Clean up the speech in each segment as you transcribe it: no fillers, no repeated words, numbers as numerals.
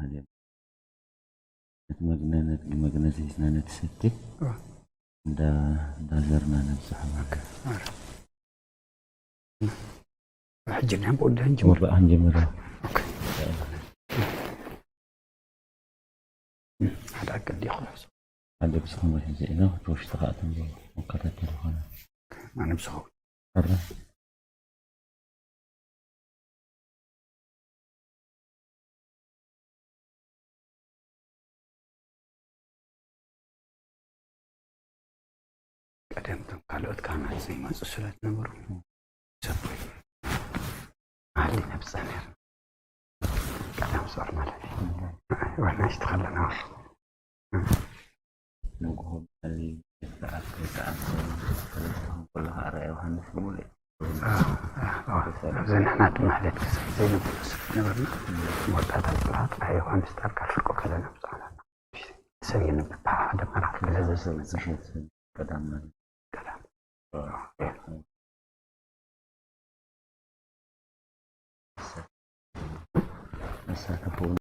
هذه magna زيزنا نتستك دا زرنا نبصح حجر نعم بقول ده هنجمر وبقى هنجمر اوكي هذا قد يخلص هذا بس ما هي زينه توش تقاطم وقرأت تلفونه ما نبصه مرة قدمتم قالوا كان زي ما سلسلة نمر سبوي علي نفسنا قدم صار مالي وانا اشتغل نار نقول اللي يتعب كلها أرأي وهندس مولي زين احنا تمهلت زي نبرنا موضعات البلاط هي وهندس تركع فرقو كذا نفسنا سوينا ببعض هذا مرات بلزز قدام مسافة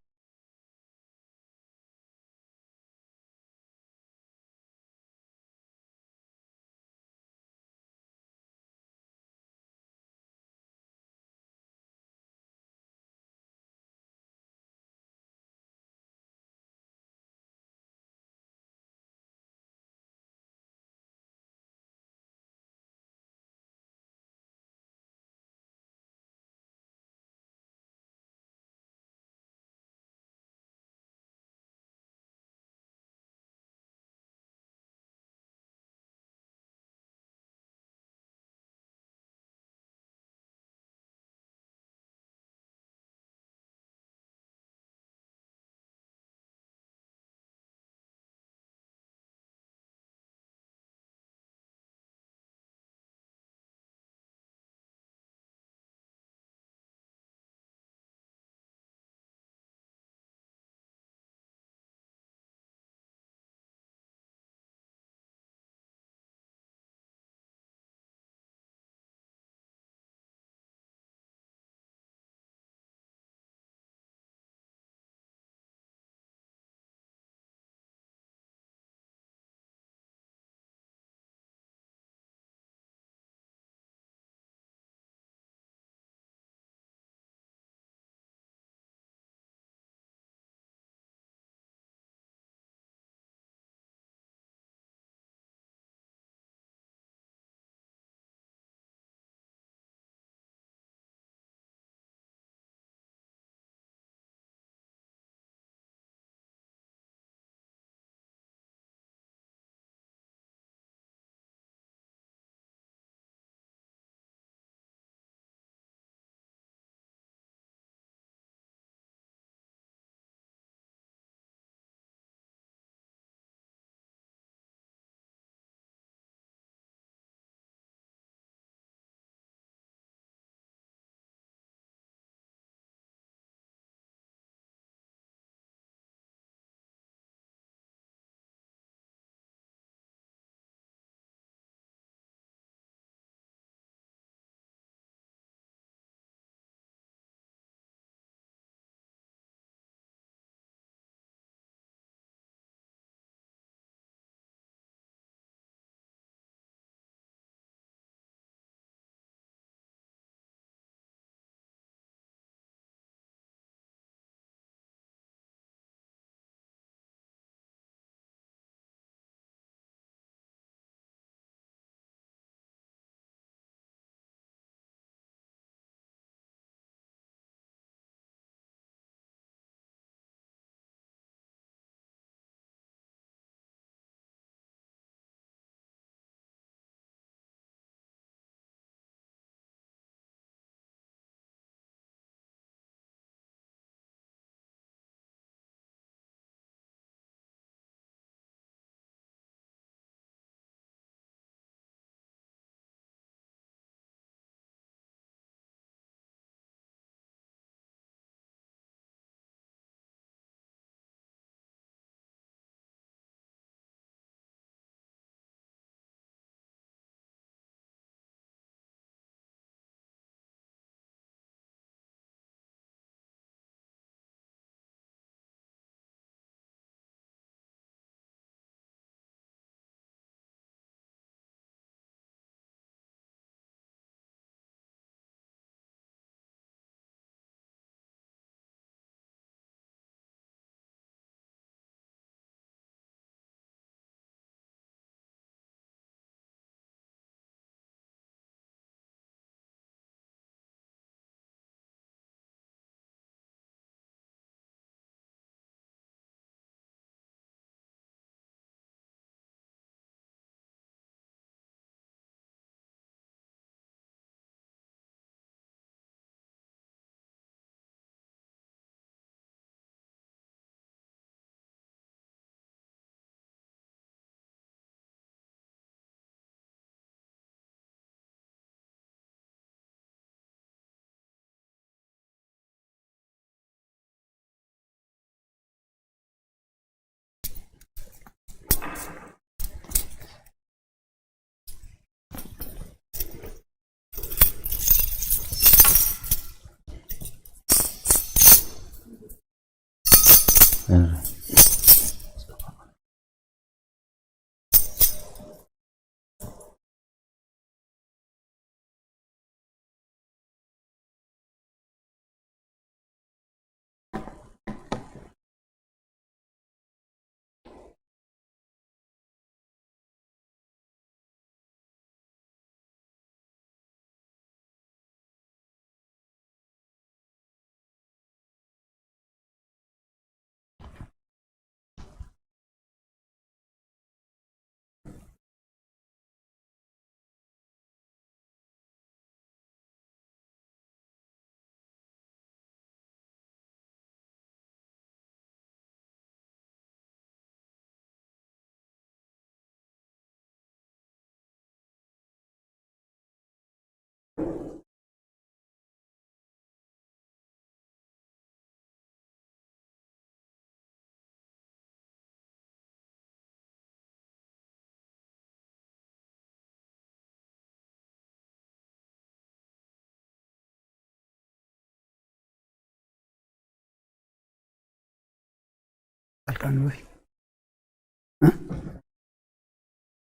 الكنوي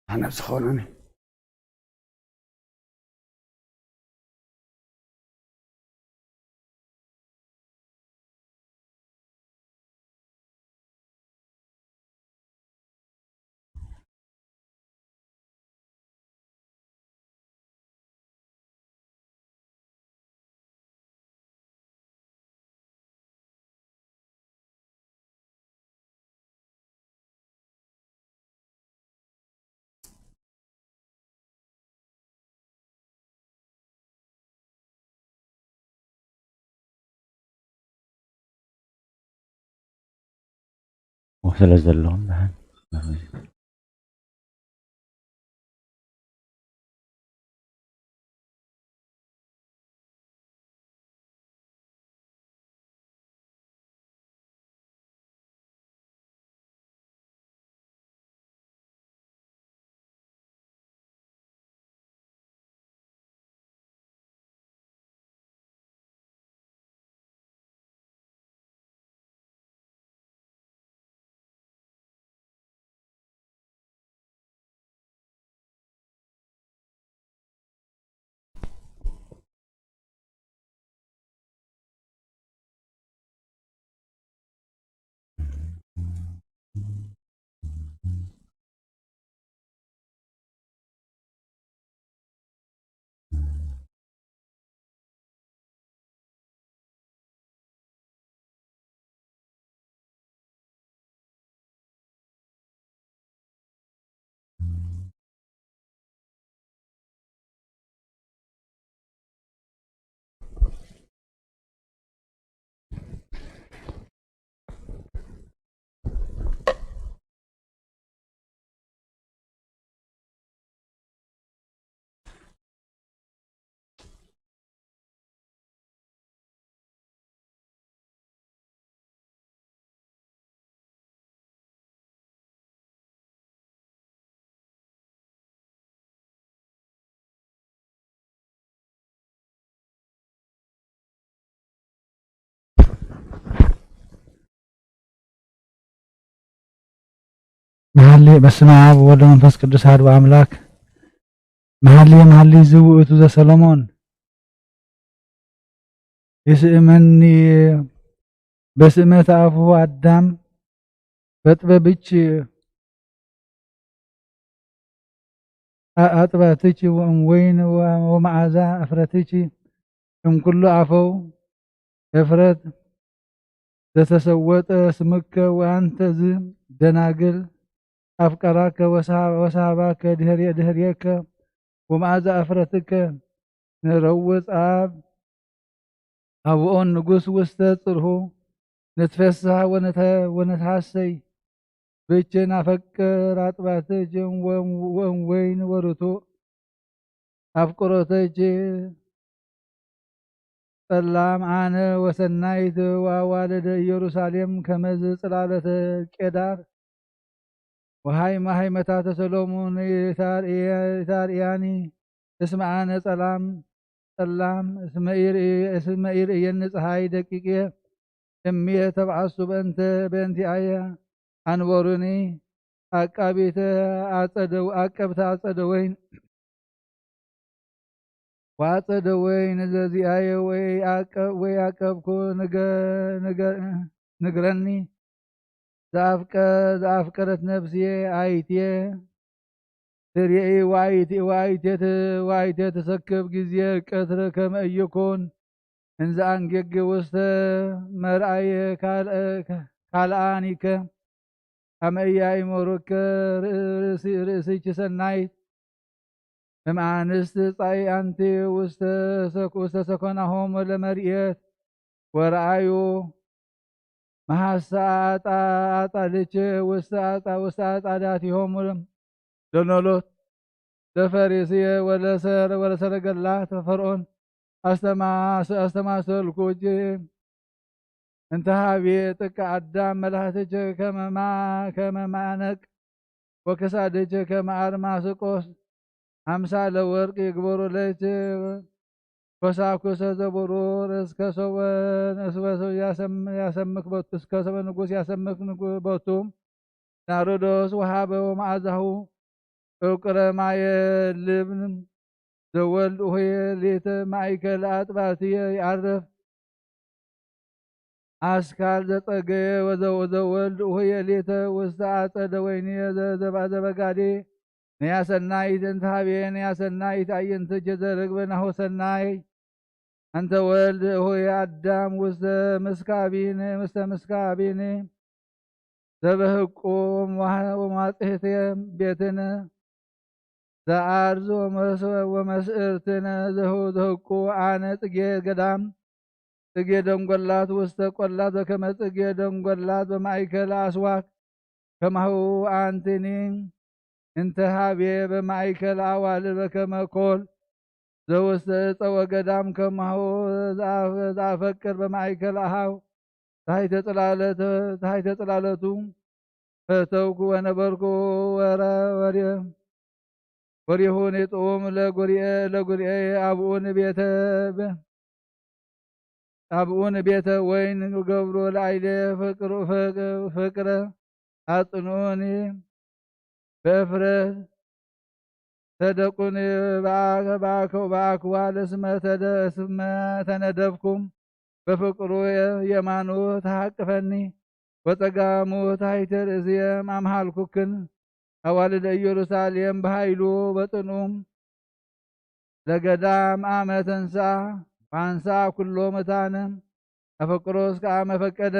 أنا سخونني وسلازل لهم معانا. መሐሌ በስመ አብ ወወልድ ወመንፈስ ቅዱስ አሐዱ አምላክ። መሐሌ ዝውእቱ ዘሰሎሞን ይስእመኒ በስእመተ አፉሁ አዳም በጥበብች አጥባትች ወይን ወመዓዛ እፍረትች እምኩሉ አፈው እፍረት ዘተሰወጠ ስምከ ወአንተ ዝ ደናግል አፍቀራከ ወሳባከ ድህሬከ ወመዓዛ እፍረትከ ንረውፅ አብኦን ንጉሥ ውስተ ጽርሑ ንትፌስሕ ወነትሐሰይ ብቼ ናፈቅር አጥባትች ወእምወይን ወርቱዕ አፍቅሮተች ጸላም አነ ወሰናይት ወአዋልደ ኢየሩሳሌም ከመዝ ጽላለተ ቄዳር ወሃይማ ሃይመታተ ሰሎሞን ይታርያኒ እስመ አነ ጸላም እስመ ኢርእየኒ ፀሐይ ደቂቄ እምየ ተብዓሱ በእንቲአየ አንበሩኒ አቀብተ አጸደ ወይን ወአጸደ ወይን ዘዚአየ ወይ አቀብኩ ንግረኒ ዘአፍቀረት ነፍስየ አይትየ ትርኢ ወአይትየ ተሰክብ ጊዜ ቀትር ከመ ኢይኩን እንዘ አንጌግ ውስተ መርአየ ካልአኒከ አመ ኢያእመሩከ ርእስኪ ሰናይት እምአንስት ጻኢአንቲ ውስተ ሰኮናሆም ለመርኤት ወረአዩ መሐሳ አጣልች ውስተ አጣዳቲሆም ለኖሎት ለፈሪስየ ወለሰረገላት ፈርዖን አስተማሰልኩ እንተ ሀቤ ጥቀ አዳም መላእክትች ከመ ማዕነቅ ወከሳድች ከመ አርማስቆስ አምሳለ ወርቅ ይግበሩ ለች ኮሳኩሰ ዘቡሩር እስከ ሰወን እስበሰው ያሰምክ በቱ እስከ ሰበ ንጉሥ ያሰምክ በቱ ናሮዶስ ወሃበው መዓዛሁ እውቅረ ማየ ልብን ዘወልድ ሆየ ሌተ ማእከል አጥባትየ ያረፍ አስካል ዘጠገየ ወዘወልድ ሆየ ሌተ ውስተ አጸደ ወይንየ ዘበጋዴ ነያሰናይት እንተ ሀቤየ ነያሰናይት አየንተ ጀዘርግበ ናሁ ሰናይ አንተ ወልድ ሆየ አዳም ውስተ ምስካቢን ዘበህቆ ወማጽሕተ ቤትነ ዘአርዞ ወመስእርትነ ዘህቁ አነ ጽጌ ገዳም ጽጌ ደንጎላት ውስተ ቆላት በከመ ጽጌ ደንጎላት በማእከለ አስዋክ ከማሁ አንትኒ እንተ ሀቤ በማእከለ አዋልድ በከመ ኮል ዘውስተ ዕፀ ወገዳም ከማሁ ዘአፈቅር በማእከለ አሃው ታሕተ ጽላለቱ ፈተውኩ ወነበርኩ ወሪሁን ጦም ለጉርኤ አብኡን ቤተ ወይን ገብሮ ላይለ ፍቅረ አጽኑኒ በፍረት ተደቁን በአክዋል እስመ ተነደብኩም በፍቅሩ የማኑ ተሐቅፈኒ ወጸጋሙ ታሕተ ርእስየም አምሃልኩክን አዋልደ ኢየሩሳሌም በኃይሉ በጥኑም ለገዳም አመ ተንሣ ዋንሳ ኩሎ መታነ አፈቅሮ እስከ አመ ፈቀደ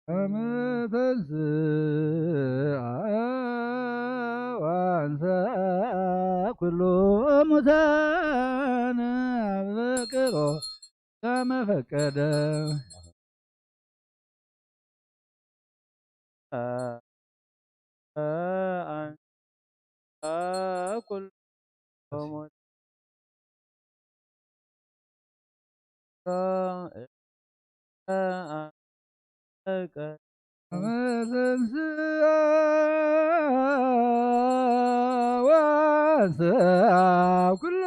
አመ ተንሥአ ዋንሳ ኩሎ ሙታነ አፈቅሮ እስከ አመ ፈቀደ ኩሎ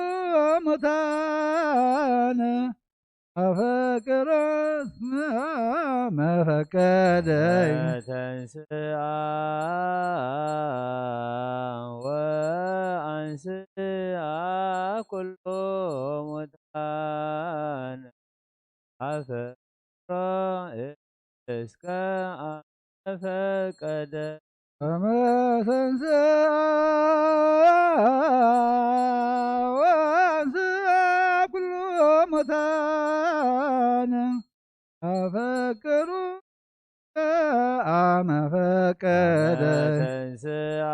ሙታነ አፈቅሮ እስከ አመ ፈቀደ ተንሥአ ወአንሥአ ኩሎ ሙታነ አፈቅሮ እስከ አመ ፈቀደ አመ ተንሥአ ወአንሥአ ኩሎ ሙታነ አፈቅሮ አመ ፈቀደ ተንሥአ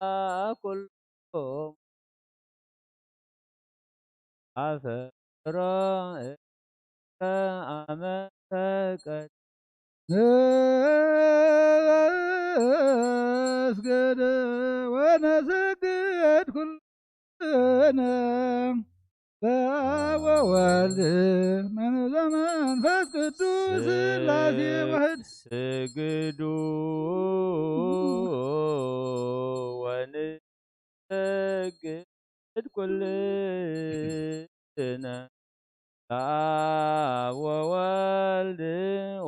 ወአንሥአ ኩሎ አፈቅሮ እስከ አመ ፈቀደ ነስገድ ወነሰግድ ኩልነ በአብ ወወልድ ወመንፈስ ቅዱስ ሥላሴ ዋሕድ ስግዱ ወንሰግድ ኩልነ በአብ ወወልድ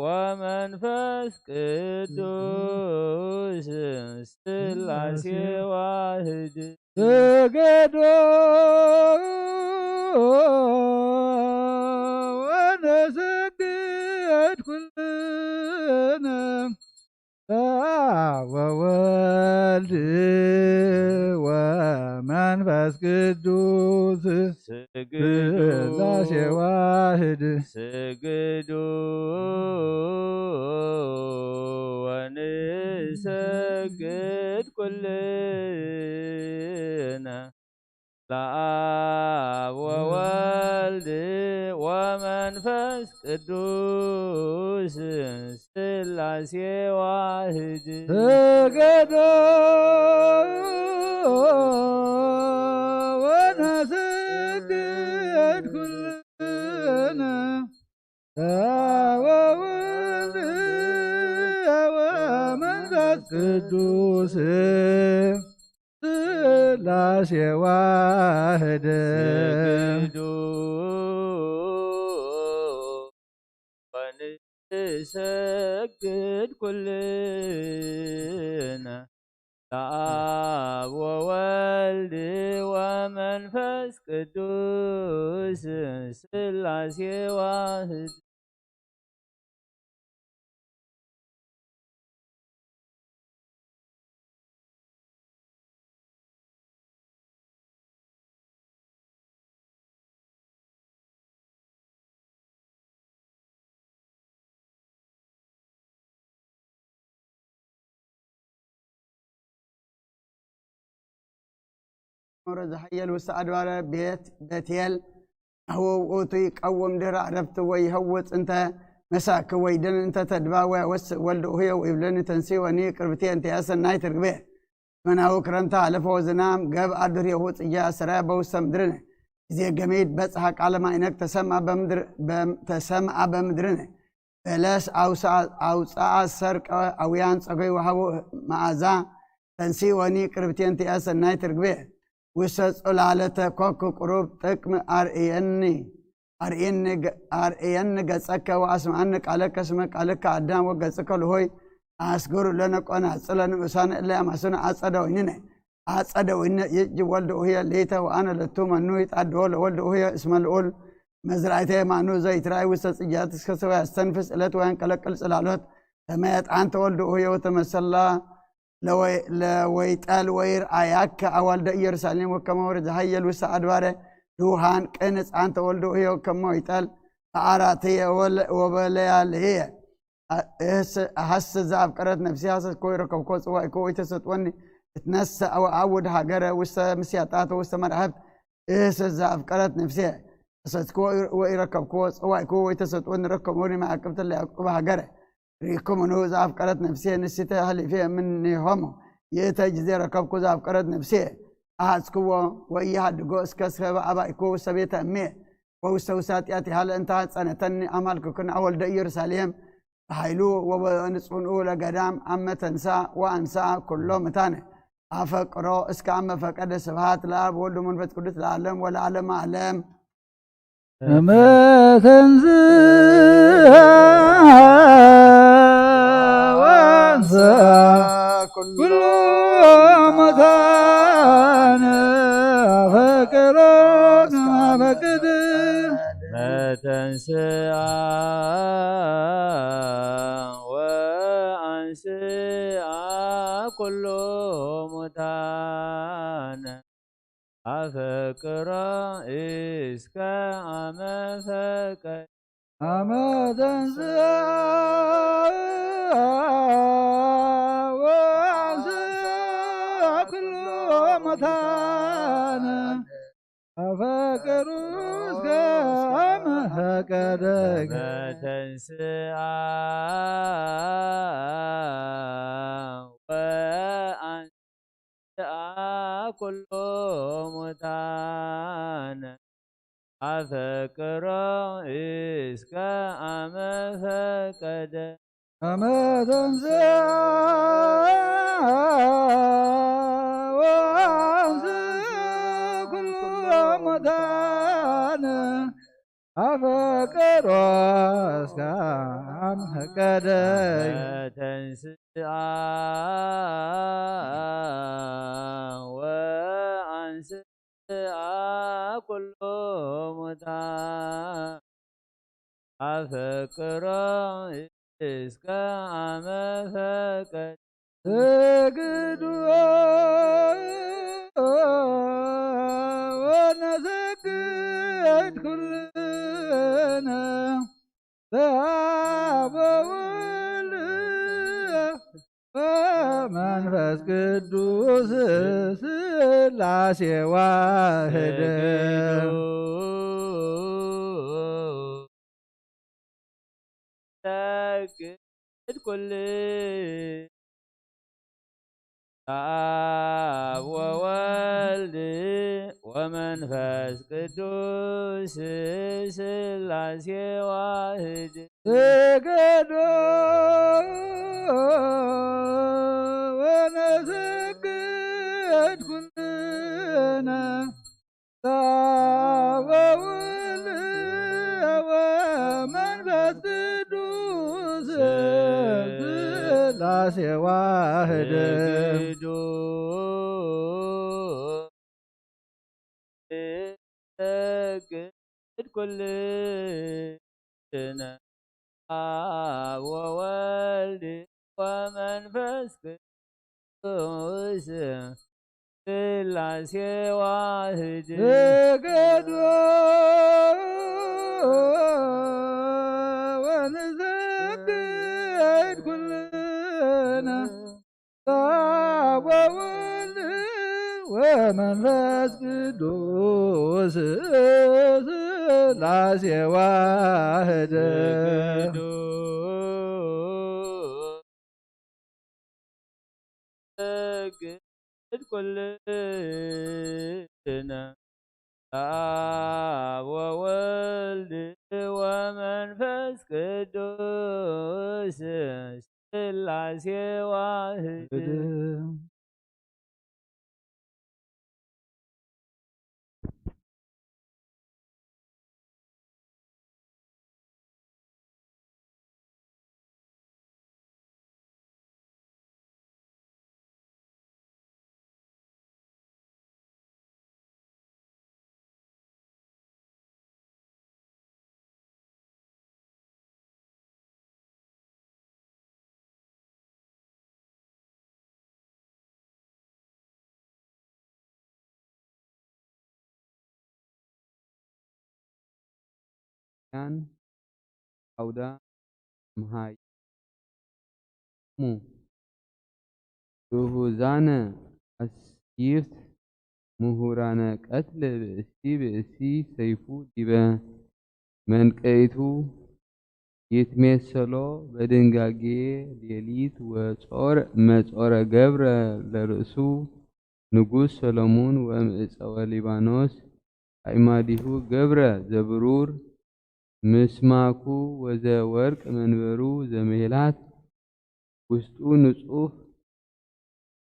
ወመንፈስ ቅዱስ ሥላሴ ዋሕድ ስገዶ ወነሰግድ ኩልነ በአብ ወወልድ ወመንፈስ ቅዱስ ሥላሴ ዋሕድ ስግዱ ወንሰግድ ኩልነ ለአብ ወወልድ ወመንፈስ ቅዱስ ሥላሴ ዋሕድ ስገዶ ወነሰግድ ኩልነ ለአብ ወወልድ ቅዱስ ሥላሴ ዋህድ ወንሰግድ ኩልነ ለአብ ወወልድ ወመንፈስ ቅዱስ ሥላሴ ዋህድ ورد حيل وسعد بيتيل هو وطي قوم درع عرفت ويهوت انت مساك ويدن انت تدباوي ولد وهي ويبلن تنسي وني قربتي انت اسن ناي ترغبه من هو كرمت على فوزنام غب ادر يهوت يا سرا بوسم درنه زي جميد بصحك على ما انك تسمع بمدرنه بلاس اوصا سرق او يان صغي وهو معزا تنسي وني قربتي انت اسن ناي ترغبه وسس علالته كوك قروب تكم أرئين قصك واسمعنك عليك اسمك عليك عدام وقصك لهوي أسقر لنا قنا أصلا وسان إلا ما سنا أصدوا إن يجي ولد وهي ليته وأنا لتوم النويت أدول ولد وهي اسم الأول مزرعته مع نو زي تراي وسس إجات سكسوا استنفس إلت وين كلك السلالات تميت أنت ولد وهي وتمثل لويتال وير آياك أولد يرسالين وكما ورد هيل وسعد واره روحان كنس أنت ولدو هي وكما يتال عاراتي وبليال هي أحس زعب قرأت نفسي حسس كوي ركب كوس وكوي تستوني تنسى أو أعود حجرة وسا مسياتات وسا مرحب إحس زعب قرأت نفسي حسس كوي ركب كوس وكوي تستوني ركبوني مع كبت اللي أكوب حجرة ريكم انه زعف قرات نفسيه نسيتها هل فيها مني هم يتجزي ركبكو زعف قرات نفسيه أحسكو وإيها دقوس كسر أبائكو سبيت أمي ووسوسات ياتي هل انتهت سنتني أمالكو كن أول دئير ساليم حيلو ونصفون أولى قدام أما تنسى وأنسى كله متاني أفكرو اسك أما فقد سبحات الأب ولد منفت قدس العالم والعالم أعلم أما تنسى كل مكان فكرنا فكد ما تنسى وأنسى كل مكان أفكر إسك أما فكد أما تنسى أفكروس كما هكذا ما تنسى وأنسى كل متان أفكر إسك أما فقد أما تنسى أفكر أسكام هكذا تنسى وأنسى كل متان أفكر إسك أما فقد ونسجد كلنا ذهب ومنفس قدوس ሥላሴ ዋህድ سجد كل آب وولد ومنفس قدوس ሥላሴ ዋህድ. เสกโด ونسجد كلنا ذهب ومنفس قدوس ሥላሴ ዋህድ เสกโด ونسجد كلنا ذهب ومنفس قدوس ሥላሴ ዋህድ เสกโด ونسجد كلنا ذهب ومنفس قدوس ሥላሴ ዋህድ เสกโด ونسجد كلنا ሥላሴ ዋህድ ሰግድ ኩልነ አብ ወወልድ ወመንፈስ ቅዱስ ሥላሴ ዋህድ ስገድ ወንሰግድ ኩልነ አብ ወወልድ ወመንፈስ ቅዱስ ሥላሴ ዋህድ ሰግድ ኩልነ አብ ወወልድ ወመንፈስ ቅዱስ ሥላሴ ዋህድ አውዳ መሃይ ግሁዛነ አስይፍት ምሁራነ ቀትል ብእሲ ሰይፉ ዲበ መንቀይቱ ይትሜሰሎ በድንጋጌ ሌሊት ወጾር መጾረ ገብረ ለርእሱ ንጉሥ ሰሎሞን ወምዕፀወ ሊባኖስ አዕማዲሁ ገብረ ዘብሩር ምስማኩ ወዘወርቅ መንበሩ ዘሜላት ውስጡ ንጹሕ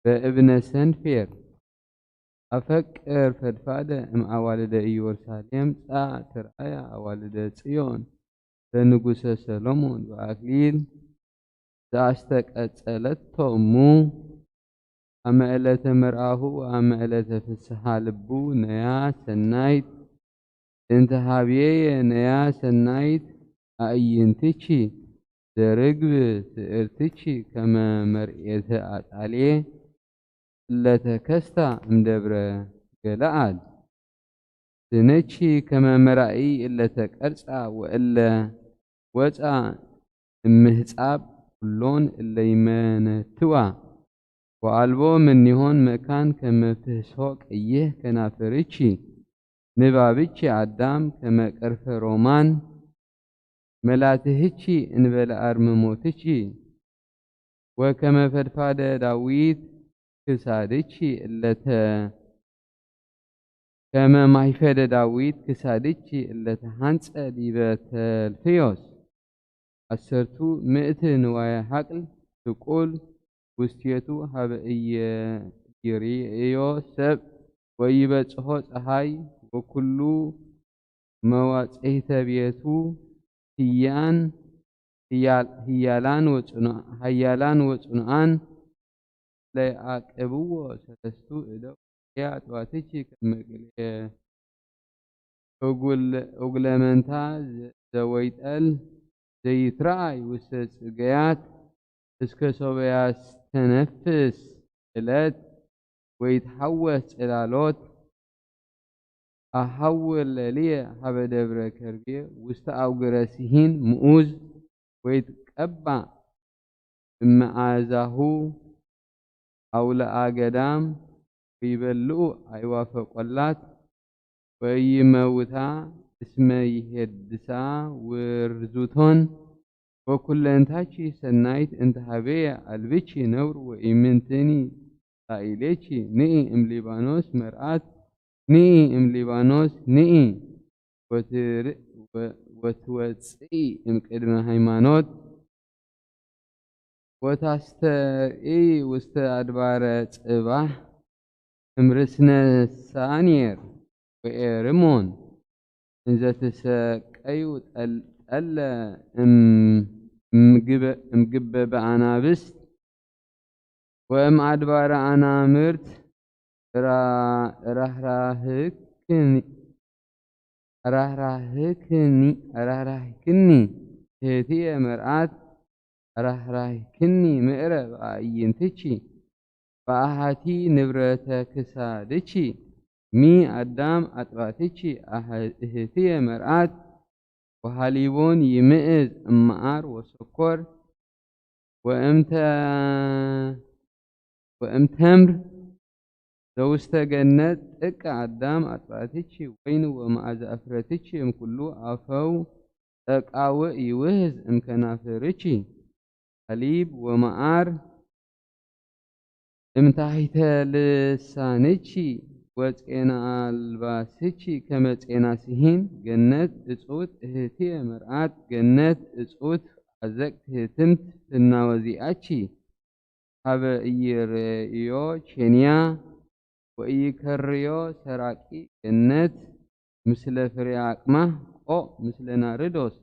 በእብነ ሰንፌር አፈቅር ፈድፋደ እምአዋልደ ኢየሩሳሌም ጻእ ትርአያ አዋልደ ጽዮን ለንጉሠ ሰሎሞን በአክሊል ዘአስተቀጸለቶ እሙ አመ ዕለተ መርአሁ ወአመ ዕለተ ፍስሓ ልቡ ነያ ሰናይት እንተ ሀብዬየ ነያ ሰናይት አዕይንትቺ ዘርግብ ስዕርትቺ ከመ መርኤተ አጣልየ እለተከስታ እምደብረ ገለዓድ ስነቺ ከመ መራኢ እለተቀርጻ ወእለ ወፃ እምህጻብ ኩሎን እለ ይመነትዋ ወአልቦ ምኒሆን መካን ከመ ፍስሖ ቀይሕ ከናፍርቺ ንባብቺ አዳም ከመ ቀርፈ ሮማን መላትህቺ እንበለ አርምሞትቺ ወከመ ፈድፋደ ዳዊት ክሳድቺ እለተ ከመ ማይፈደ ዳዊት ክሳድቺ እለተ ሃንጸ ዲበ ተልፍዮስ አሰርቱ ምእት ንዋየ ሐቅል ስቁል ውስቴቱ ሀበ ኢይሬእዮ ሰብ ወይበጽሖ ፀሐይ ወኩሉ መዋጽኢተ ቤቱ ኃያላን ወጽኑዓን ለያዕቅብዎ ሰለስቱ እደው አጥዋትቺ ከመ ቅልኤ እጉለመንታ ዘወይጠል ዘይትረአይ ውስተ ጽጌያት እስከ ሶበ ያስተነፍስ ዕለት ወይትሐወስ ጽላሎት አሐውር ለልየ ሀበ ደብረ ከርቤ ውስተ አውግረ ሲሂን ምዑዝ ወይትቀባእ እመዓዛሁ አውለአ ገዳም ወይበልዑ አዕዋፈ ቈላት ወይመውታ እስመ ይሄድሳ ውርዙቶን ወኩለንታቺ ሰናይት እንተ ሀቤየ አልብቺ ነውር ወኢምንትኒ ላኢሌቺ ንኢ እምሊባኖስ መርአት ንኢ እምሊባኖስ ንኢ ወትወፅኢ እምቅድመ ሃይማኖት ወታስተርኢ ውስተ አድባረ ጽባህ እምርስነ ሳኔር ወኤርሞን እንዘ ትሰቀዩ ጠለ እምግበ በአናብስት ወእም አድባረ አናምርት ራህራህክኒ እህትየ መርዓት ራህራህክኒ ምዕረብ አዕይንትቺ በአሃቲ ንብረተ ክሳድቺ ሚ አዳም አጥባትቺ እህትየ መርዓት ወሃሊቦን ይምዕዝ እመዓር ወሰኮር ወእምተምር ዘውስተ ገነት ጥቀ አዳም አጥባትቺ ወይን ወማዕዘ አፍረትቺ እምኩሉ አፈው ጠቃውዕ ይውህዝ እምከናፍርቺ ሃሊብ ወመዓር እምታሕተ ልሳንቺ ወፄና አልባስቺ ከመ ፄና ሲሂን ገነት እጹት እህትየ መርዓት ገነት እጹት አዘቅት ህትምት ፍናወዚአቺ ሀበ ኢይሬእዮ ቼንያ ወኢይከርዮ ሰራቂ ገነት ምስለ ፍሬ አቅማህ ቆ ምስለ ናርዶስ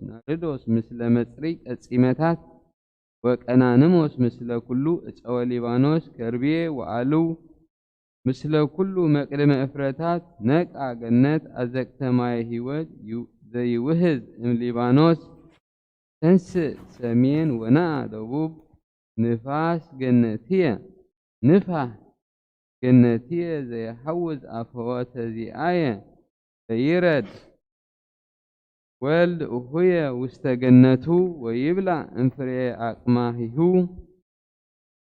ምስለ መጽሪ ቀጺመታት ወቀናንሞስ ምስለ ኩሉ እፀወ ሊባኖስ ከርቤ ወአልው ምስለ ኩሉ መቅድመ እፍረታት ነቃ ገነት አዘቅተ ማየ ሕይወት ዘይውህዝ እምሊባኖስ ተንስእ ሰሜን ወነአ ደቡብ ንፋህ ገነትየ ዘይሐውዝ አፈወተ ዚአየ ዘይረድ ወልድ እሁየ ውስተ ገነቱ ወይብላዕ እምፍሬ አቅማሂሁ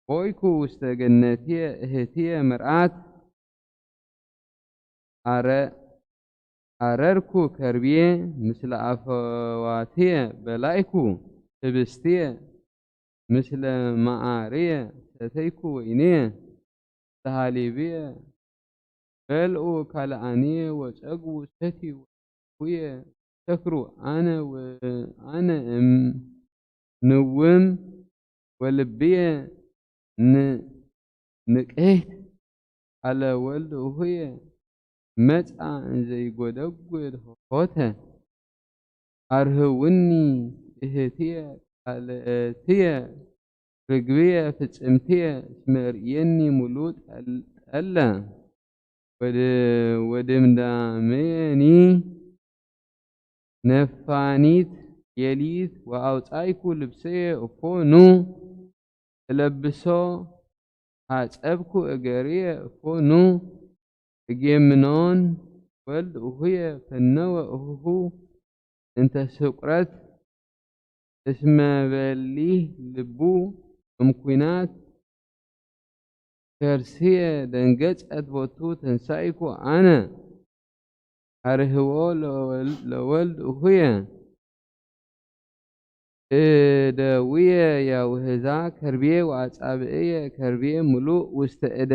ቦይኩ ውስተ ገነትየ እህትየ መርዓት አረርኩ ከርቤየ ምስለ አፈዋትየ በላይኩ ህብስትየ ምስለ መዓርየ ሰተይኩ ወይንየ ተሃሊብየ በልዑ ካልአንየ ወጸግቡ ሰትዩ ወሁየ ሰክሩ አነ ንውም ወልብየ ንቅሕት አለ ወልድ እሁየ መጻ እንዘይጐደጕድ ሆተ አርህውኒ እህትየ ካልእትየ ርግብየ ፍጽምትየ እስመ ርእየኒ ሙሉእ ጠለ ወድምዳሜኒ ነፋኒት የሊት ወአውጻይኩ ልብሰየ እፎኑ እለብሶ አጸብኩ እገርየ እፎኑ እጌምኖን ወልድ እሁየ ፈነወ እሁሁ እንተ ስቁረት እስመ በሊህ ልቡ እምኩናት ከርስየ ደንገጸት ቦቱ ተንሳኢኩ አነ አርህዎ ለወልድ እሁየ እደውየ ያውህዛ ከርቤየ ወአጻብዕየ ከርቤየ ሙሉእ ውስተ እደ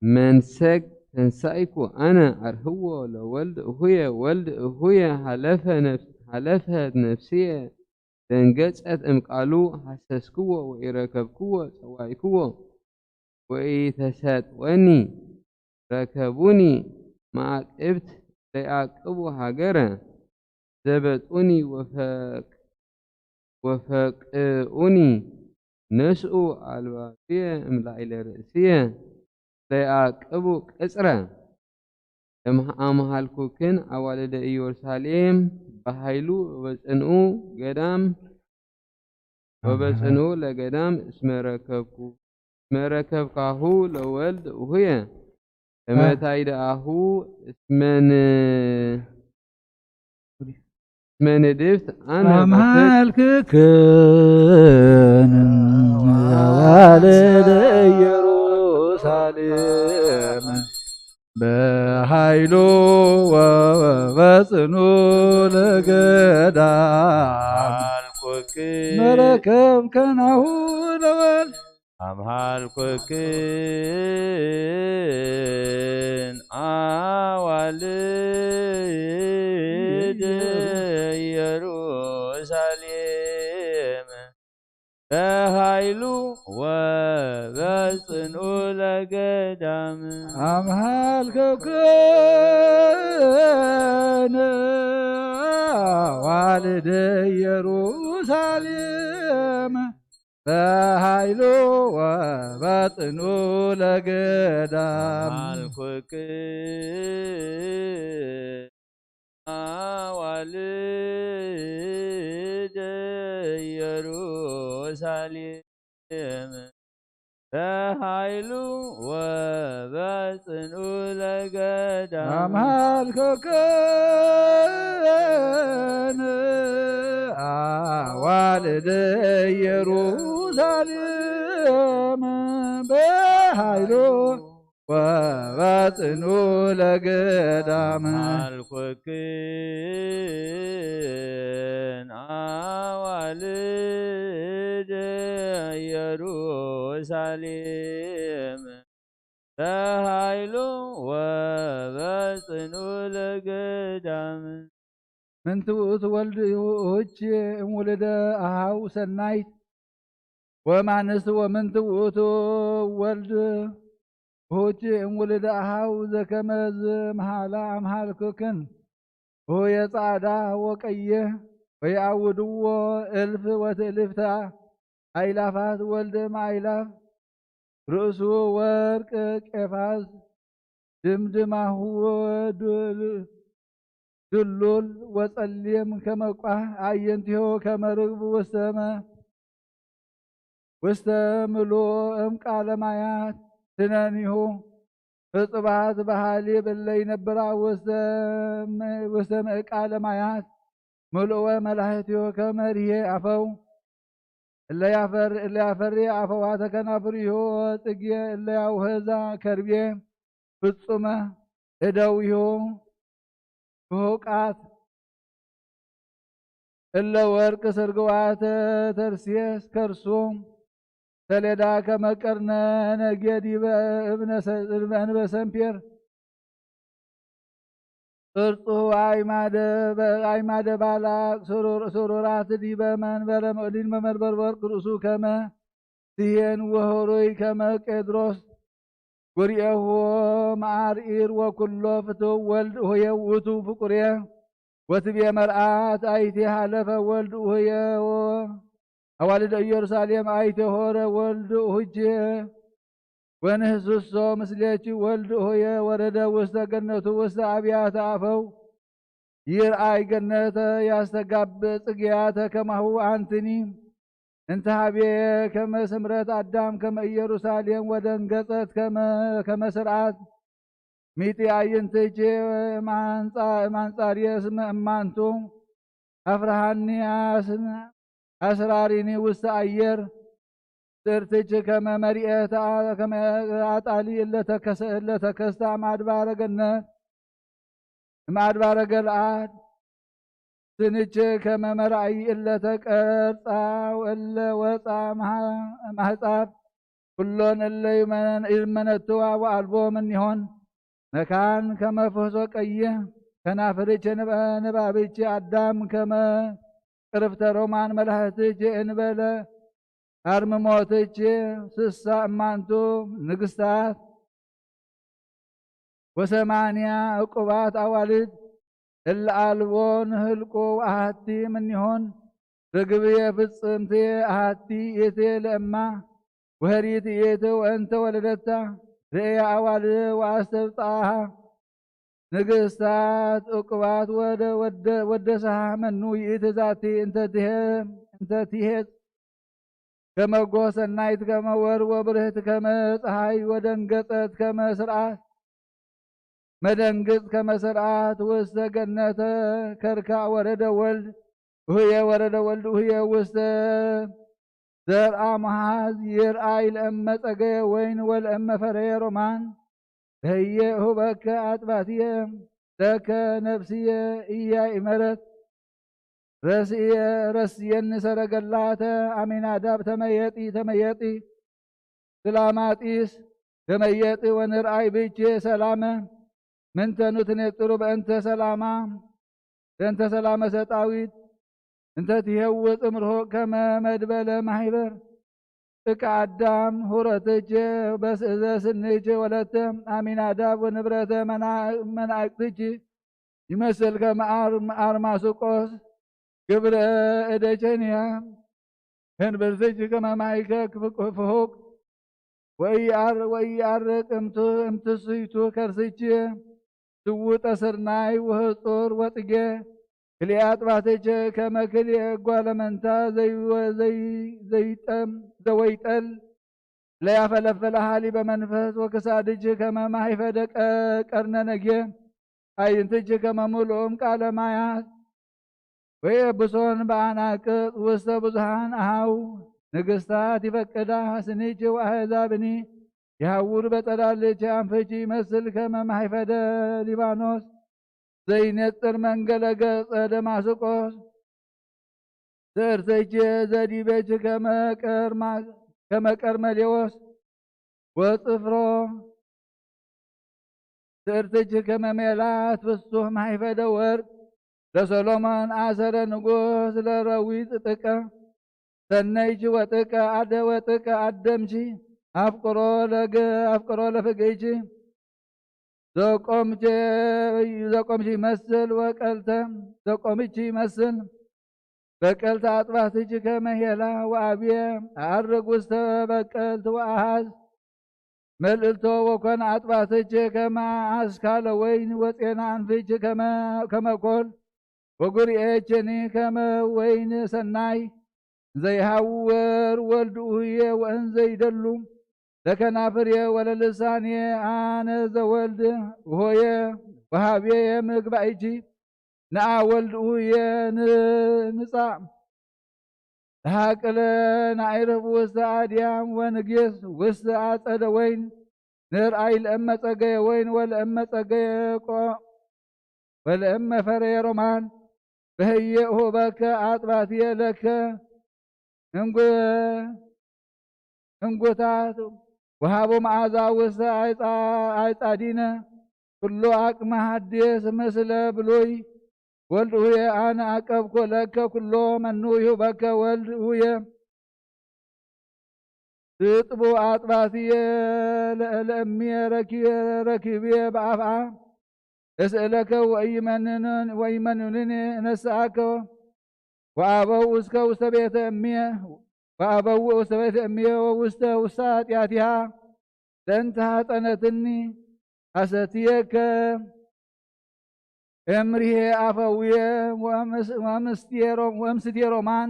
መንሰግ ተንሳኢኩ አነ አርህዎ ለወልድ እሁየ ወልድ እሁየ ሃለፈት ነፍስየ ደንገጸት እምቃሉ ሐሰስክዎ ወኢረከብክዎ ጸዋዕክዎ ወኢተሰጥወኒ ረከቡኒ ማዕቅብት ለያዕቅቡ ሃገረ ዘበጡኒ ወፈቅኡኒ ነስኡ አልባብየ እምላዕለ ርእስየ ለያዕቅቡ ቅጽረ አምሃልኩክን አዋልደ ኢየሩሳሌም በኃይሉ ወበጽንኡ ለገዳም እስመ ረከብካሁ ለወልድ እሁየ እመታይደአሁ እስመንድፍት አነ አምሃልክክን አዋልደ ኢየሩሳሌም በኃይሉ ወበጽኑ ለገዳም መረከብ ከናሁ ለወልድ አምሃልኩክን አዋልድ ኢየሩሳሌም በኃይሉ ወበጽንኡ ለገዳም አምሃልክክን አዋልደ ኢየሩሳሌም በኃይሉ ወበጽኑ ለገዳም አልኮክ አዋልደ ኢየሩሳሌም በኃይሉ ወበጽኑ ለገዳም አምሃልከከን አዋልደ ኢየሩሳሌም በኃይሉ ወበጽኑ ለገዳም አልኮክን አዋልደ ኢየሩሳሌም በኃይሉ ወበጽኑ ለገዳም ምንት ውእቱ ወልድ ሆች እምውልደ አሃው ሰናይት ወማንስ ወምንት ውእቱ ወልድ ሆች እምውልደ አሃው ዘከመዝ መሃላ አምሃልክክን የጻዕዳ ወቀየ ወየአውድዎ እልፍ ወትእልፍታ አይላፋት ወልደ ማይላፍ ርእሱ ወርቅ ቄፋዝ ድምድማሁ ድሉል ወጸሊም ከመቋህ አየንቲሆ ከመርግብ ውስተ ምሉእ እምቃለ ማያት ትነኒሁ እጽባት ባህሊ በለይ ነብራ ውስተ ምዕቃለ ማያት ምሉእ መላእክቲሁ ከመርሄ አፈው እለያፈሪ አፈዋተ ከናፍሪሁ ጽጌ እለያውህዛ ከርቤ ፍጹመ እደዊሁ ፍሑቃት እለ ወርቅ ስርግዋተ ተርሴስ ከርሱም ሰሌዳ ከመቀርነ ነጌዲ በእብነ ሰምፔር ቅርጹ አይማደ ባላቅ ሱሩራት ዲበ መንበረ መቅዲን በመንበር ወርቅ ርእሱ ከመ ሲሄን ወሆሮይ ከመ ቄድሮስ ጉርኤሁ ማዕርኢር ወኩሎ ፍትው ወልድ ሆየ ውእቱ ፍቁሬ ወትቤ መርአት አይቴ ሃለፈ ወልድ ሆየ አዋልደ ኢየሩሳሌም አይቴ ሆረ ወልድ ሁጄ ወንህሱሶ ምስሌች ወልድ ሆየ ወረደ ውስተ ገነቱ ውስተ አብያተ አፈው ይርአይ ገነተ ያስተጋብ ጽጌያተ ከማሁ አንትኒ እንተ ሀቤ ከመ ስምረት አዳም ከመ ኢየሩሳሌም ወደንገጸት ከመ ስርዓት ሚጢ አይንትቼ ማንጻርየ እስመ እማንቱ አፍርሃኒ አስራሪኒ ውስተ አየር ስርትች ከመ መሪኤታ ከመ አጣሊ እለተከስታ ማድባረ ገነት ማድባረ ገልአድ ስንች ከመ መራእይ እለተቀርጻ ወእለ ወፃ ማህጻብ ኩሎን እለ ይመነትዋ ወአልቦ ምን ይሆን መካን ከመ ፍሕሶ ቀየ ከናፍርች ንባብች አዳም ከመ ቅርፍተ ሮማን መላእክትች እንበለ አርምሞትች ስሳ እማንቱ ንግስታት ወሰማንያ ዕቁባት አዋልድ እለ አልቦን ህልቆ አሐቲ ምን ይሆን ርግብየ ፍጽምት አሐቲ የቴ ለእማ ወህሪት የተ ወእንተ ወለደታ ርእየ አዋልድ ወአስተብጣሃ ንግስታት ዕቁባት ወደሰሃ መኑ ይእቲ ዛቲ እንተ ትሄት ከመ ጎህ ሰናይት ከመ ወር ወብርህት ከመ ፀሐይ ወደንገጸት ከመ ስርዓት መደንግጽ ከመ ስርዓት ውስተ ገነተ ከርካ ወረደ ወልድ ውህየ ውስተ ዘርአ መሃዝ ይርአይ ለእመ ጸገየ ወይን ወለእመ ፈረየ ሮማን ህየ ሁበከ አጥባትየ ለከ ነፍስየ ኢያእመረት ረስየን ሰረገላተ አሚናዳብ ተመየጢ ስላማጢስ ተመየጢ ወንርአይ ብቼ ሰላመ ምንተኑ ትኔጥሩ በእንተ ሰላመ ሰጣዊት እንተ ትሄውፅ እምርሆ ከመ መድበለ ማህበር ጥቃ አዳም ሁረትች በስእዘስንች ወለተ አሚናዳብ ወንብረተ መናእቅትች ይመስል ከመ አርማሱቆስ ግብረ እደቸንያ እንብርትች ከመማይከ ፍሁቅ ወኢያርቅ እምትስይቱ ከርስች ስውጠ ስርናይ ወህጹር ወጽጌ ክልኤ አጥባትች ከመ ክልኤ እጓለመንታ ዘወይጠል ለያፈለፈለ ሀሊ በመንፈስ ወክሳድች ከመ ማይፈደ ቀርነ ነጌ አይንትች ከመ ሙሉእም ቃለ ማያት ወየብሶን በአናቅጽ ውስተ ብዙሃን አሃው ንግሥታት ይፈቅዳ ስኒች ወአሕዛብኒ የሐውር በጸዳልች አንፍቺ ይመስል ከመ ማይፈደ ሊባኖስ ዘይነጥር መንገለ ገጸ ደማስቆስ ስርተች ዘዲበች ከመ ቀርሜሌዎስ ወጽፍሮ ስርተች ከመ ሜላት ፍሱሕ ማይፈደ ወርቅ ለሰሎሞን አሰረ ንጉሥ ለረዊት ጥቀ ሰነይች ወጥቀ አደምቺ አፍቅሮ ለፍቅይች ዘቆምቺ ይመስል ወቀልተ ዘቆምቺ ይመስል በቀልተ አጥባትች ከመሄላ ወአብየ አርግ ውስተ በቀልት ወአሃዝ መልእልቶ ወኮነ አጥባትች ከመ አስካለ ወይን ወፄና አንፍች ከመኮል ወጉርኤችኒ ከመ ወይን ሰናይ ዘይሃውር ወልድ ኡህየ ወእንዘ ይደሉ ለከናፍርየ ወለልሳንየ አነ ዘወልድ ሆየ ወሃብየ ምግባእቺ ነአ ወልድ ኡህየ ንጻ ተሃቅለ ናይረፍ ውስተ አድያም ወንጌስ ውስተ አጸደ ወይን ንርአይ ለእመ ጸገየ ወይን ወለእመ ፈረየ ሮማን በህየ ሆበከ አጥባትየ ለከ እንጎታት ወሃቦ መዓዛ ውስተ አይጻዲነ ኩሎ አቅመ ሐዲስ ምስለ ብሉይ ወልድ ሁየ አነ አቀብኮ ለከ ኩሎ መኑ ይሁበከ ወልድ ሁየ ትጥቡ አጥባትየ ለእምየ ረኪብየ በአፍአ እስእለከ ወኢመንኑኒ እነስአከ ወአበው ውስተ ቤተ እምየ ወውስተ ኃጢአቲሃ ለእንተ ሐፀነትኒ ሐሰትየከ እምርሄ አፈውየ ወእምስቴ ሮማን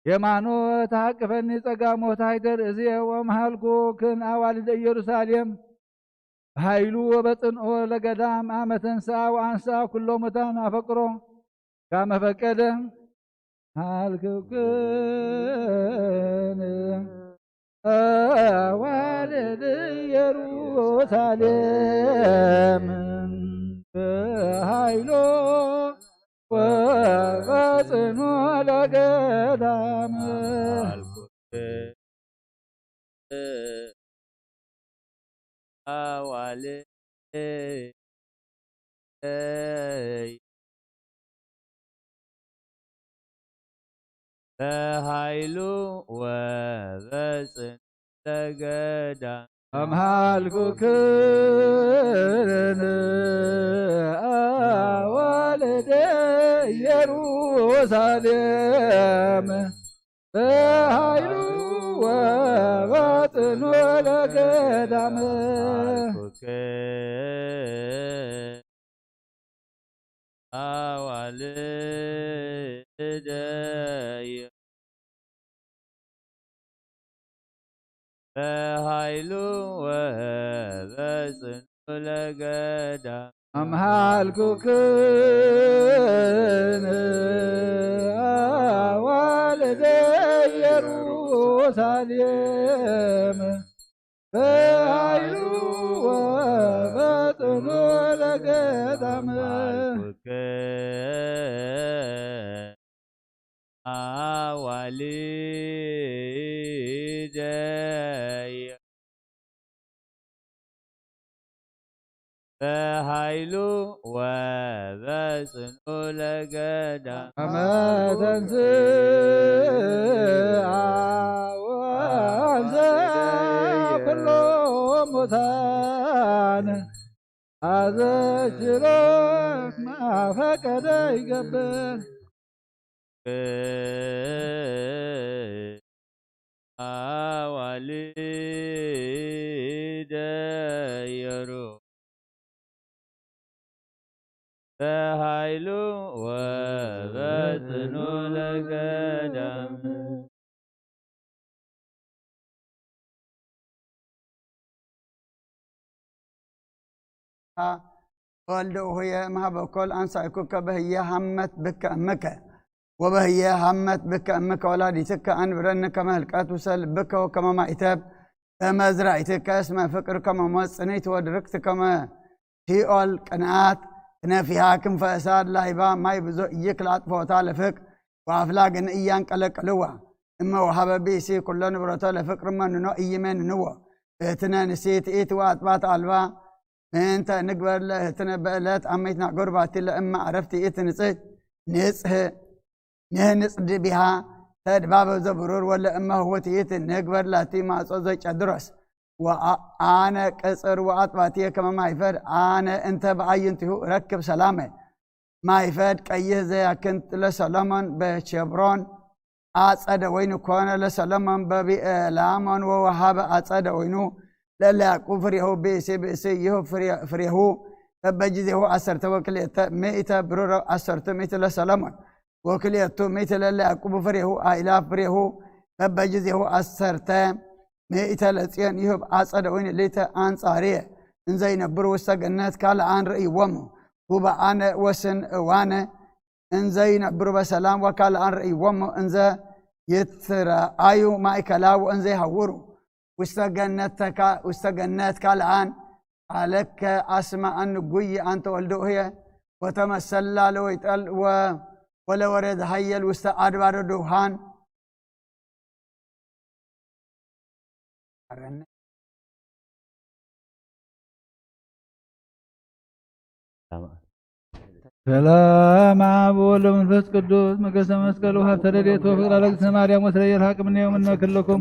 የማኖ ተሐቅፈኒ ጸጋሞት ሃይደር እዝየ ወመሃልኩ ክን አዋልደ ኢየሩሳሌም ኃይሉ ወበጽንኦ ለገዳም አመ ተንሥአ ወአንሥአ ኩሎ ሙታን አፈቅሮ ካመ ፈቀደ አልክክን አዋልደ ኢየሩሳሌም ኃይሎ ወበጽንኦ ለገዳም አዋልደ በኃይሉ ወበጽንኦ ለገዳም አምሃልኩክን አዋልደ ኢየሩሳሌም በኃይሉ ወበጽንኦ ለገዳም አዋልደ በኃይሉ ወበጽንኦ ለገዳም አምሃልኩክን አዋልደ ኢየሩሳሌም በኃይሉ ወበጽንኦ ለገዳም አዋልደ በኃይሉ ወበጽንኦ ለገዳም አመ ተንሥአ ወአንሥአ ኩሎ ሙታን አዘችሎ ማፈቀደ ይገብር ገዳም ወልደ ሆየ ማበኮል አንሳይኩከ በህየ ሐመት ብከ እምከ ወበህየ ሐመት ብከ እምከ ወላዲትከ አንብረንከ መልቀት ውሰል ብከ ወከመ ማይተብ በመዝራእትከ እስመ ፍቅር ከመ ሞጽኒት ወድርክት ከመ ሲኦል ቅንዓት ክነፊሃ ክንፈ እሳት ላይባ ማይ ብዙ ይክል አጥፎታ ለፍቅ ወአፍላግን እያንቀለቅልዋ እመ ወሀበ ቢሲ ኩሎ ንብረቶ ለፍቅር መንኖ እይመንንዎ እህትነ ንሴት ኢት ወአጥባት አልባ እንተ ንግበር ለእህትነ በእለት አመይትና ጎርባቲ ለእማ عرفت ኢት ንጽህ ንጽህ ንህንጽድ ቢሃ ተድባበ ዘብሩር ወለ እማ ህወት ኢት ንግበር ላቲ ማጾ ዘጨድሮስ ወአነ ቅጽር ወአጥባቲ ከመ ማይፈድ አነ እንተ በአይንቲሁ ረክብ ሰላመ ማይፈድ ቀይህ ዘያክንት ለሰሎሞን በቸብሮን አጸደ ወይኑ ኮነ ለሰሎሞን በቢኤላሞን ወወሃበ አጸደ ወይኑ ለላ ያዕቆብ ፍሬሁ በእሴ ይሁ ፍሬሁ በበጊዜሁ አሰርተ ወክልኤተ ምእተ ብሩር አሰርተ ምእተ ለሰሎሞን ወክልኤቱ ምእተ ለላ ያዕቆብ ፍሬሁ አእላፍ ፍሬሁ በበጊዜሁ አሰርተ ምእተ ለጽዮን ይሁ አጸደ ወይን ሌተ አንጻርየ እንዘ ይነብሩ ውስተ ገነት ካልአን ርእይዎሙ ወበአነ ወስን እዋነ እንዘ ይነብሩ በሰላም ወካልአን ርእይዎሙ እንዘ ይትረአዩ ማእከላው እንዘ ይሐውሩ ውስተ ገነት ካልአን አለከ አስማ አን ጉይ አንተ ወልደ ሆየ ወተመሰላ ለወይጠል ወለወረድ ሀየል ውስተ አድባረ ዱሃን ሰላም አብ ወወልድ ወመንፈስ ቅዱስ መገሰ መስቀሉ ሀብተ ረድኤቱ ወፍቅር ለእግዝእትነ ማርያም ወስለ ይርሐቅ እምኔ ወምነ ኩልክሙ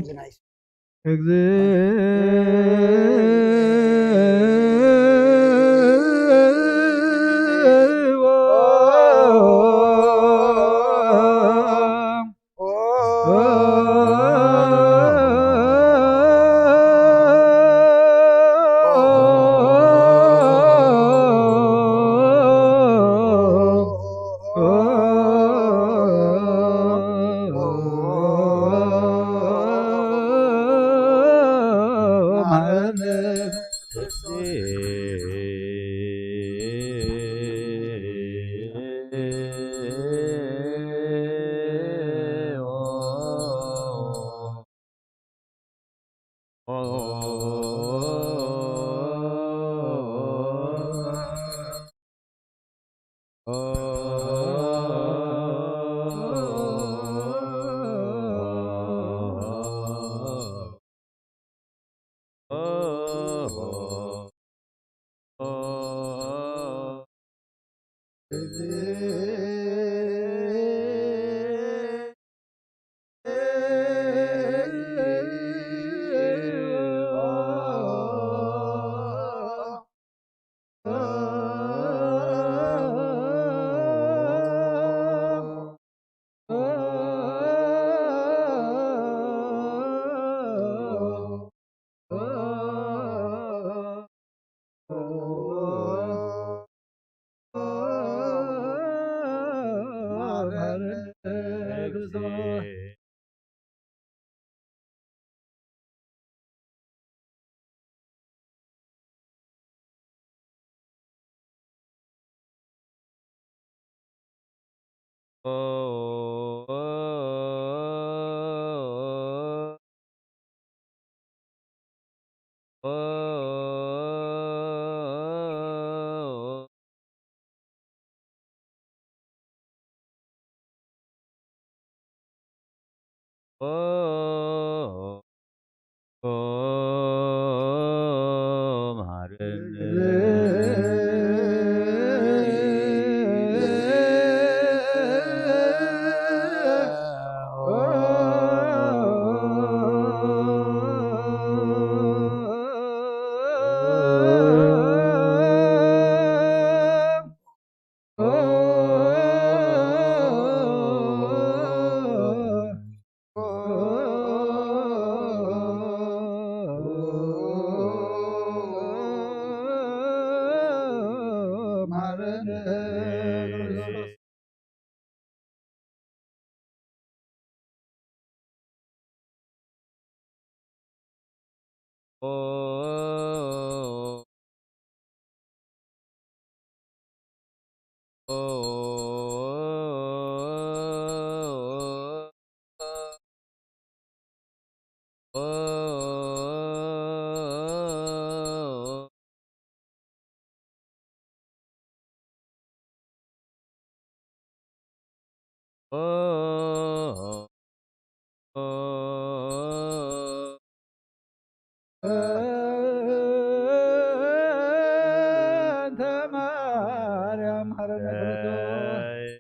እንተ ማርያም ሀረነ ክርስቶስ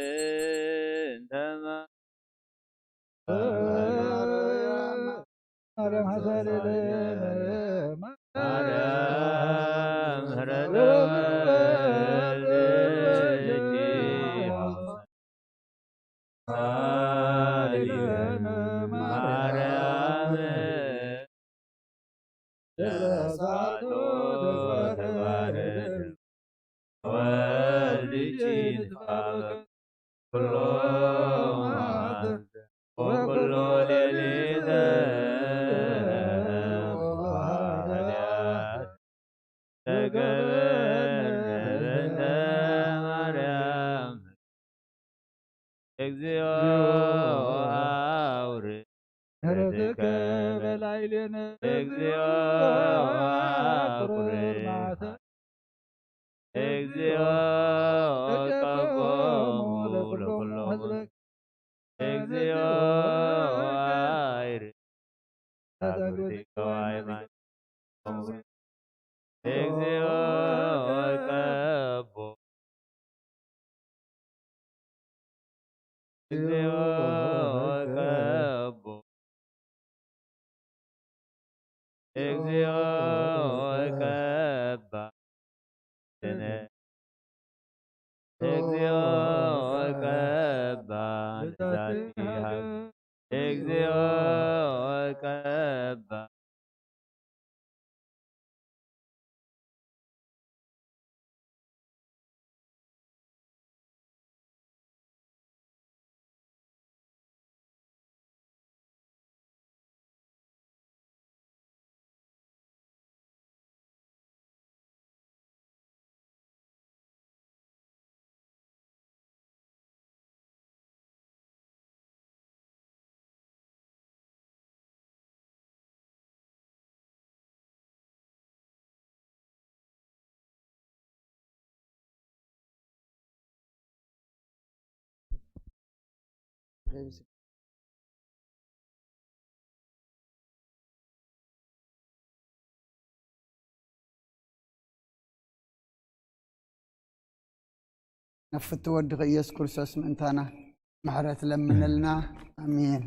እንተ ማርያም ሀረነ ክርስቶስ ማርያም ሀሰሬ እግዚኦ አውር ምህረትከ በላዕሌነ እግዚኦ አቁርር ማእሰ እግዚኦ ቀቦሙ ለኵሎሙ ሕዝበከ እግዚኦ አይር ተዘግብከ ወአይማን እግዚኦ ቀቦ እግዚኦ ቀቦ እግዚኦ ቀባ እግዚኦ ቀባ እግዚኦ ቀባ نفت ودغ ኢየሱስ ክርስቶስ ምእንታና ምሕረት ለምንልና አሜን።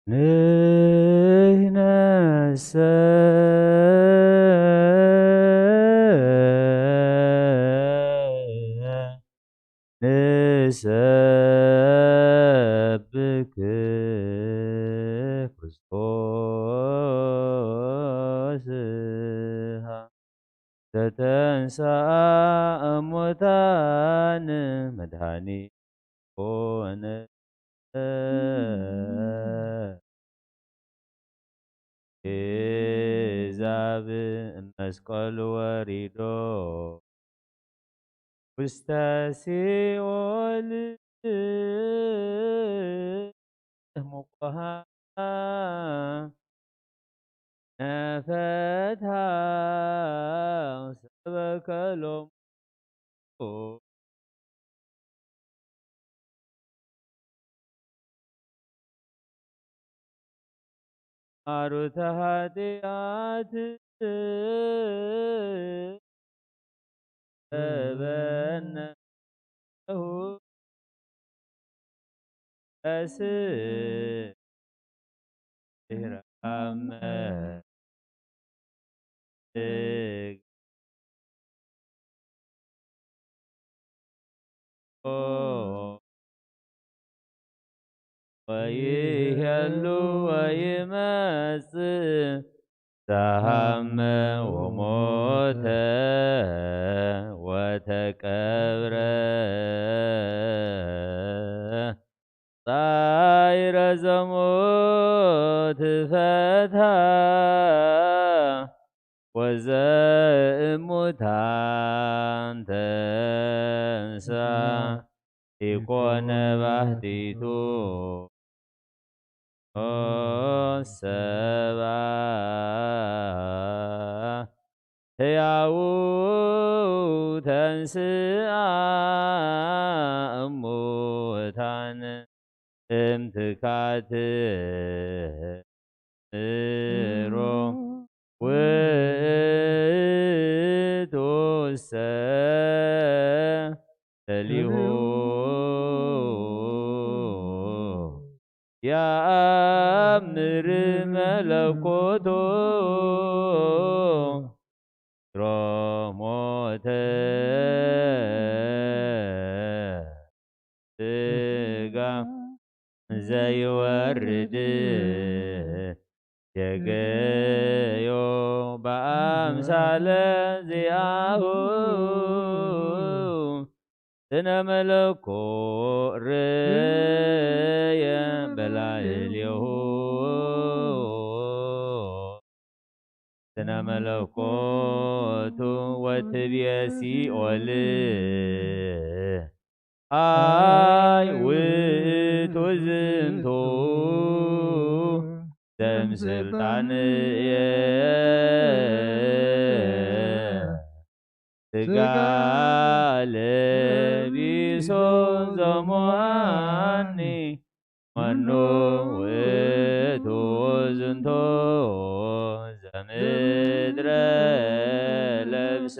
ንሕነሰ ንሰብክ ክርስቶስ ዘተንሥአ እሙታን መድኃኒት ኮነ ቤዛብ መስቀል ወሪዶ ውስተ ሲኦል ሙቋሃ ነፈታ ሰበከሎሙ ማሩተ ኃጢአት ተበነሁ እስራመ ወይሄሉ ወይመጽእ ዛሃመ ወሞተ ወተቀብረ ጻዕረ ዘሞት ፈታ ወዘእሙታን ተንሥአ ኢኮነ ባሕቲቱ ሰብአ ሕያው ተንሥአ እሙታን እምትካት ምሮ ውእቱሰ ለሊሁ ያእምር መለኮቶ ሮሞተ ሥጋ ዘይወርድ የገዮ በአምሳለ ዚአሁ ስነ መለኮት ርእየ በላዕሌሁ ስነ መለኮቱ ወትቤ ሲኦል አይ ውእቱ ዝንቱ ዘእምስልጣንየ ሥጋ ለቢሶ ዘሞአኒ መኑ ውእቱ ዝንቶ ዘምድረ ለብሰ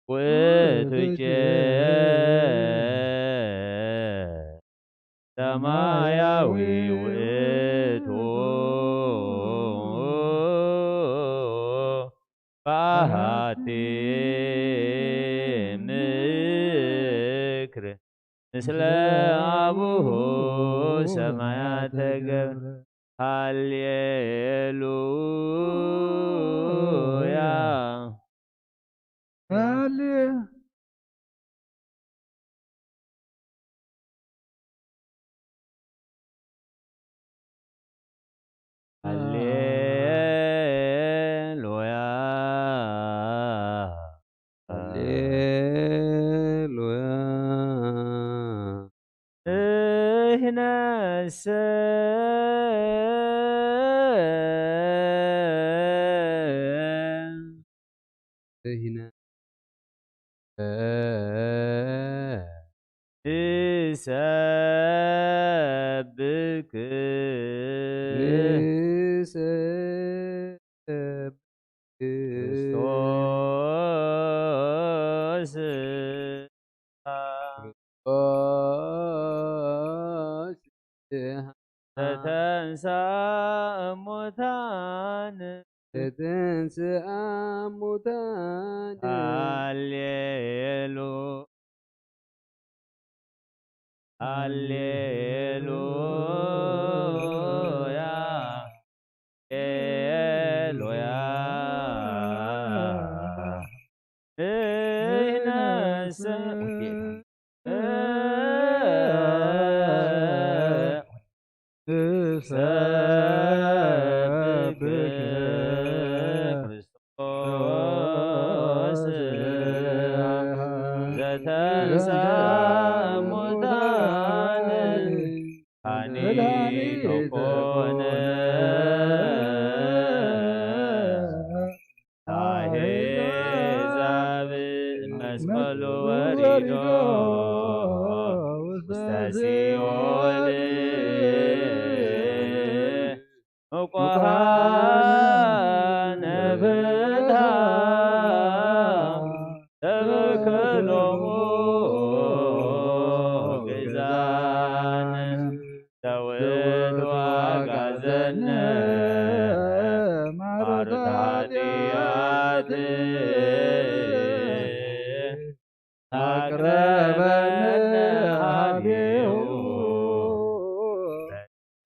ውእቱ ሰማያዊ ውእቱ ባሕቲ ምክር ምስለ አቡሁ ሰማያተ ገብረ ሃሌሉያ ሃሌሉያ ሃሌሉያ ንሕነሰ ንሰብክ ክርስቶስ ዘተንሥአ እሙታን ለትንሣኤ ሙታን ሃሌሉ ሃሌሉያ ሃሌሉያ ንሕነሰ ሰብክ ክርስቶስ ዘተንሥአ እሙታን ሐኒቶ ኮነ አሕዛብ መስቀሉ ወሪዶ ውስተ ሲኦል ሙቋሃነ ፍትሐ ተበከሎሙ ግዛን ዘውእቱ አጋዘነ ማሩታ ኃጢአት አቅረበነ ኀቤሁ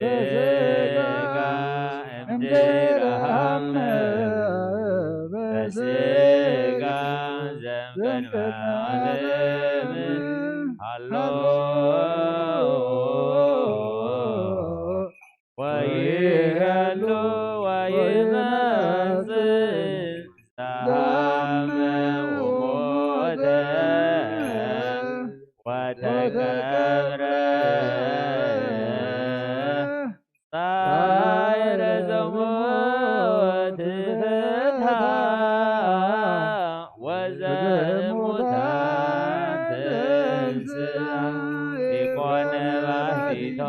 በሥጋ እምድኅረ ሀመ በሥጋ ዘእንበለ ዓለም ሀሎ ወይሄሉ ወይመጽእ ዘሀመ ወሞተ ወተቀብረ ጻዕረ ዘሞት ፍትሐ ወዘእሙታን ትንሣኤ ኢኮነ ባሕቲቶ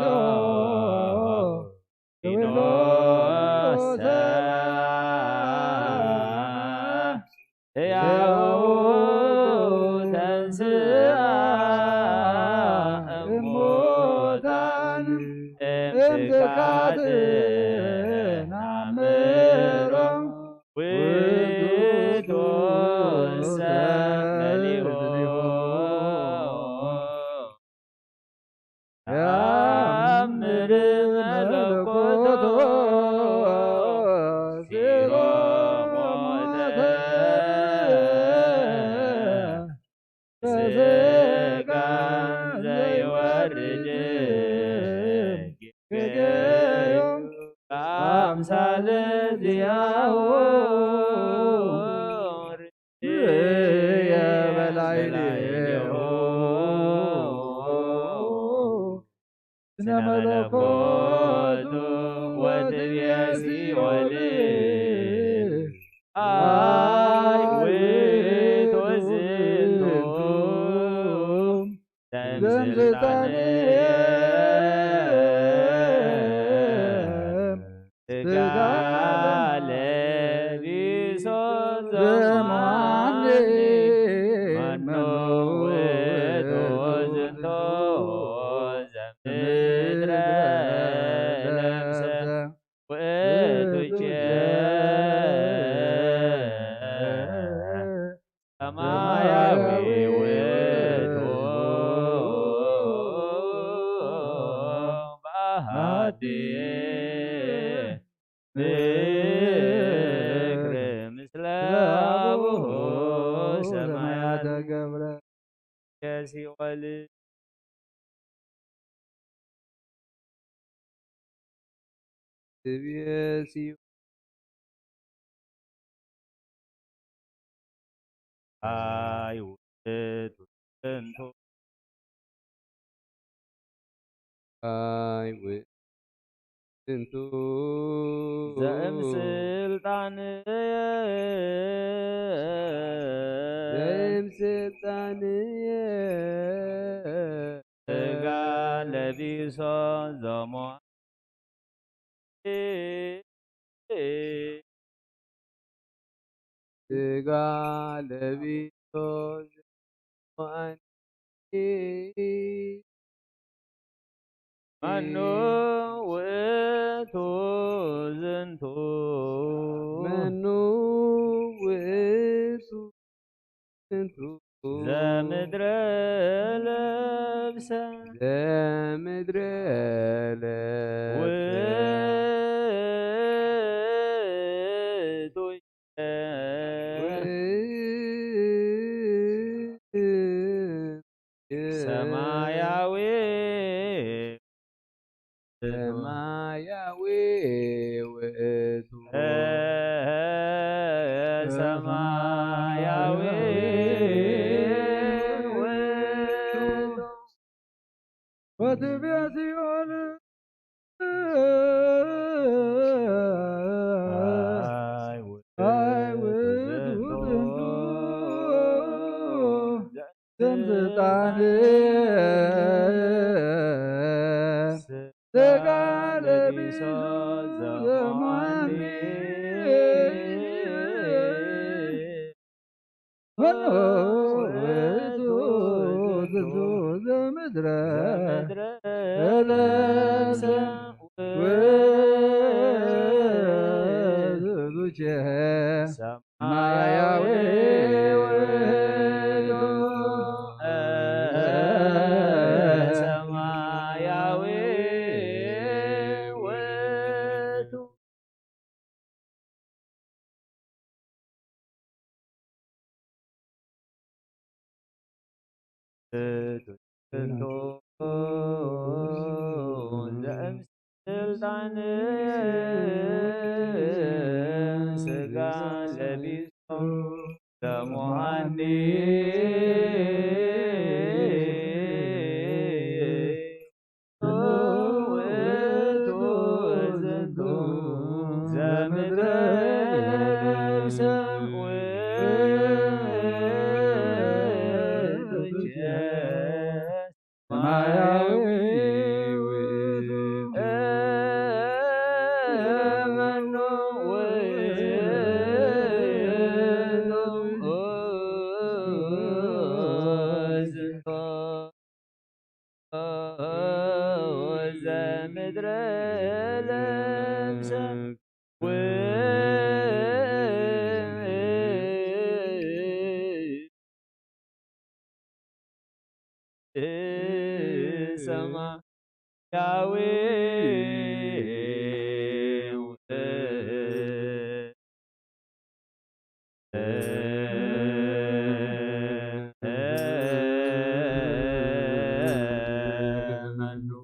ዲኖሰ ሕያው ተንሥአ እሙታን እምትካት ናምሮ ውእቱሰ መሊሁ ያምር መለኮቶ ሲሮ ሞተ በሥጋ ዘይወርድ ጌጋዮ በአምሳለ ዚአሁ ርእየ በላዕሌሁ ስነ መለኮቱ ወትቤ ሲኦል አይ ውእቱ ዝንቱ ዘእምስልጣንየ ሥጋ ለቢሶ ዘማን መኖ ውእቱ ዝንቶ ዘምድረ ለብሰ ውእቱ ሰማያዊ ውእቱ በአሐቲ ምክር ምስለ አቡሁ ሰማያት ገብረ የሲኦል ትቤ ሲኦል አይ ውእቱ ዝንቱ አይ ውእቱ ዝንቱ ዘእምስልጣንየ ዘእምስልጣንየ ሥጋ ለቢሶ ዘሞን ሥጋ ለቢሶ ዘሞን መኑ ውእቱ ዝንቱ መኑ ውእቱ ዝንቱ ዘምድረ ለብሰ ዘምድረ ለብሰ ውእቱ ሰማያዊ ሰማያዊ ውእቱ ሰማያዊ ውእቱ ወትቤ ጽዮን አይ ውእቱ ዝንቱ ዘምስልጣን ሥጋ ለቢሶ ዘማኒ መኑ ውእቱ ዝንቱ ዘምድረ ለብሰ ውእቱ ሰማያዊ ውእቱ ሰማያዊ ውእቱ ዝንቱ ዘእምስልጣን ሥጋ ለቢሶ ዘሙሃኒ ውእቱ ዝንቱ ዘምድረ ለብሰ ውእቱ ሰማያዊ ውእቱ መኑ ውእቱ ዝንቱ ዘምድረ ለብሰ ሰማያዊ መኑ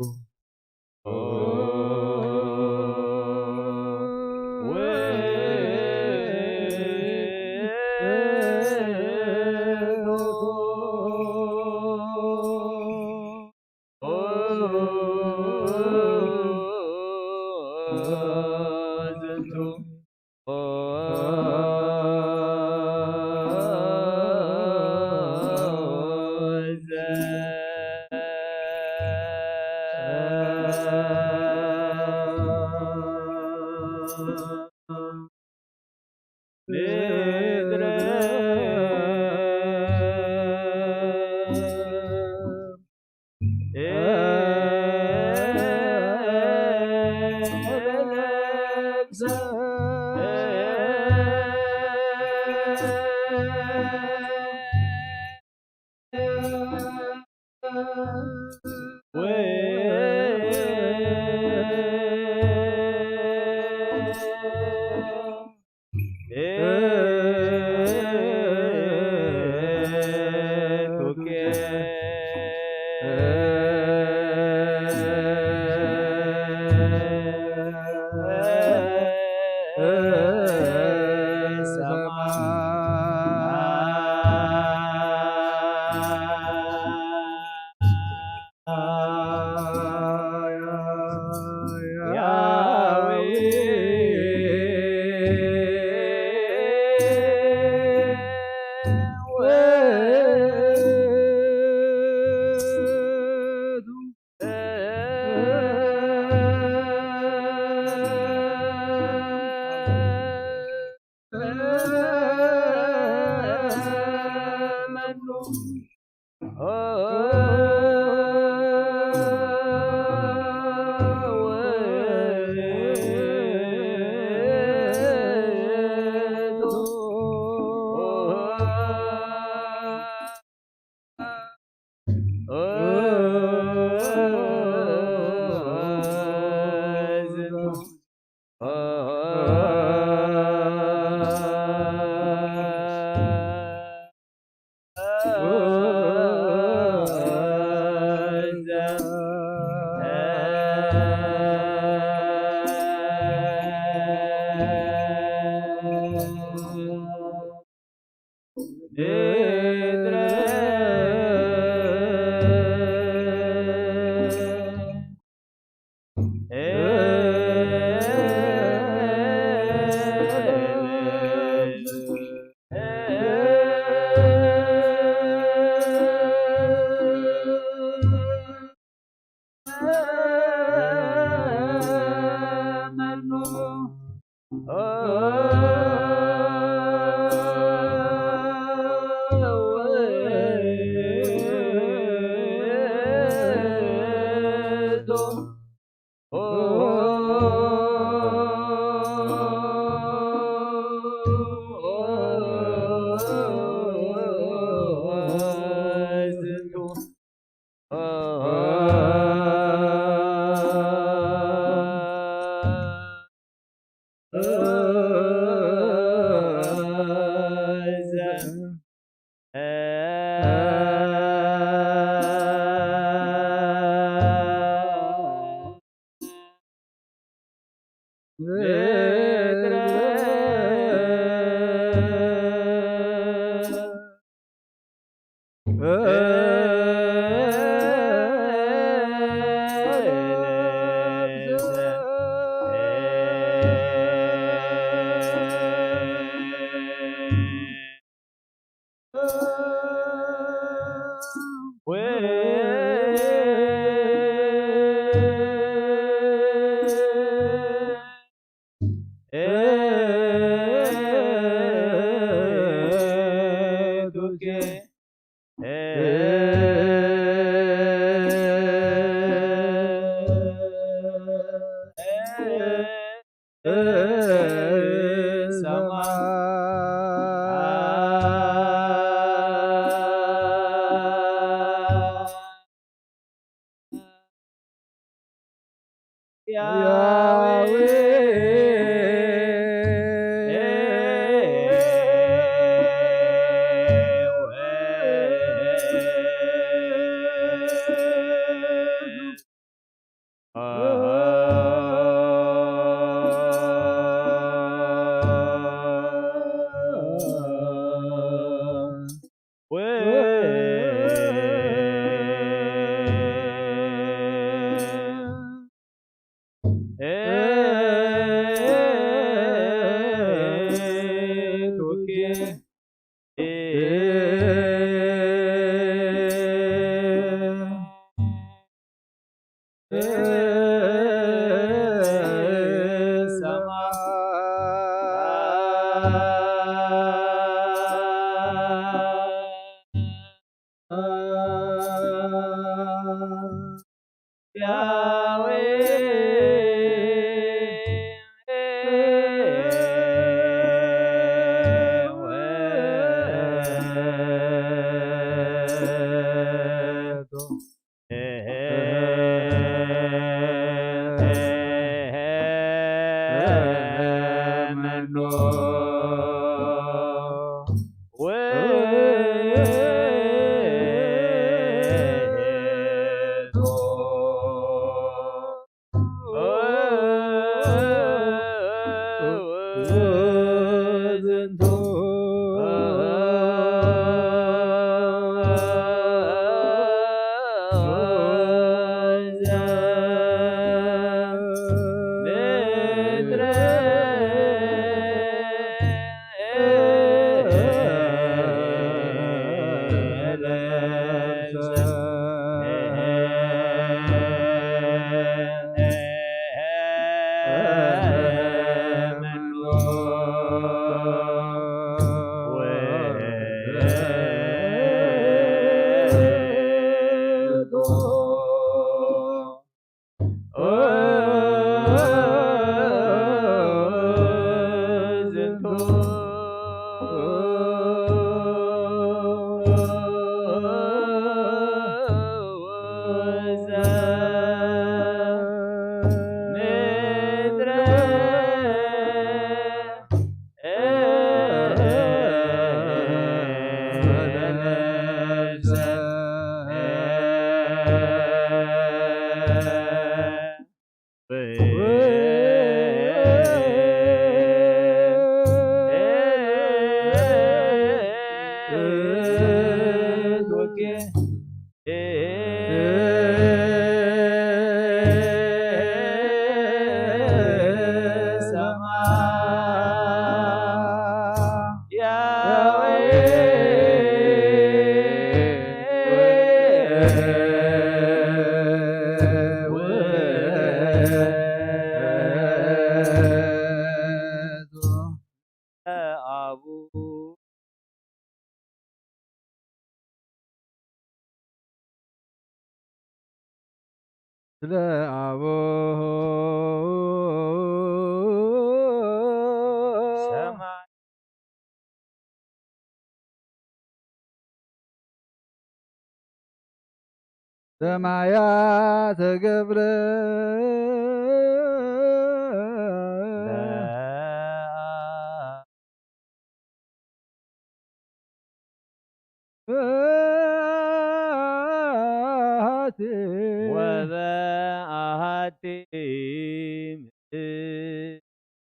ሰማያተ ገብረ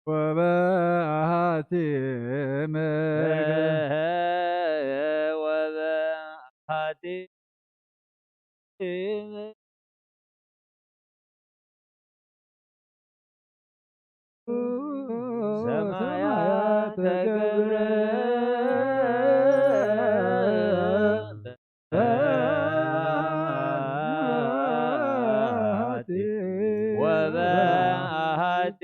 ወበአሐቲ ሰማያተ ገብረ ወበአሐቲ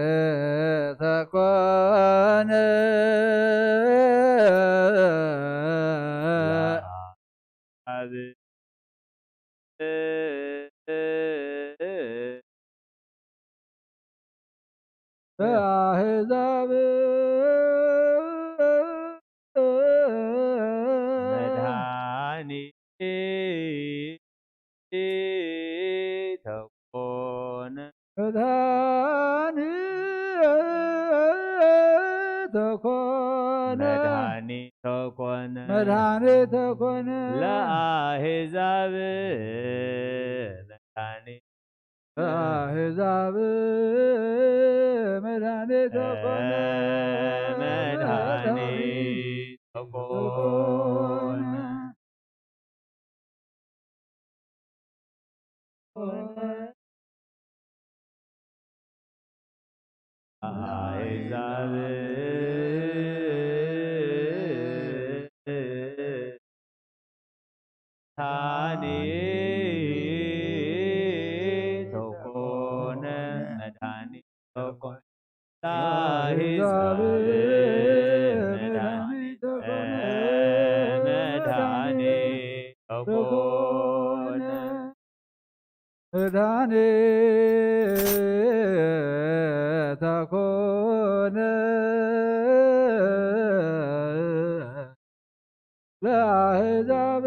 መድኃኒተ ኮነ በአሕዛብ መድኃኒተ ኮነ ለአሕዛብ ለአሕዛብ መድኃኒተ ኮነ መድኃኒተ ኮነ አሕዛብ መድኃኒተ ኮነ መድኃኒተ ኮነ ለአሕዛብ መድኃኒተ ኮነ መድኃኒተ ኮነ ለአሕዛብ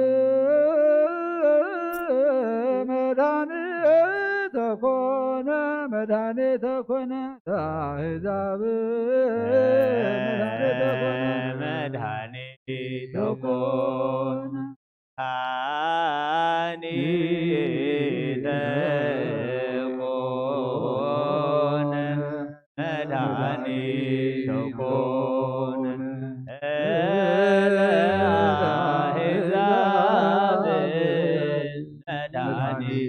መድኃኒተ ኮነ መድኃኒተ ኮነ ለአሕዛብ መድኃኒተ ኮነ መድኃኒተ ኮነ መድኃኒተ ኮነ ለአሕዛብ መድኃኒተ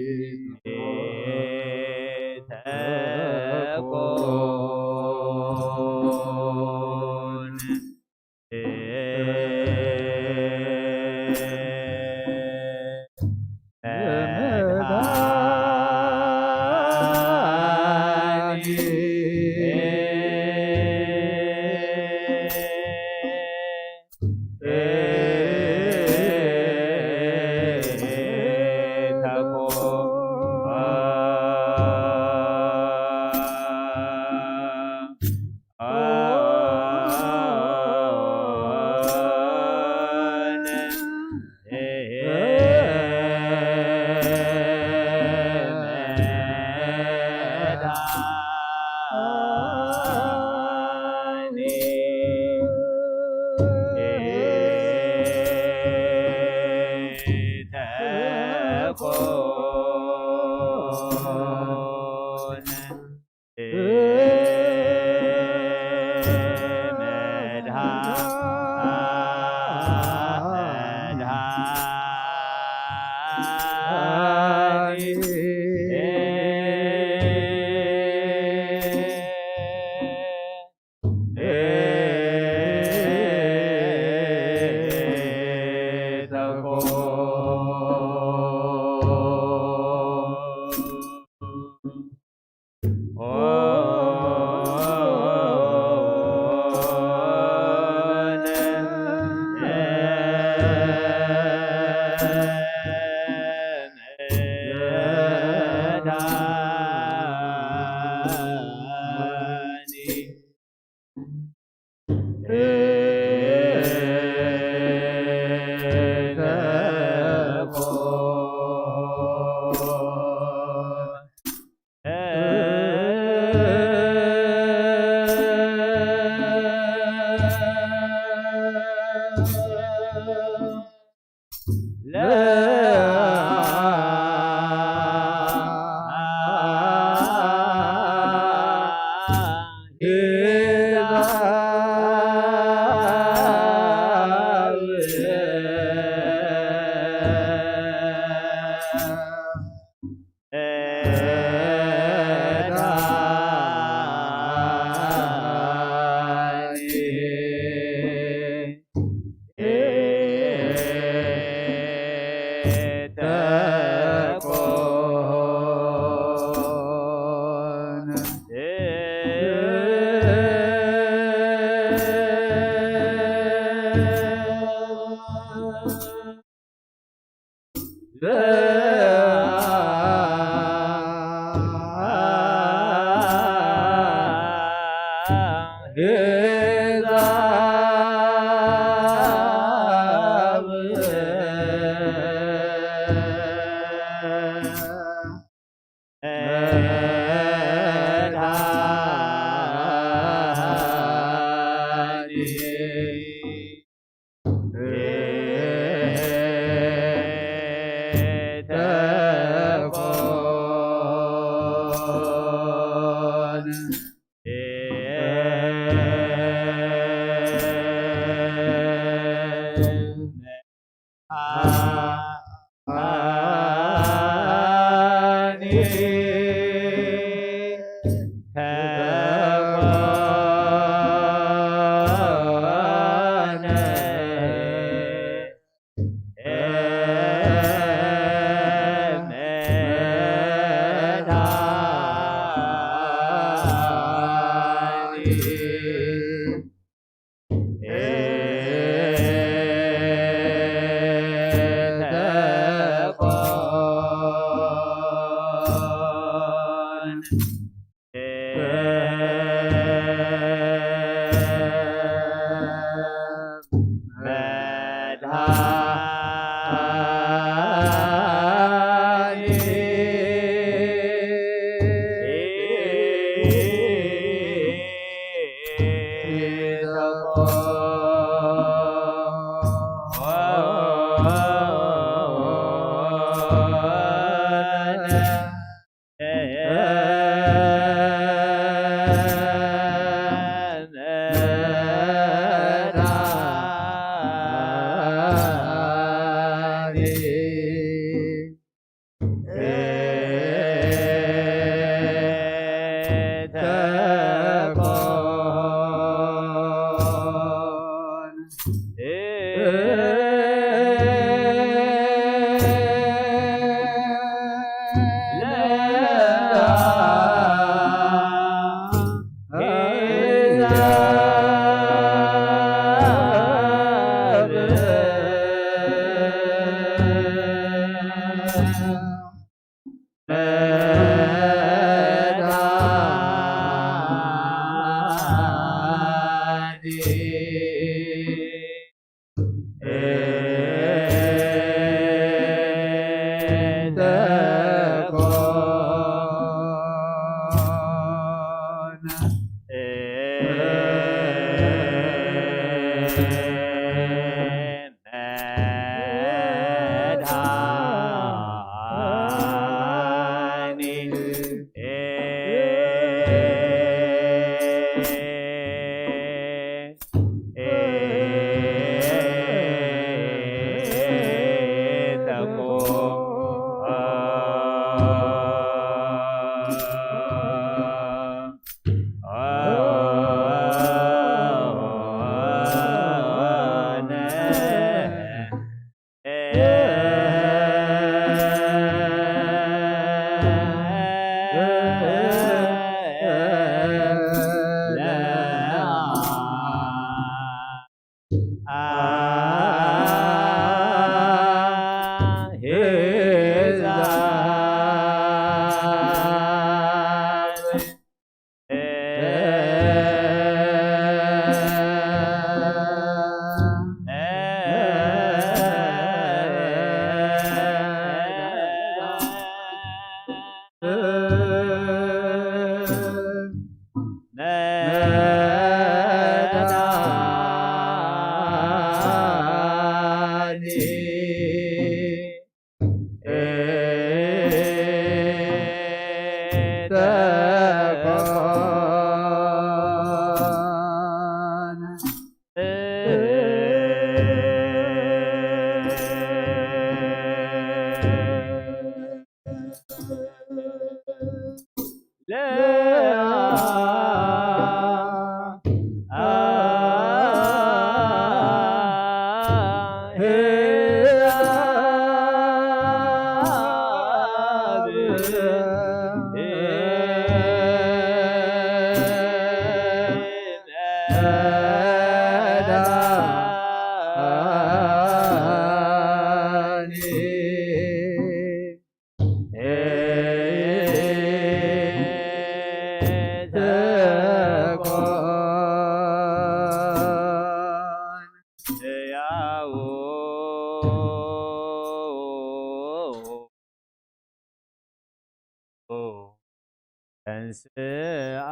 ተንሥአ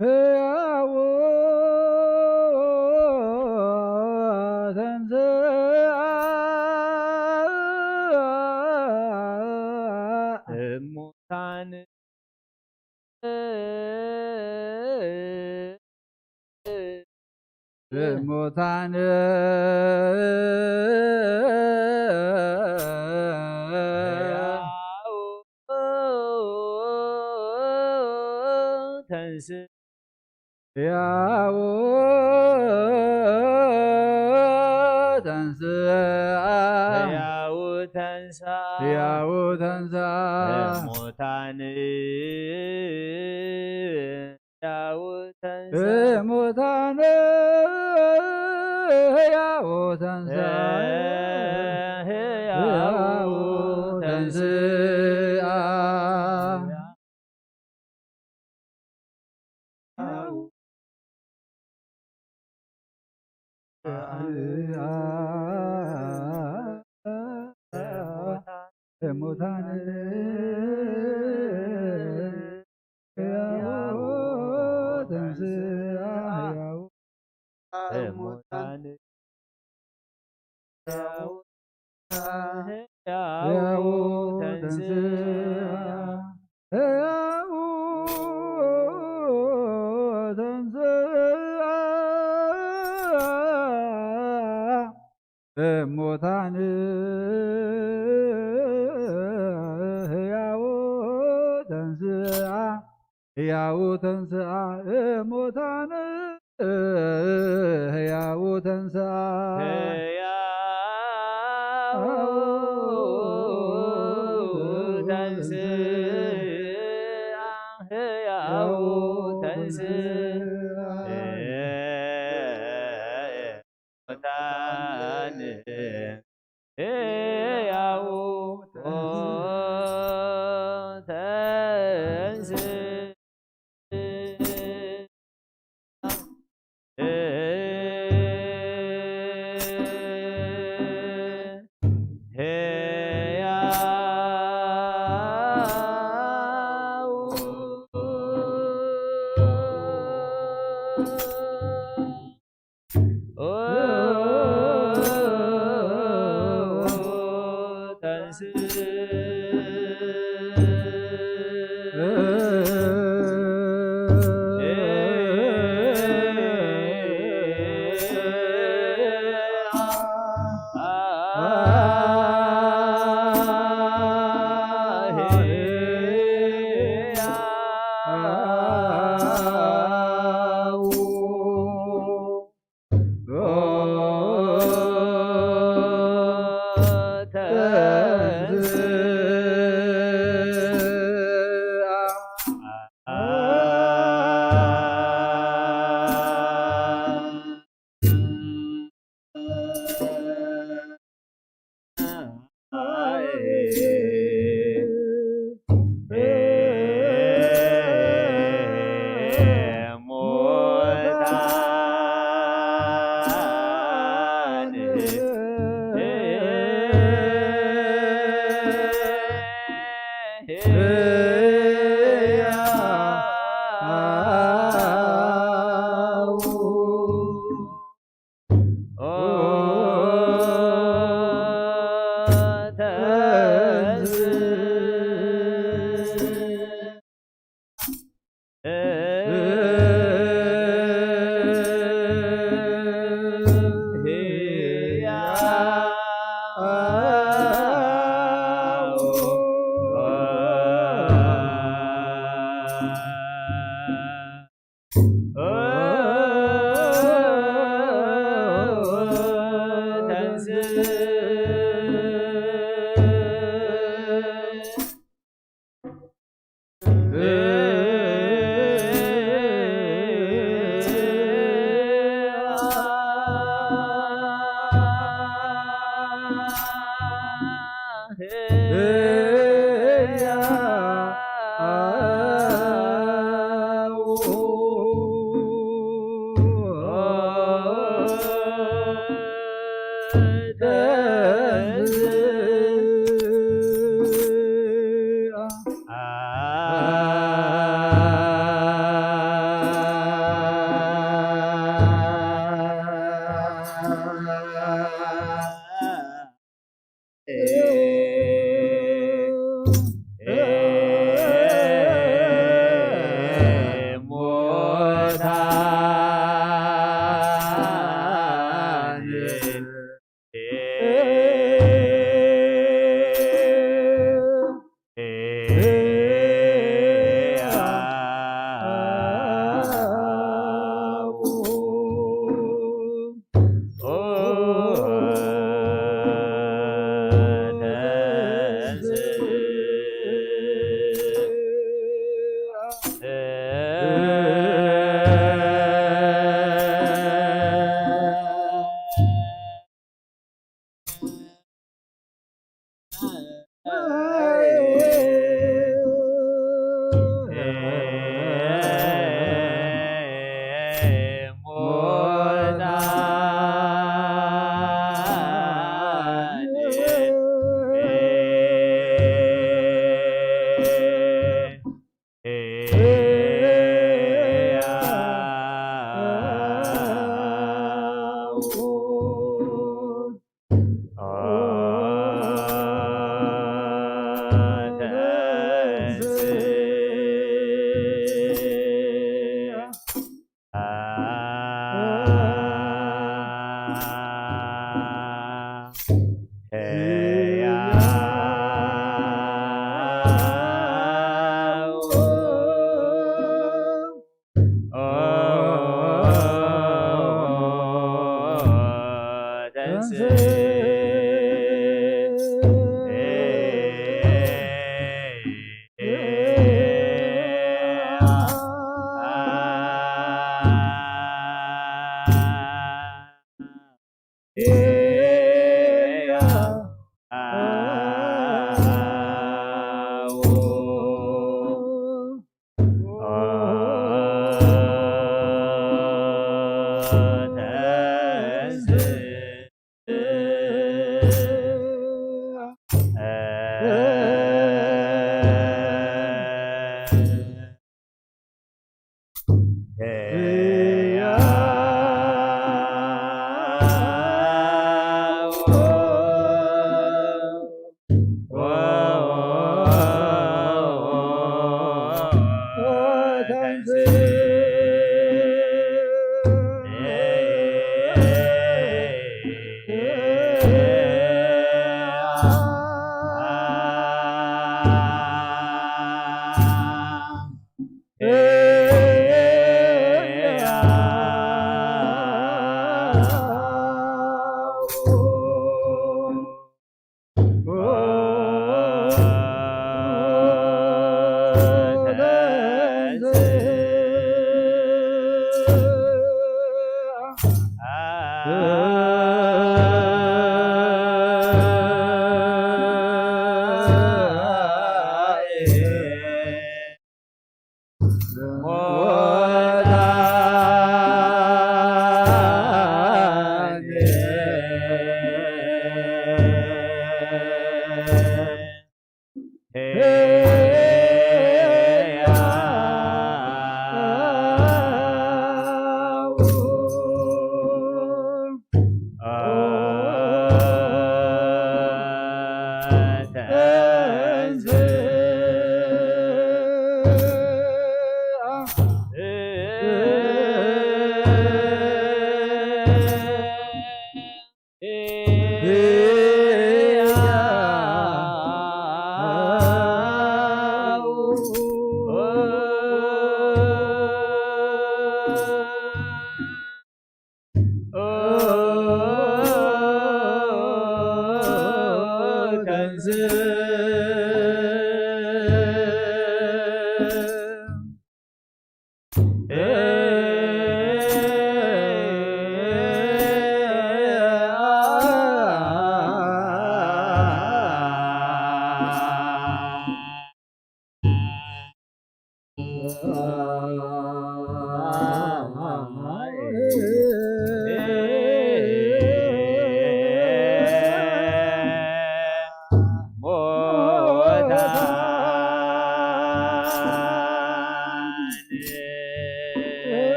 ሕያው ተንሥአ እሙታን እሙታን ሕያው ተንሥአ ሕያው ተንሥአ ሕያው ተንሥአ ሕያው ተንሥአ እሙታን ሕያው ተንሥአ እሙታን ሕያው ተንሥአ ሕያው ተንሥአ እሙታን ሕያው ተንሥአ ሕያው እሙታን ሕያው ሕያው ተንሥአ ሕያው ተንሥአ እሙታን ሕያው ተንሥአ ሕያው ተንሥአ እሙታን ሕያው ተንሥአ ሕያው ተንሥአ ሕያው ተንሥአ እሙታን ሕያው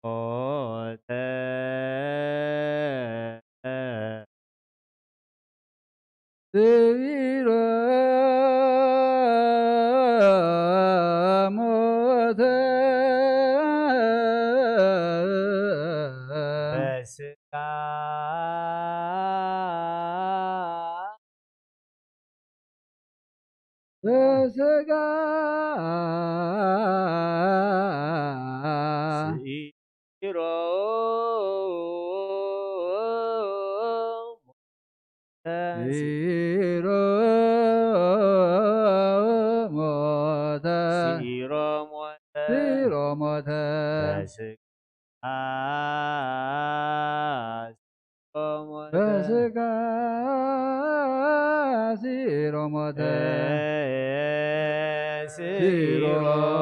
ሞተ ስቢሮ ሞተ በስጋ በስጋ ስኢሮ ሲሮ ሞተ ሲሮ ሞተ ሲሮ ሞተ በስጋ ሞተ በስጋ ሲሮ ሞተ ሲሮ ሞተ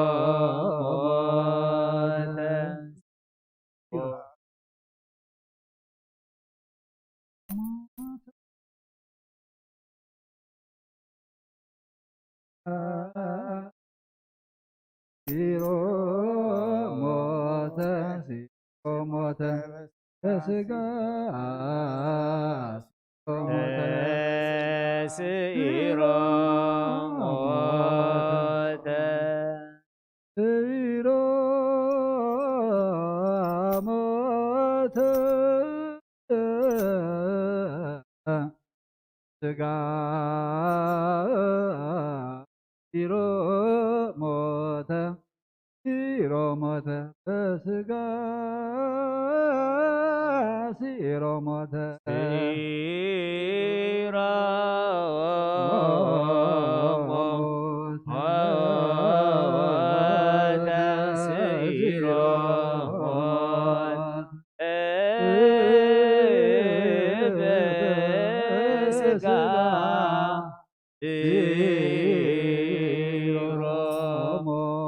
ሲሮ ሞተ ሲሮ ሞተ በስጋ ሲሮ ሞተ ሲሮ ሞተ ሲሮ ሞተ ስጋ ሲሮ ሞተ ሲሮ ሞተ በስጋ ሲሮ ሞተ ሲሮ ሞተ ሲሮ ሞተ በስጋ ሲሮ ሞተ ሲሮ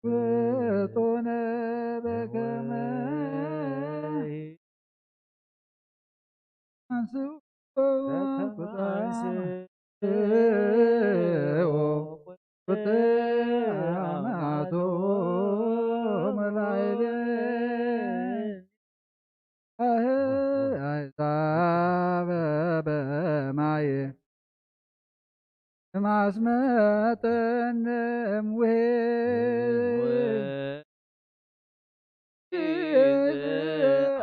ፍጡነ በከመ አንስኦ ቁጥአማቶ መላይለ አሕዛበ በማየ ማስመጠንም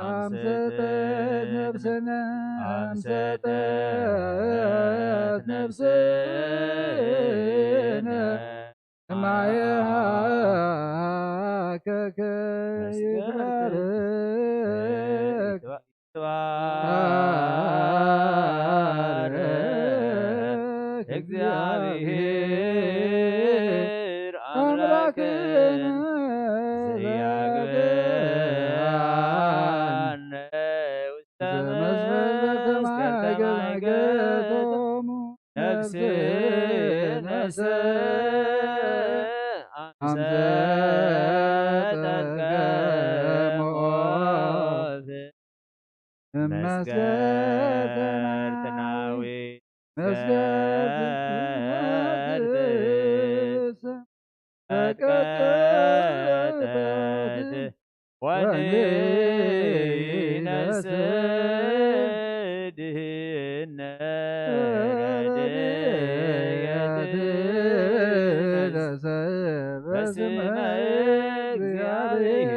አምሰጠት ነፍስነ አምሰጠት ነፍስነ ማየ ሀከከ ይትባረክ እግዚአብሔር አምላክነ ዘያግብአነ ውስተ መስገቶሙ ነፍስነ አምሰጠገሞት መስገርትናዊ ተቀጠት ወንነስ ድህነ ረድኤት በስመ እግዚአብሔር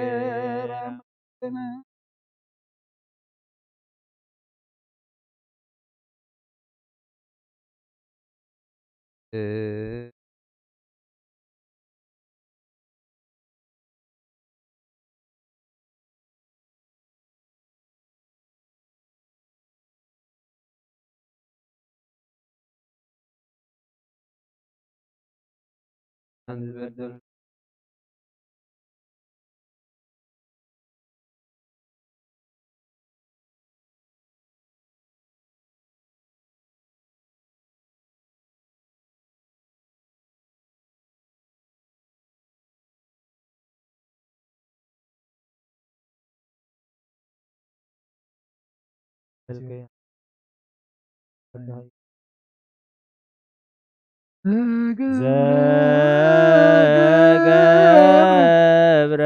ዘገብረ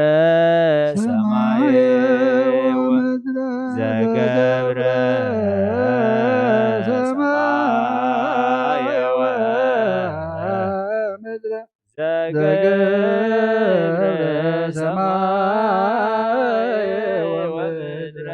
ሰማየ ዘገብረ ሰማየ ወምድረ ዘገብረ ሰማየ ወምድረ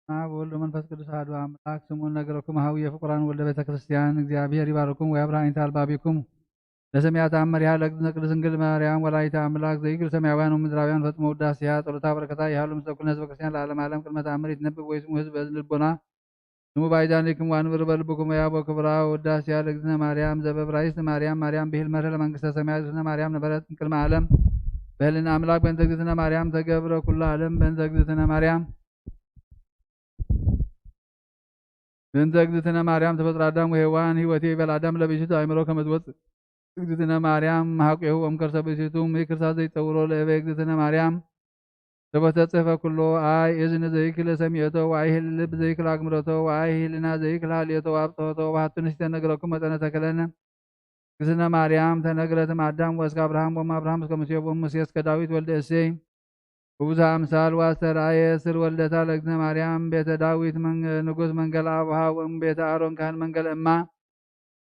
አብ ወልድ መንፈስ ቅዱስ አሐዱ አምላክ ስሙን ነገረኩም ሀዊየ ፍቁራን ወልደ ቤተ ክርስቲያን እግዚአብሔር ይባርኩም ወያብርሃኒተ አልባቢኩም ለሰማያት አመሪያ ለእግዝእትነ ቅድስት ድንግል ማርያም ወላዲተ አምላክ ዘይክል ሰማያውያን ወምድራውያን ፈጽሞ ውዳሴያ ጸሎታ በረከታ ያህሉ ምስለ ኩልነ ህዝበ ክርስቲያን ለዓለመ ዓለም ቅድመ ተአምር ይትነበብ ወይስሙ ህዝብ ልቦና ስሙ ባይዛኒክም ዋንብር በልብኩም ያቦ ክብራ ውዳሴያ ለእግዝእትነ ማርያም ዘበብራይስት ማርያም ማርያም ብሂል መርህ ለመንግስተ ሰማያት እግዝእትነ ማርያም ነበረት ቅድመ ዓለም በህልና አምላክ በእንተ እግዝእትነ ማርያም ተገብረ ኩሉ ዓለም በእንተ እግዝእትነ ማርያም በእንተ እግዝእትነ ማርያም ተፈጥሮ አዳም ወሔዋን ህይወቴ ይበል አዳም ለብእሲቱ አእምሮ ከመ ትወፅእ እግዝእትነ ማርያም ሀቁሁ እምከርሰ ብእሲቱ ምክርሳ ዘይጠውሮ ለእበ እግዝእትነ ማርያም ተበተጽሕፈ ኩሎ አይ እዝነ ዘይክል ሰሚዕቶ ወአይህል ልብ ዘይክል አግምሮቶ ወአይህልና ዘይክል ሀልዮቶ ወአብጽሖቶ ወባሕቱ ንስተ ነገረኩም መጠነ ተከለነ እግዝእትነ ማርያም ተነግረትም አዳም ወእስከ አብርሃም ወእም አብርሃም እስከ ሙሴ ወእም ሙሴ እስከ ዳዊት ወልደ እሴይ ወብዙኃ አምሳል ወአስተርአየ ስር ወልደታ ለእግዝእትነ ማርያም ቤተ ዳዊት ንጉሥ መንገለ አቡሃ ወእም ቤተ አሮን ካህን መንገለ እማ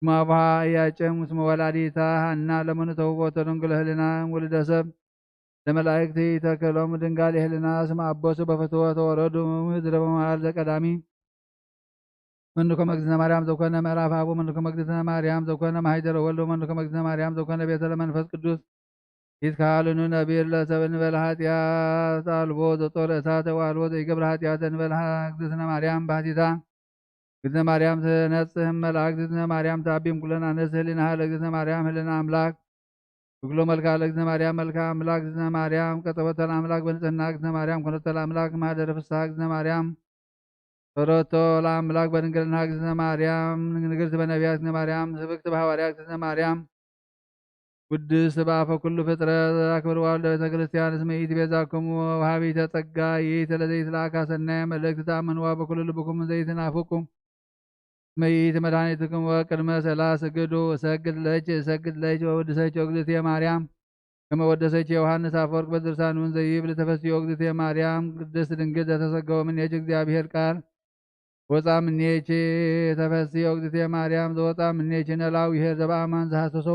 እስመ አቡሃ ኢያቄም እስመ ወላዲታ ሐና ለመኑ ተውቦተ ድንግል ህሊና ወልደ ሰብ ለመላእክት ተከሎሙ ድንጋሌ ህሊና እስመ አቦሱ በፍትወ ተወረዱ ምድረ በመዋዕል ዘቀዳሚ መንኮ እግዝእትነ ማርያም ዘኮነ ምዕራፍ አቡ መንኮ እግዝእትነ ማርያም ዘኮነ ማኅደረ ወልድ መንኮ እግዝእትነ ማርያም ዘኮነ ቤተ ለመንፈስ ቅዱስ ይትካልኑ ነቢር ለሰብእ እንበለ ኃጢአት አልቦ ዘጦር እሳተ ወአልቦ ዘይገብር ኃጢአተ እንበለ እግዝእትነ ማርያም ባሕቲታ እግዝእትነ ማርያም ትነጽህ እመላእክት እግዝእትነ ማርያም ተአቢም ኩለን አንስት ህሊናሃ ለእግዝእትነ ማርያም ህሊና አምላክ ብኩሎ መልክዓ ለእግዝእትነ ማርያም መልክዓ አምላክ እግዝእትነ ማርያም ቀጠወተ ለአምላክ በንጽሕና እግዝእትነ ማርያም ኮነቶ ለአምላክ ማኅደረ ፍስሐ እግዝእትነ ማርያም ጸሎቶ ለአምላክ በድንግልና እግዝእትነ ማርያም ንግሥት በነቢያት እግዝእትነ ማርያም ስብክት በሐዋርያት እግዝእትነ ማርያም ቅድስት በአፈ ኩሉ ፍጥረት አክብርዋ ለቤተ ክርስቲያን እስመ ኢቲ ቤዛክሙ ወሀቢተ ጸጋ ይእቲ ለዘይትለአካ ሰናየ መልእክት ተአምንዋ በኩሉ ልብኩም ዘይትናፍቁም እስመ ይእቲ መድኃኒትክሙ ወቅድመ ሰላስ ስግዱ እሰግድ ለኪ ወወድሰኪ እግዝእትየ ማርያም ከመ ወደሰኪ ዮሐንስ አፈወርቅ በድርሳኑ ዘይብል ተፈሥሒ እግዝእትየ ማርያም ቅድስት ድንግል ዘተሰገወ እምኔኪ እግዚአብሔር ቃል ወፃ እምኔኪ ተፈሥሒ እግዝእትየ ማርያም ዘወፃ እምኔኪ ኖላዊ ኄር ዘበአማን ዘሐሰሶ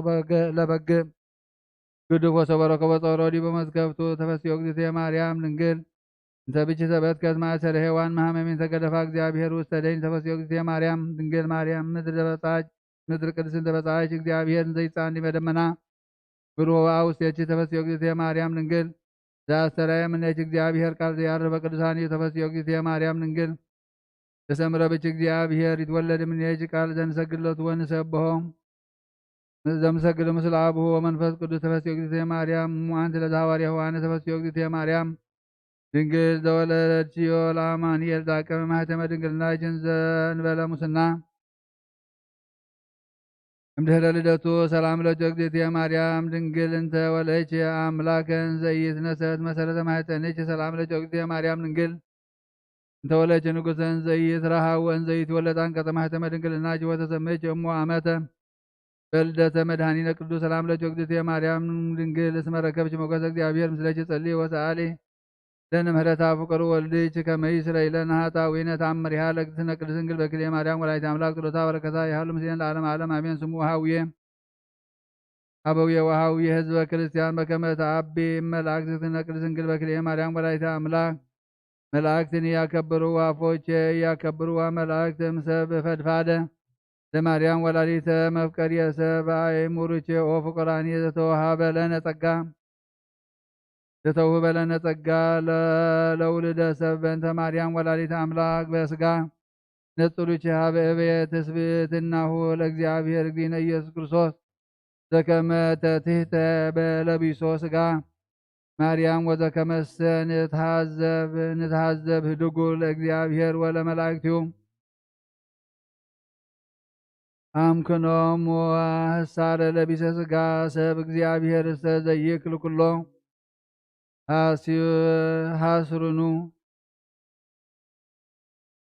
ለበግዕ ግዱፍ ወሰበረከ በጾሮዲ በመዝገብቱ ተፈሥሒ እግዝእትየ ማርያም ድንግል እንተ ብእሲተ በትከት ማእሰረ ሔዋን መሐመሜን ተገደፋ እግዚአብሔር ውስተ ደይን ተፈሥሒ እግዝእትየ ማርያም ድንግል ማርያም ምድር ቅድስት እንተ በጻሕች እግዚአብሔር እንዘይጻንዲ በደመና ብሩህ ውስቴኪ ተፈሥሒ እግዝእትየ ማርያም ድንግል ዘአስተርአየ እምኔኪ እግዚአብሔር ቃል ዘያርፍ በቅዱሳኒሁ ተፈሥሒ እግዝእትየ ማርያም ድንግል ተሰምረ ብኪ እግዚአብሔር ይትወለድ እምኔኪ ቃል ዘንሰግድለቱ ወንሰብሖ ዘምሰግድ ምስለ አቡሁ ወመንፈስ ቅዱስ ተፈሥሒ እግዝእትየ ማርያም እሙአንቲ ለዘሐዋርያሁ አነ ተፈሥሒ እግዝእትየ ማርያም ድንግል ዘወለድኪዮ ለአማኑኤል ዛቀመ ማኅተመ ድንግልናኪን ዘእንበለ ሙስና እምድኅረ ልደቱ ሰላም ለኪ እግዝእትየ ማርያም ድንግል እንተ ወለድኪ አምላከ እንዘኢትነሣእ መሠረተ ማኅፀንኪ ሰላም ለኪ እግዝእትየ ማርያም ድንግል እንተ ወለድኪ ንጉሠ እንዘኢትረኃብ ወእንዘኢትወለድ አንቀጸ ማኅተመ ድንግልናኪ ወተሰመይኪ እሞ አመተ በልደተ መድኃኒነ ቅዱስ ሰላም ለኪ እግዝእትየ ማርያም ድንግል እስመ ረከብኪ ሞገሰ እግዚአብሔር ምስለኪ ጸልዪ ወሰአሊ ለነ ምህረታ ፍቅር ወልድኪ ከመ ይስረይ ለነ ኃጣውኢነ ተአምሪሃ ለእግዝእትነ ቅድስት ድንግል በክልኤ ማርያም ወላዲተ አምላክ ጸሎታ በረከታ ያህሉ ምስሌነ ለዓለመ ዓለም አሜን። ስሙ አበውየ ወሀውየ ህዝበ ክርስቲያን በከመ ተአቢ እመላእክት እግዝእትነ ቅድስት ድንግል በክልኤ ማርያም ወላዲተ አምላክ መላእክትን ያከብሩ አፎቼ ያከብሩ መላእክት እምሰብ ፈድፋደ ለማርያም ወላዲተ መፍቀርየ ሰብእ አእሙርኪ ኦ ፍቁራኒ ዘተወሀበ ለነ ጸጋ ለውልደ ሰብ በእንተ ማርያም ወላዲተ አምላክ በስጋ ነጽሩኪ ሀበ እበየ ትስብእትናሁ ለእግዚአብሔር እግዚእነ ኢየሱስ ክርስቶስ ዘከመ ተትሕተ በለቢሶ ስጋ ማርያም ወዘከመሰ ንትሐዘብ ህድጉ ለእግዚአብሔር ወለመላእክቲሁ አምክኖም ወህሳረ ለቢሰ ስጋ ሰብ እግዚአብሔር እስተ ዘይክል ኩሎ ሐስሩኑ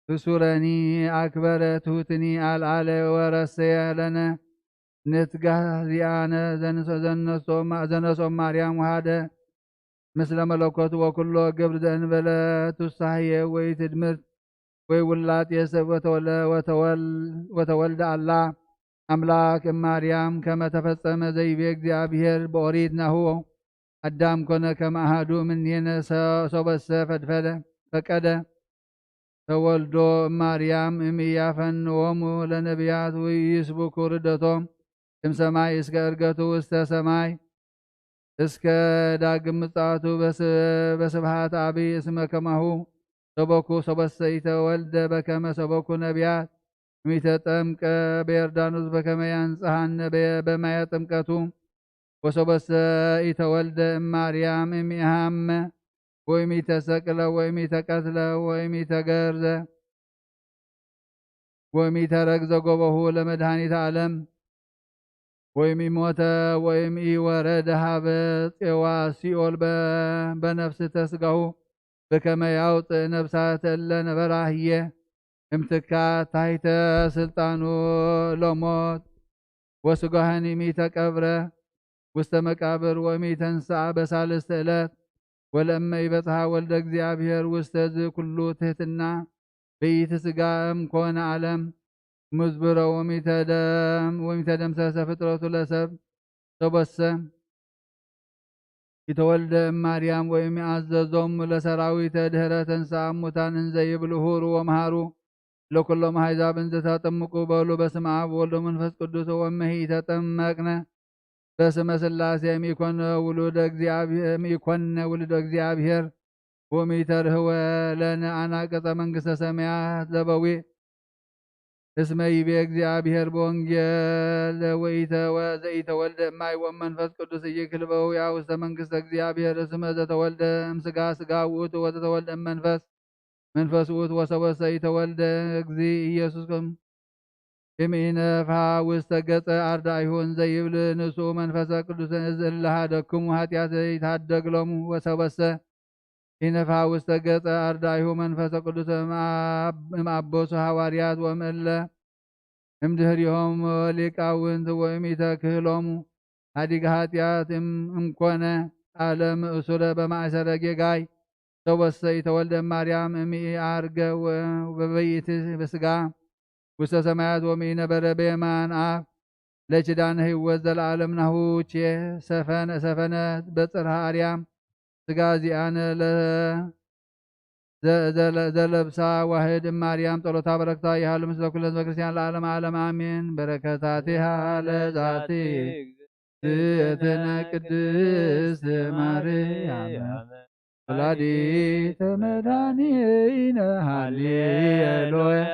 ህሱረኒ አክበረ ትሑትኒ አልዓለ ወረሰየ ለነ ንትጋህ ዚአነ ዘነሶም ማርያም ወሃደ ምስለ መለኮቱ ወኩሎ ግብር ዘእንበለ ትሳህየ ወይ ትድምርት ወይ ውላጥ የሰብ ወተወልደ አላ አምላክ እማርያም ከመ ተፈጸመ ዘይቤ እግዚአብሔር በኦሪት ናሁ አዳም ኮነ ከመ አሐዱ እምኔነ ሰበሰ ፈቀደ ተወልዶ ማርያም እምያፈንዎሙ ለነቢያት ወይስብኩ ርደቶም እምሰማይ እስከ ዕርገቱ ውስተ ሰማይ እስከ ዳግም ምጽአቱ በስብሐት አብይ እስመ ከማሁ ሰበኩ ሰበሰ ኢተወልደ በከመ ሰበኩ ነቢያት እሚተጠምቀ በዮርዳኖስ በከመ ያንጽሐነ በማየ ጥምቀቱ ወሰበሰ ኢተወልደ እማርያም እሚሃመ ወይሚተሰቅለ ወይሚተቀትለ ወይሚተገርዘ ወይሚተረግዘ ጎበሁ ለመድኃኒተ ዓለም ወይሚሞተ ወይሚወረደ ሀበ ፄዋ ሲኦል በነፍስ ተስጋሁ በከመ ያውፅእ ነፍሳተ እለ ነበራህየ እምትካት ታሕተ ስልጣኑ ለሞት ወስጋህን ኢሚተቀብረ ውስተ መቃብር ወኢሚተንሥአ በሳልስተ ዕለት ወለእመ ይበጽሐ ወልደ እግዚአብሔር ውስተ ዝኩሉ ትሕትና በኢትስጋ እምኮነ ዓለም ምዝብረ ወሚተደምሰሰ ፍጥረቱ ለሰብ ሰበሰ ይተወልደ እማርያም ወይሚአዘዞም ለሰራዊተ ድኅረ ተንሥአ እሙታን እንዘ ይብሉ ሁሩ ወመሃሩ ለኵሎም አሕዛብ እንዘ ተጠምቁ በሉ በስመ አብ ወወልድ ወመንፈስ ቅዱስ ወእመሂ ተጠመቅነ በስመ ሥላሴ እምኢኮነ ውሉደ እግዚአብሔር ወሚተርህወ ለነ አናቅጸ መንግሥተ ሰማያት ዘበዊዕ እስመ ይቤ እግዚአብሔር በወንጌል ዘኢተወልደ እማይ ወመንፈስ ቅዱስ ኢይክልበው ያ ውስተ መንግሥተ እግዚአብሔር እስመ ዘተወልደ እምሥጋ ሥጋ ውእቱ ወዘተወልደ እመንፈስ መንፈስ ውእቱ ወሰበሰ ኢተወልደ እግዚእ ኢየሱስ እምኢነፋ ውስተ ገጸ አርዳኢሁ እንዘ ይብል ንጹሕ መንፈሰ ቅዱስ እዝእልሃ ደክሙ ኃጢአት ይታደግሎሙ ወሰበሰ ኢነፋ ውስተ ገጸ አርዳኢሁ መንፈሰ ቅዱስ እምአበሱ ሐዋርያት ወእምእለ እምድኅሪሆም ሊቃውንት ወኢሚተክህሎሙ ኀዲገ ኃጢአት እምኮነ ዓለም እሱረ በማእሰረ ጌጋይ ሰበሰ ኢተወልደ እማርያም እምኢዐርገ በበይት በሥጋ ውስተ ሰማያት ወሚነበረ በየማን አፍ ለኪዳነ ሕይወት ዘለዓለም ናሁቼ ሰፈነ በጽርሐ አርያም ሥጋ ዚአነ ዘለብሳ ዋህድ እማርያም ጸሎታ በረከታ ይሃሉ ምስለ ኩሉ ሕዝበ ክርስቲያን ለዓለመ ዓለም አሜን። በረከታቲሃ ለዛቲ እትነ ቅድስት ማርያም ወላዲተ መድኃኒነ ሃሌሉያ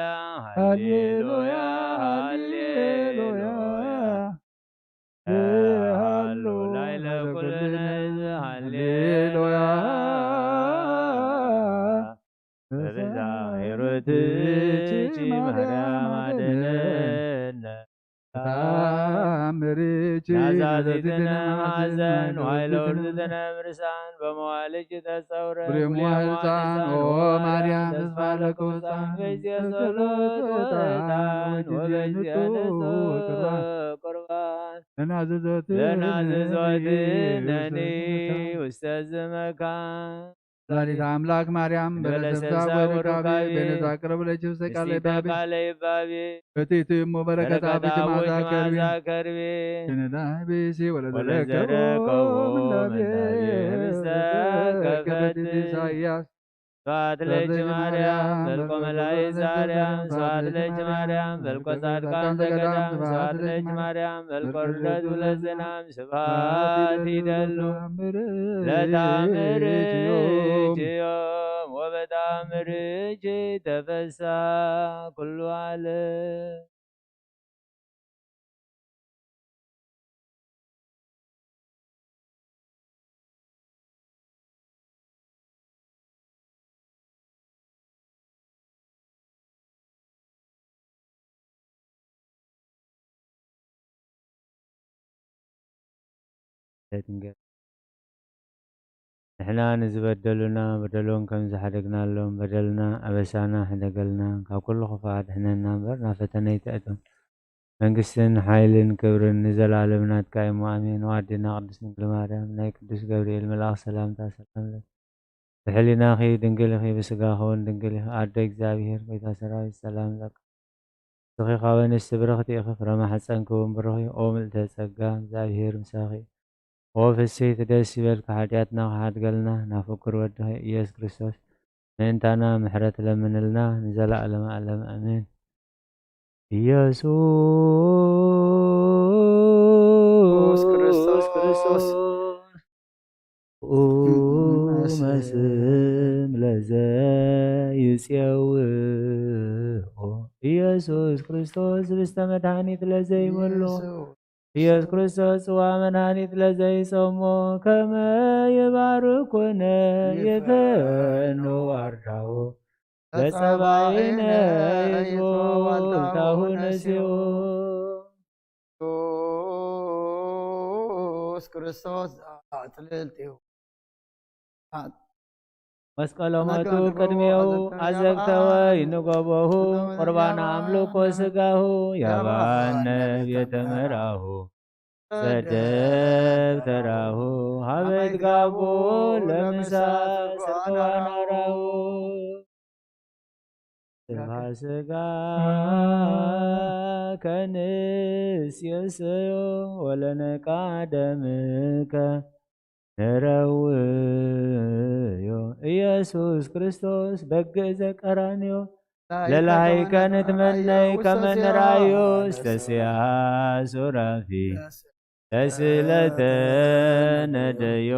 ሃሌሉያ ሃሌሉያ ሃሎ ላዕለ ኩልነ ሃሌሉያ በዛሂሮትኪ ማርያም አድኅነነ ታምርኪ ናዛዚትነ ማዕዘን ኃይለ ውርትነ ምርሳን በመዋልኪ ተጸውረ ፍሬሙ ሕፃን ኦ ማርያም ተስፋ ለክቡፃን በዚየ ጸሎት ዕጣን ወበዚየ ንጹሕ ቁርባን ለናዝዞትነኒ ውስተ ዝመካን ወላዲተ አምላክ ማርያም በለሰብሳ ወርቃቤ በነዛ ቅረብ ለች ውስተ ቃለ ይባቤ በቲቱ እሞ በረከታ ብች ማዛ ከርቤ ሽንዳይ ቤሲ ወለዘረከቦ ምንዳቤ ከበት ኢሳያስ ስብሐት ለኪ ማርያም በልቆ መላእክት ዛርያም ስብሐት ለኪ ማርያም በልቆ ጻድቃን ዘገዳም ስብሐት ለኪ ማርያም በልቆ ርደቱ ለዝናም ስብሐት ይደሉ ለታምርኪዮም ወበታምርኪ ተፈሳ ኩሉ ዓለም። ንሕና ንዝበደሉና በደሎን ከም ዝሓደግናሎም በደልና ኣበሳና ሕደገልና ካብ ኩሉ ክፉእ ኣድሕነና እምበር ናብ ፈተነ ኣይተእቱን። መንግስትን ሓይልን ክብርን ንዘላለም ናትካ እሞ ኣሜን። ዋዲና ቅድስት ድንግል ማርያም ናይ ቅዱስ ገብርኤል መልኣኽ ሰላምታ ሰላም ለኪ ብሕሊናኺ ድንግል ኢኺ ብስጋኺ እውን ድንግል ኢኺ ኣደ እግዚአብሔር ጎይታ ሰራዊት ሰላም ለካ ስኺ ካብ ኣንስቲ ብርኽቲ ኢኺ ፍረ ማሕፀንኪ እውን ብሩኽ እዩ። ኦ ምልዕተ ጸጋ እግዚአብሔር ምሳኺ ወፍሴት ደስ ይበልካ ሓጢአትና ክሓድገልና ናብ ፍቁር ወድኺ ኢየሱስ ክርስቶስ እንታና ምሕረት ለምንልና ንዘላለም ዓለም አሜን። ኢየሱስ ክርስቶስ መስም ለዘይጼውኦ ኢየሱስ ክርስቶስ ብስተ መድኃኒት ለዘይበሎ ኢየሱስ ክርስቶስ ጽዋ መድኃኒት ለዘይጾሞ ከመ ይባርኩነ ይፈኑ አርዳኦ ለጸባይነ ይዞታሁነ ሲኦ ክርስቶስ አጥልልጤው መስቀለ ሞቱ ቅድሜው አዘግተወ ይንጎበሁ ቁርባነ አምልኮ ስጋሁ ያባነ ቤተ ምራሁ በደብተራሁ ሀበት ጋቦ ለምሳ ሰዋናራሁ ስብሐ ስጋ ከንስ የስዮ ወለነቃ ደምከ ነረውዮ ኢየሱስ ክርስቶስ በግዕ ዘቀራንዮ ለላይከ ንትመነይ ከመ ንርአዮ እስተስያ ሱራፊ ተስእለተ ነደዮ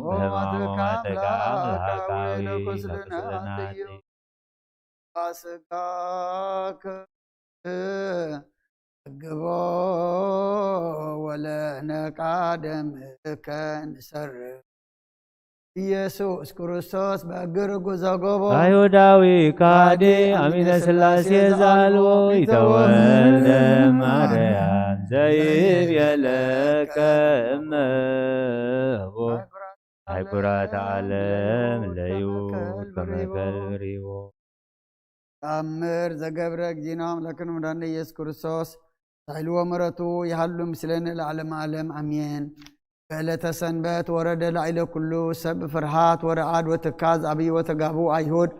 በሕማማተ አምላካዊ ለኩስልናት ስጋከ ግቦ ወለነቃ ደምከ ንሰርክ ኢየሱስ ክርስቶስ በእግር ጉዞ ጎቦ አይሁዳዊ ካዴ አሚነ ሥላሴ ዛልዎ ይተወልደ ማርያም ዘይቤለከ እመቦ አይኩራት ዓለም ለዩ ከመገልሪዎ ተአምር ዘገብረ እግዚእነ አምላክነ ወመድኃኒነ ኢየሱስ ክርስቶስ ኃይልዎ ምሕረቱ ይሃሉ ምስለነ ለዓለመ ዓለም አሜን። በዕለተ ሰንበት ወረደ ላዕለ ኩሉ ሰብ ፍርሃት ወረዓድ ወትካዝ አብይ ወተጋብኡ አይሁድ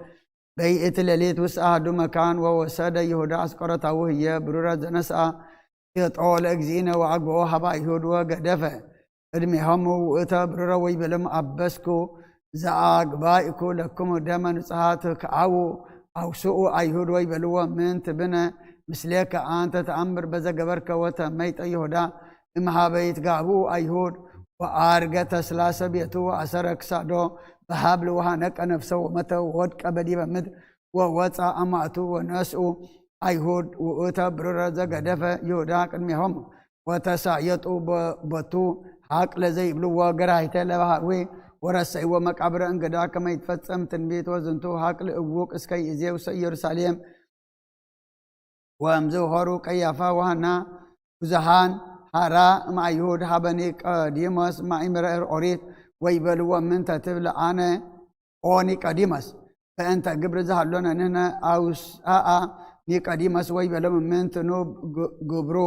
በይእቲ ሌሊት ውስጥ አሐዱ መካን ወወሰደ ይሁዳ አስቆረታዊ ህየ ብሩረ ዘነስአ የጦ ለእግዚእነ ወአግብኦ ሀበ አይሁድ ወገደፈ ቅድሜሆሙ ውእተ ብሩረ ወይቤሎሙ አበስኩ ዘአግባእኩ ለክሙ ደመ ንጹሐት ከአዉ አውስኡ አይሁድ ወይቤልዎ ምንት ብነ ምስሌከ አንተ ተአምር በዘገበርከ ወተመይጠ ይሁዳ እምኀበ ይትጋብኡ አይሁድ ወአርገ ተስላሰ ቤቱ ወአሰረ ክሳዶ በሀብል ወሃነቀ ነፍሰ ወመተ ወድቀ በዲበ ምድር ወወፃ አማእቱ ወነስኡ አይሁድ ውእተ ብሩረ ዘገደፈ ይሁዳ ቅድሜሆሙ ወተሳየጡ ቦቱ ሀቅለ ዘይብልዎ ገራሂተ ለባህዊ ወረሰይዎ መቃብረ እንግዳ ከመ ይትፈጸም ትንቢት ወዝንቱ ሀቅል እውቅ እስከ ይእዜ ውስተ ኢየሩሳሌም ወእምዝ ሆሩ ቀያፋ ወሐና ብዙሃን ሃራ እምአይሁድ ሀበ ኒቆዲሞስ ማእምረ ኦሪት ወይቤልዎ ምንተ ትብል አነ ኦ ኒቆዲሞስ በእንተ ግብር ዝሃሎነ ንሕነ አውስአ ኒቆዲሞስ ወይቤሎሙ ምንትኑ ግብሩ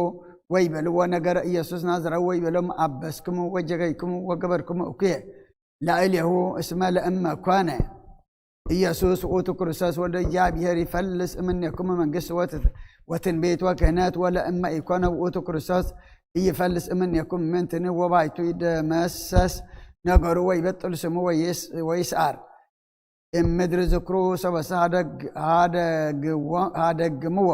ወይቤልዎ ነገረ ኢየሱስ ናዝራዊ ወይቤሎሙ አበስክሙ ወጀገይክሙ ወገበርክሙ እኩየ ላዕሌሁ እስመ ለእመ ኮነ ኢየሱስ ውእቱ ክርስቶስ ወልደ እግዚአብሔር ይፈልስ እምኔክሙ መንግሥት ወትንቢት ወክህነት ወለእመ ኢኮነ ውእቱ ክርስቶስ ይፈልስ እምኔክሙ ምንትኒ ወባይቱ ይደመሰስ ነገሩ ወይበጥል ስሙ ወይስዓር እምድር ዝክሩ ሰበሰ ሃደግምዎ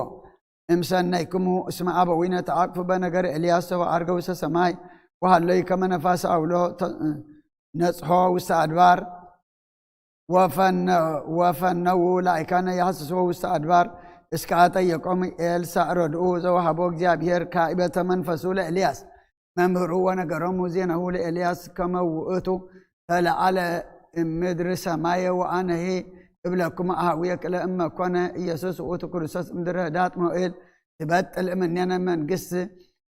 እምሰናይክሙ እስመ አበዊነ ተአቅፉ በነገር ኤልያስ ወዐርገ ውስተ ሰማይ ወሃለዩ ከመ ነፋስ አውሎ ነጽሖ ውስተ አድባር ወፈነው ላዕካነ ያሐስስዎ ውስተ አድባር እስከ አጠየቆሙ ኤልሳዕ ረድኡ ዘወሃቦ እግዚአብሔር ካዕበተ መንፈሱ ለኤልያስ መምህሩ ወነገሮሙ ዜናሁ ለኤልያስ ከመ ውእቱ ተለዓለ እምድር ሰማየ ወአነሂ እብለክሙ አኀውየ ክለ እመ ኮነ ኢየሱስ ውእቱ ክርስቶስ እምድረ ህዳጥ ሞኤል ትበጥል እምኔነ መንግሥት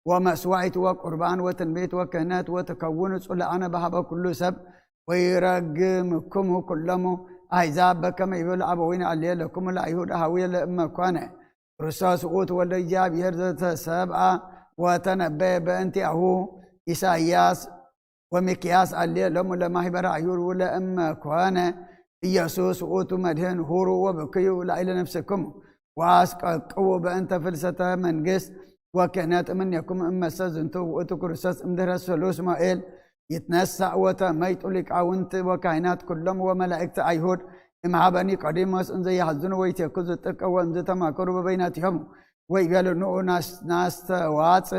ወመስዋዕት ወቁርባን ወትንቢት ወክህነት ወትከውኑ ጽላአነ በሀበ ኩሉ ሰብ ወይረግምክሙ ኩሎሙ አሕዛብ በከመ ይቤሉ አበዊነ አልየ ለክሙ ለአይሁድ አኀውየ ለእመ ኮነ ክርስቶስ ውእቱ ወልደ እግዚአብሔር ዘተሰብአ ወተነበየ በእንቲአሁ ኢሳይያስ ወሚክያስ አልየ ሎሙ ለማኅበረ አይሁድ ለእመ ኮነ ኢየሱስ ውእቱ መድህን ሁሩ ወብክዩ ላዕለ ነፍስክሙ ወአስቀቅቡ በእንተ ፍልሰተ መንግሥት ወክህነት እምኔክሙ እመሰ ዝንቱ ውእቱ ክርስቶስ እምድኅረ ثሉث ሞኤል ይትነሣእ ወተመይጡ ሊቃውንት ወካህናት ኩሎም ወመላእክቲ አይሁድ إمهاب نيقوديموس إن زي يحزنوا ويتيقظوا التقوى إن زي تماكروا ببيناتهم ويقالوا نو ناس واتس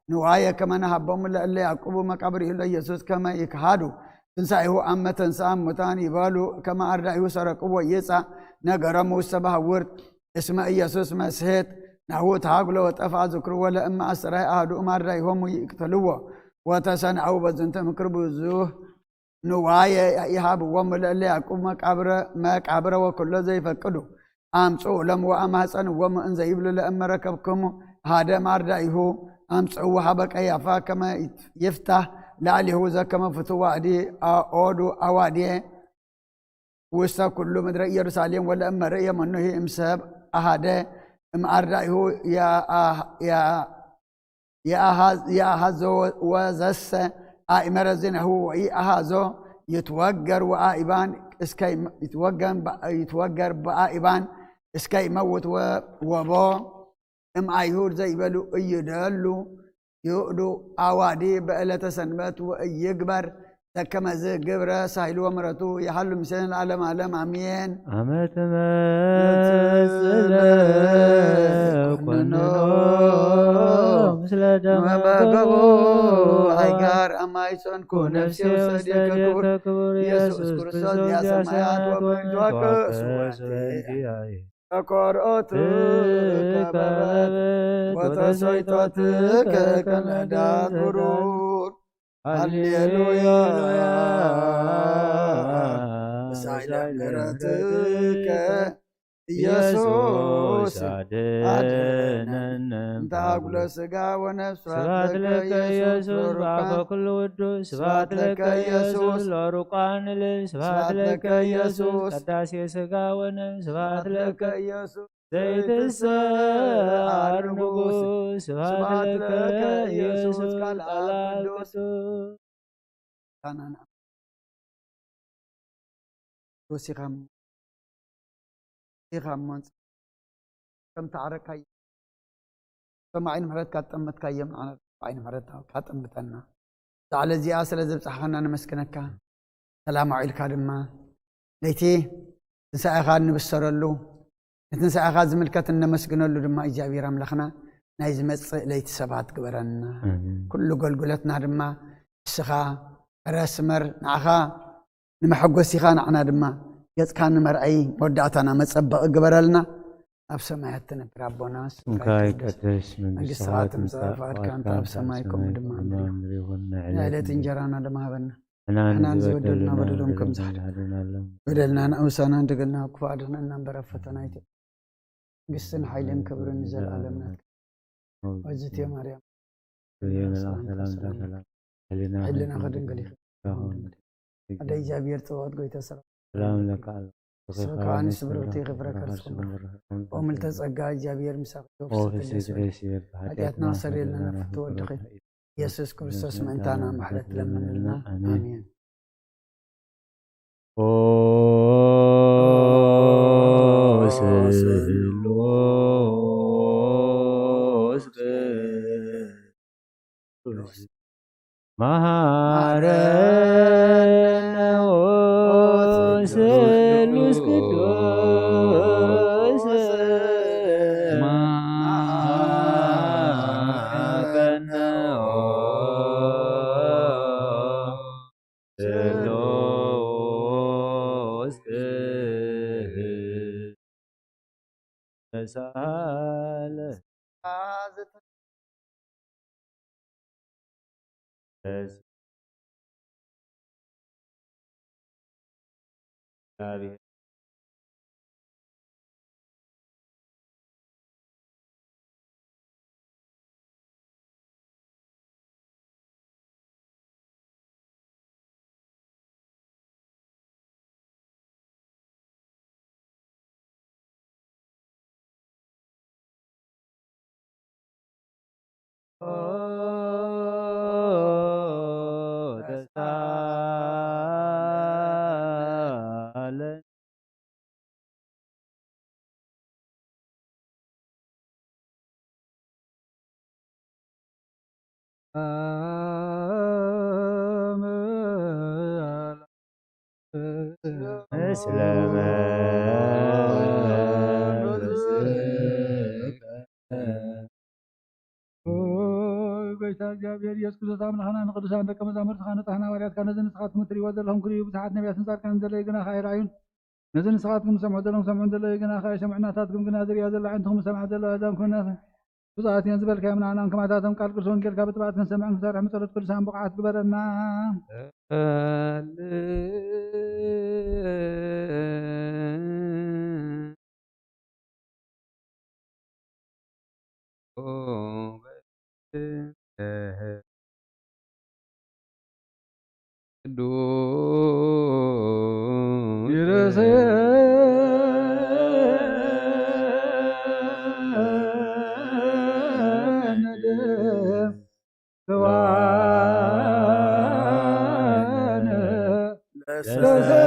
نوايا كما نهبهم اللي يعقوبوا مقابره إلا يسوس كما يكهادوا تنسائه أما تنسى متاني بالو كما أردعيه سرقوا ويسا نقرموا السبه ورد اسم يسوس مسهت نهو تهاقلوا وتفع ذكروا ولا إما أسرع أهدوا أما أردعيهم يقتلوا وتسنعوا بزنت مكربوا زوه نوايا يهابوا ومل اللي يعقوب مقابره وكل زي فقدوا أمسوا لم وأمهسن وما إن زيبل لأما ركبكم هذا ما أردعيه أمسوا وحبك أيافا كما يفتح لعله ذا كما فتوى عدي أودو أوادي وسا كل مدر يرسالين ولا أما رأي منه إمساب أهدا أما أردعيه يا هزو وزس آئمر زنه وإي أهازو يتوقر وآئبان اسكي يتوقر بآئبان اسكي موت وبو ام ايهور زي بلو يدلو يؤدو اوادي بألة سنبات ويكبر تكما زي قبرة سايلو ومرتو يحلو مسان العالم عالم عمين عمت مسلا كننو مثل وبقبو عيقار أما يسون كو نفسي وصديق كبر يسوس كرسول يا سمايات وبنجوك سواتي أقرأتك وتسيطتك كالهدات برور هللويا وسعيد مرتك يسوس عدنا تاقل سقا ونفس سبات لك يسوس بعض كل ودو سبات لك يسوس لورقان سبات لك يسوس قداسي سقا ونفس سبات لك يسوس زيت السار نقوس سبات لك يسوس قلقدوس أنا وسيقام يغمون كم تعرك هاي كم عين مرات كاتمت كايم أنا عين مرات كاتمت أنا تعال زي أصل زب صحنا أنا مسكنك سلام عليك هذا ليتي تنسى أخذ نبصر له تنسى أخذ زملكات إن مسكنا له لما إيجابي رملخنا نايز مس ليت سبعة كبرنا كل قلقلتنا رما السخا رسمر نعخا نمحقو السخا نعنا رما يس كان مرعي ودعتنا مصبق قبرلنا أب سمايات تنبر ربنا كاي قدس من الصلاة مصافات كانت أب سمايكم دماء ليلة انجرانا دماء بنا احنا نزودلنا بدلونكم زحل بدلنا نأوسانا دقلنا وكفادنا ننبر فتنا قسن حيلين كبر نزل عالمنا وزت يا مريم حلنا غدن قليل هذا إيجابي ارتوات قويت السلام سلام لك على سكان سبروتي غفرك وملت صقا جابير مساق حاجاتنا صار لنا فتوى دخل يسوع كريستوس من تانا محلت لنا آمين Maharana Selus Kudus Maharana Selus Sala መስለመ ጌታ እግዚአብሔር ኢየሱስ ክርስቶስ አምላክና ንቅዱሳን ደቀ መዛሙርትኻ ንጣህና ዋርያትካ ነዚ ንስኻትኩም እትሪእዎ ዘለኹም ክሪኡ ብዙሓት ነቢያትን ጻድቃንን ዘለዩ ግና ኸይራእዩን ነዚ ንስኻትኩም ሰምዑ ዘለኹም ሰምዑን ዘለዩ ግና ኸይሰምዑ ናታትኩም ግና ዝርያ ዘሎ ዓይንትኩም ሰምዐ ዘሎ ኣዛም ኩነት ብፅዓት እየን ዝበልካዮም ንኣናን ከማታቶም ቃል ቅዱስ ወንጌልካ ብጥባዕት ክንሰምዕን ክንሰርሕ ምጸሎት ቅዱሳን ብቕዓት ግበረና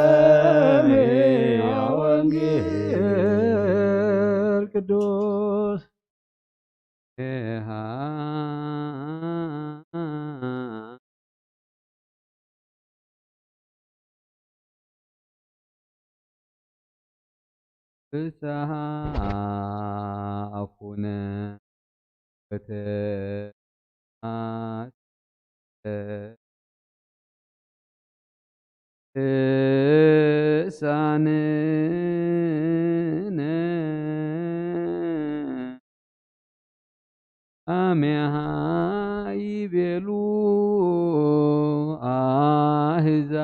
ለሰሚዐ ወንጌል ቅዱስ ፍስሐ አፉነ ልሳንነ አሜሃ ይቤሉ አሕዛብ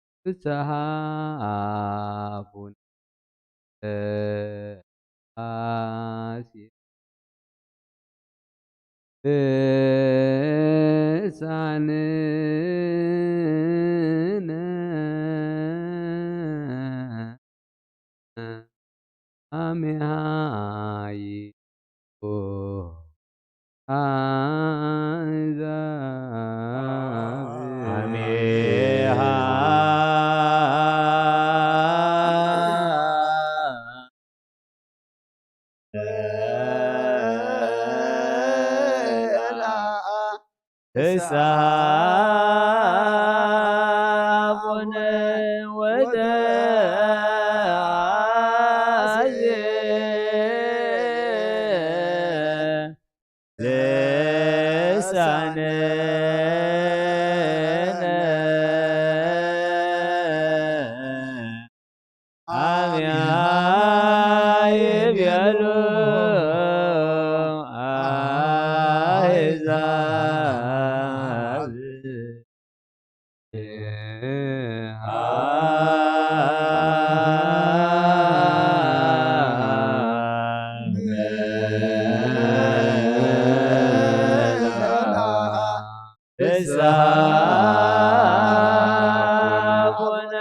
ፍስሐ አፉነ ልሳንነ አሜሃ ይቤሉ ፍስሐ አፉነ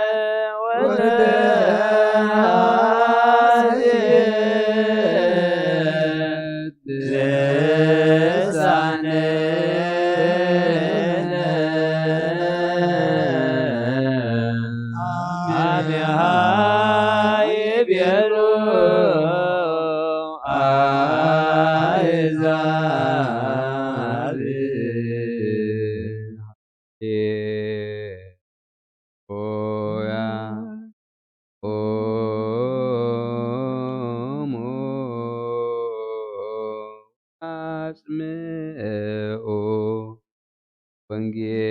አጽምዑ ወንጌል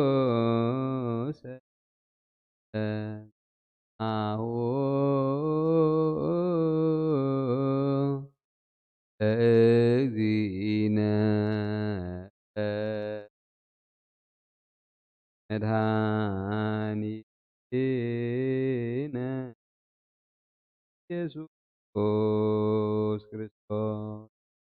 ቅዱስ አሁ እግዚእነ መድኃኒትነ ኢየሱስ ክርስቶስ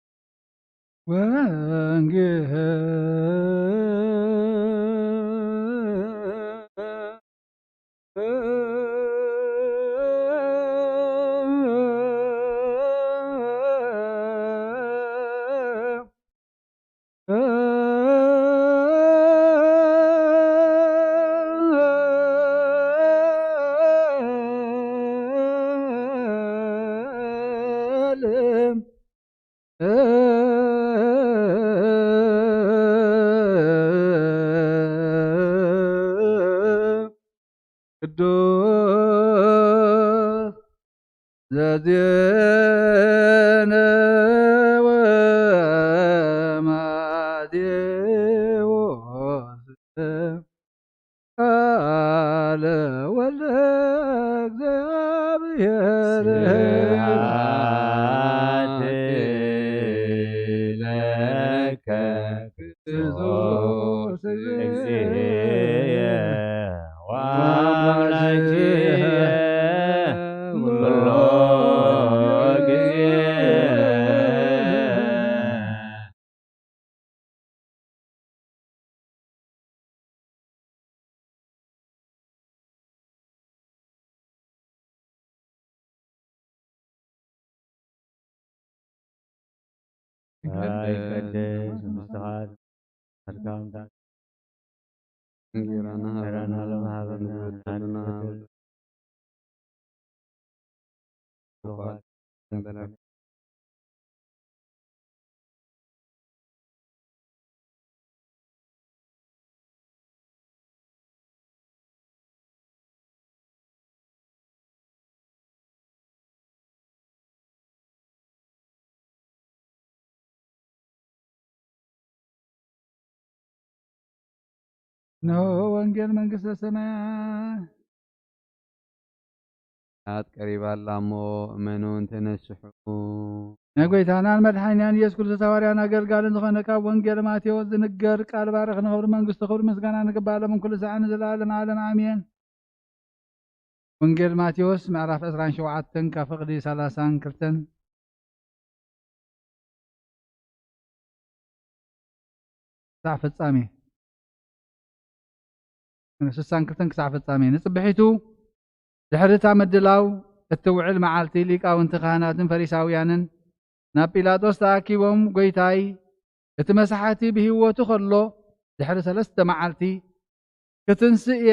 ቅዱስ ዘዜነ ወማቴዎስ ቃለ ወልደ እግዚአብሔር ለከ ክርስቶስ እግዚእየ ወአምላክየ ኩሎ ጊዜ ይቀደስ ምስተኻት መልካም እንጀራና ለማህበርና ነው ወንጌል መንግሥተ ሰማያት ቀሪባላ እሞ እመኑን ተነስሑ ነጎይታናን መድኃኒያን ኢየሱስ ክርስቶስ ሐዋርያን አገልጋልን ዝኾነ ካብ ወንጌል ማቴዎስ ዝንገር ቃል ባረኽ ንኽብሪ መንግሥቱ ክብሪ ምስጋና ንግባሎም ኩሉ ሰዓት ንዘለዓለም ዓለም አሜን። ወንጌል ማቴዎስ ምዕራፍ 27 ካብ ፍቕዲ 32 ክሳብ ፍጻሜ 62 ክሳብ ፍጻሜ ንጽብሒቱ ድሕሪታ ምድላው እትውዕል መዓልቲ ሊቃውንቲ ካህናትን ፈሪሳውያንን ናብ ጲላጦስ ተኣኪቦም ጎይታይ እቲ መሳሓቲ ብሂወቱ ከሎ ድሕሪ 3 መዓልቲ ክትንስእ እየ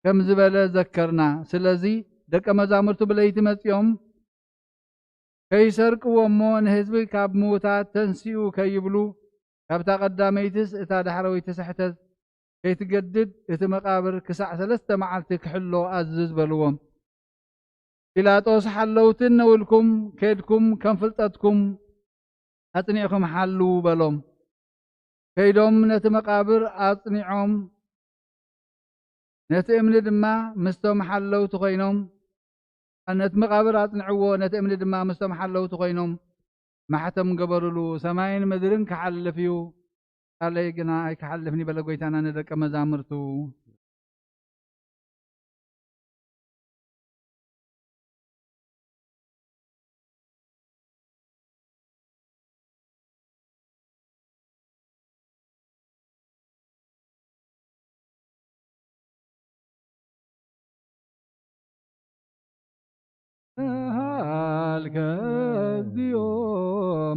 ከም ዝበለ ዘከርና። ስለዚ ደቀ መዛሙርቱ ብለይቲ መፂኦም ከይሰርቅዎ እሞ ንህዝቢ ካብ ምዉታት ተንስኡ ከይብሉ ካብታ ቀዳመይትስ እታ ዳሕረወይቲ ስሕተት ከይትገድድ እቲ መቃብር ክሳዕ 3 መዓልቲ ክሕሎ ኣዝዝ በልዎም። ጲላጦስ ሓለውትን ነውልኩም ከድኩም ከም ፍልጠትኩም ኣጽኒዕኩም ሓሉ በሎም። ከይዶም ነቲ መቃብር ኣጽኒዖም ነቲ እምኒ ድማ ምስቶም ሓለውቲ ኮይኖም ነቲ መቃብር ኣጽኒዕዎ ነቲ እምኒ ድማ ምስቶም ሓለውቲ ኮይኖም ማሕተም ገበሩሉ። ሰማይን ምድርን ክሓልፍ እዩ ቃለይ ግና ኣይክሓልፍኒ በለ ጎይታና ንደቀ መዛሙርቱ። ሃልከ እግዚኦ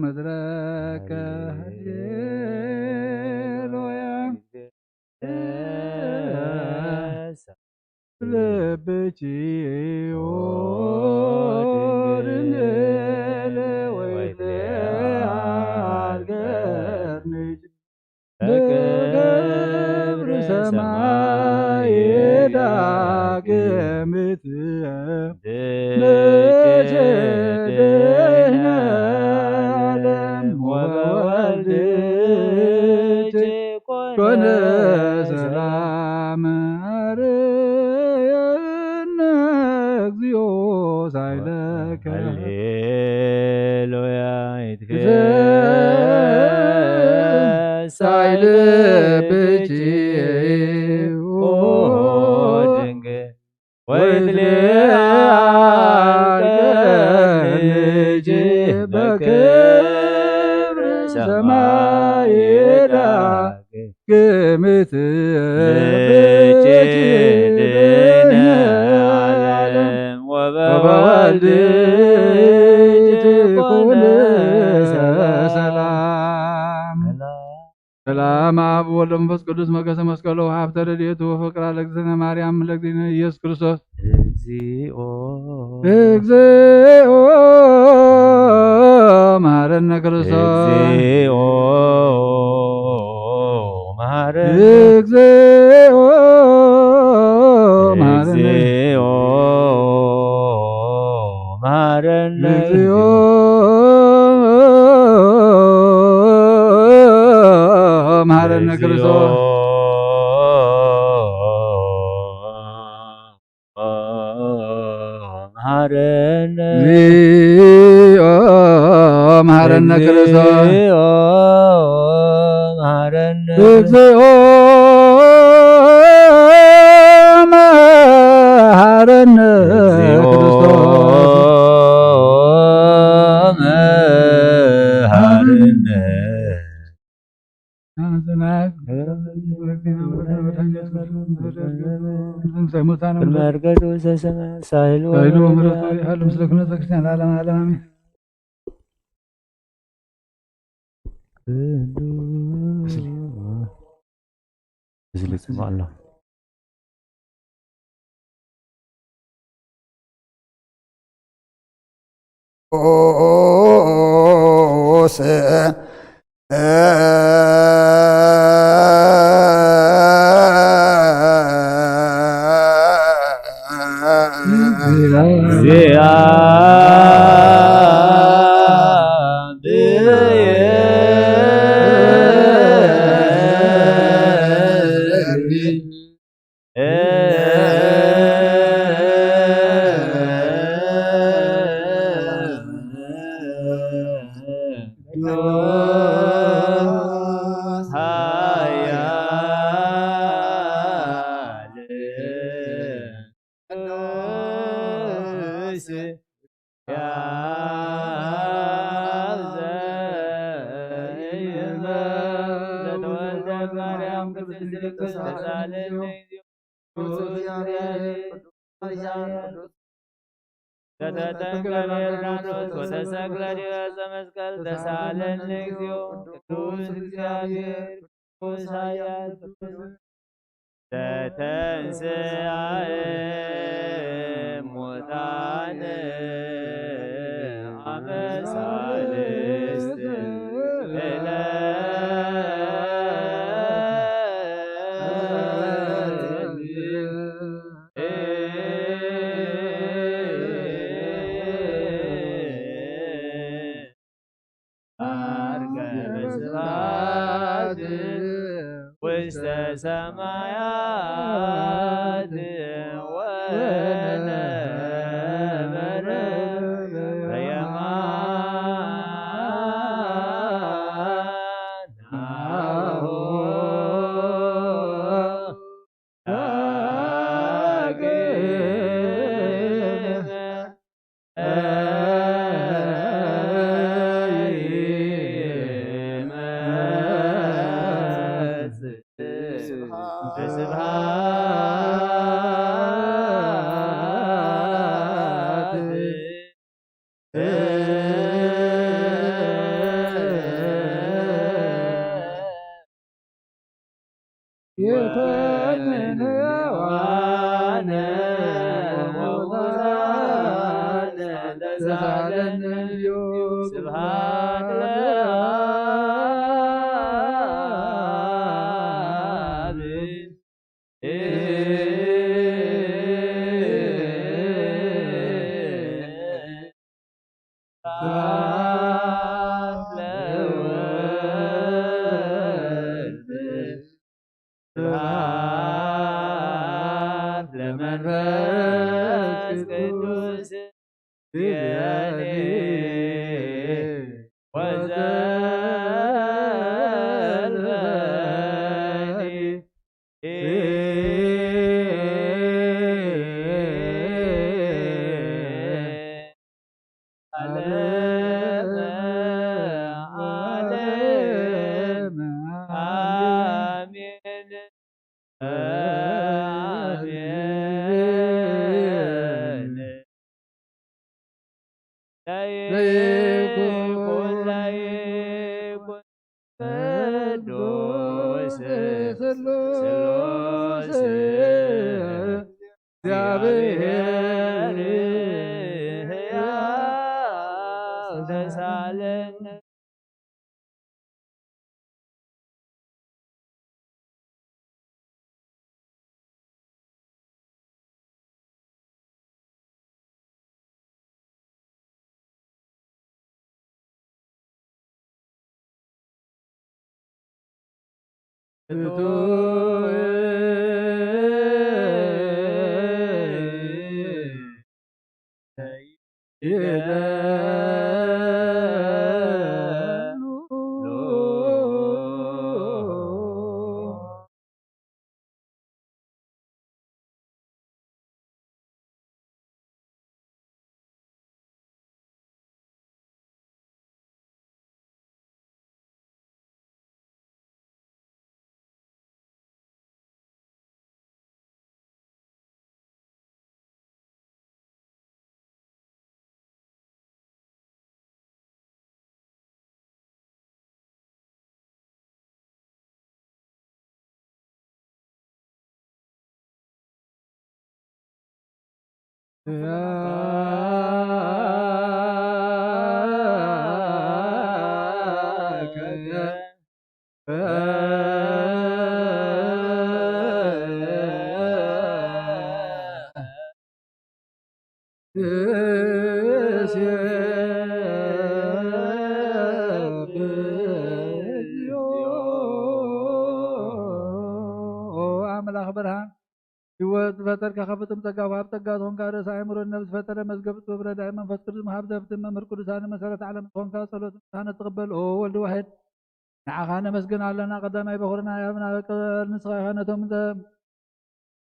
መድረከ ሃሌሉያ ልብችዮ ድንግል ወይተሃልገርንጅ በክብር ሰማይ ዳግምት ወወልድ ሰላም አርየነ እግዚኦ ሳይለከ ሃሌሉያ ሳይል ብቺ ድንግል ወይትልአልቀልጅ በክብር ሰማይ ዳግምት ብቺ ድነ ዓለም ወበወልድ ትኩን ሰላም ሰላም አብ ወወልድ ወመንፈስ ቅዱስ መገሰ መስቀሉ ሀብተ ረድኤቱ ወፍቅር ለእግዝእትነ ማርያም ለእግዚእነ ኢየሱስ ክርስቶስ እግዚኦ እግዚኦ መሐረነ ክርስቶስ እግዚኦ መሐረነ እግዚኦ መሐረነ እግዚኦ መሐረነ እግዚኦ መሐረነ ክርስቶስ መሐረነ እግዚኦ መሐረነ ክርስቶስ መሐረነ እግዚኦ መሐረነ ክርስቶስ መሐረነ ቅድመ ዕርገቱ ዘሰማያት ሳህሉ ምሕረቱ ያህል ምስለ ኩነተ ክርስቲያን ለዓለመ ዓለም አሜን። እዚህ ላይ ጽፋለሁ። ኦስ ተተጠንቀለ ዮርዳኖስ ወተሰቅለ ዲበ መስቀል ተሳለነ እግዚኦ ቅዱስ እግዚአብሔር ቅዱስ ኃያል ተተንሥአ እሙታን አመ ሣልስት ውስተ ሰማያት ወነበረ በየማናሁ ስብሐት ለመንፈስ ቅዱስ የኔ ወዘልፈኒ ዓለመ ዓለም አሜን አሜን ለይኩን ለይኩን ቅዱስ ስሉስ እግዚአብሔር ሕያው ተሳለነ አምላክ ብርሃን ሕይወት ፈጠርከ ከፍጥም ጸጋ ወሀብ ጸጋ ትሆንካ ርእሰ አእምሮ ነፍስ ፈጠረ መዝገብ በረዳይ መንፈስ ቅዱስ መሀብ ዘብትን መምህር ቅዱሳን መሰረት ዓለም ትሆንካ ጸሎት ምሳነ ትቅበል ኦ ወልድ ዋሕድ ንዓኻ ነመስግን ኣለና ቀዳማይ በኩርና ያብና በቀል ንስኻ ይኾነቶም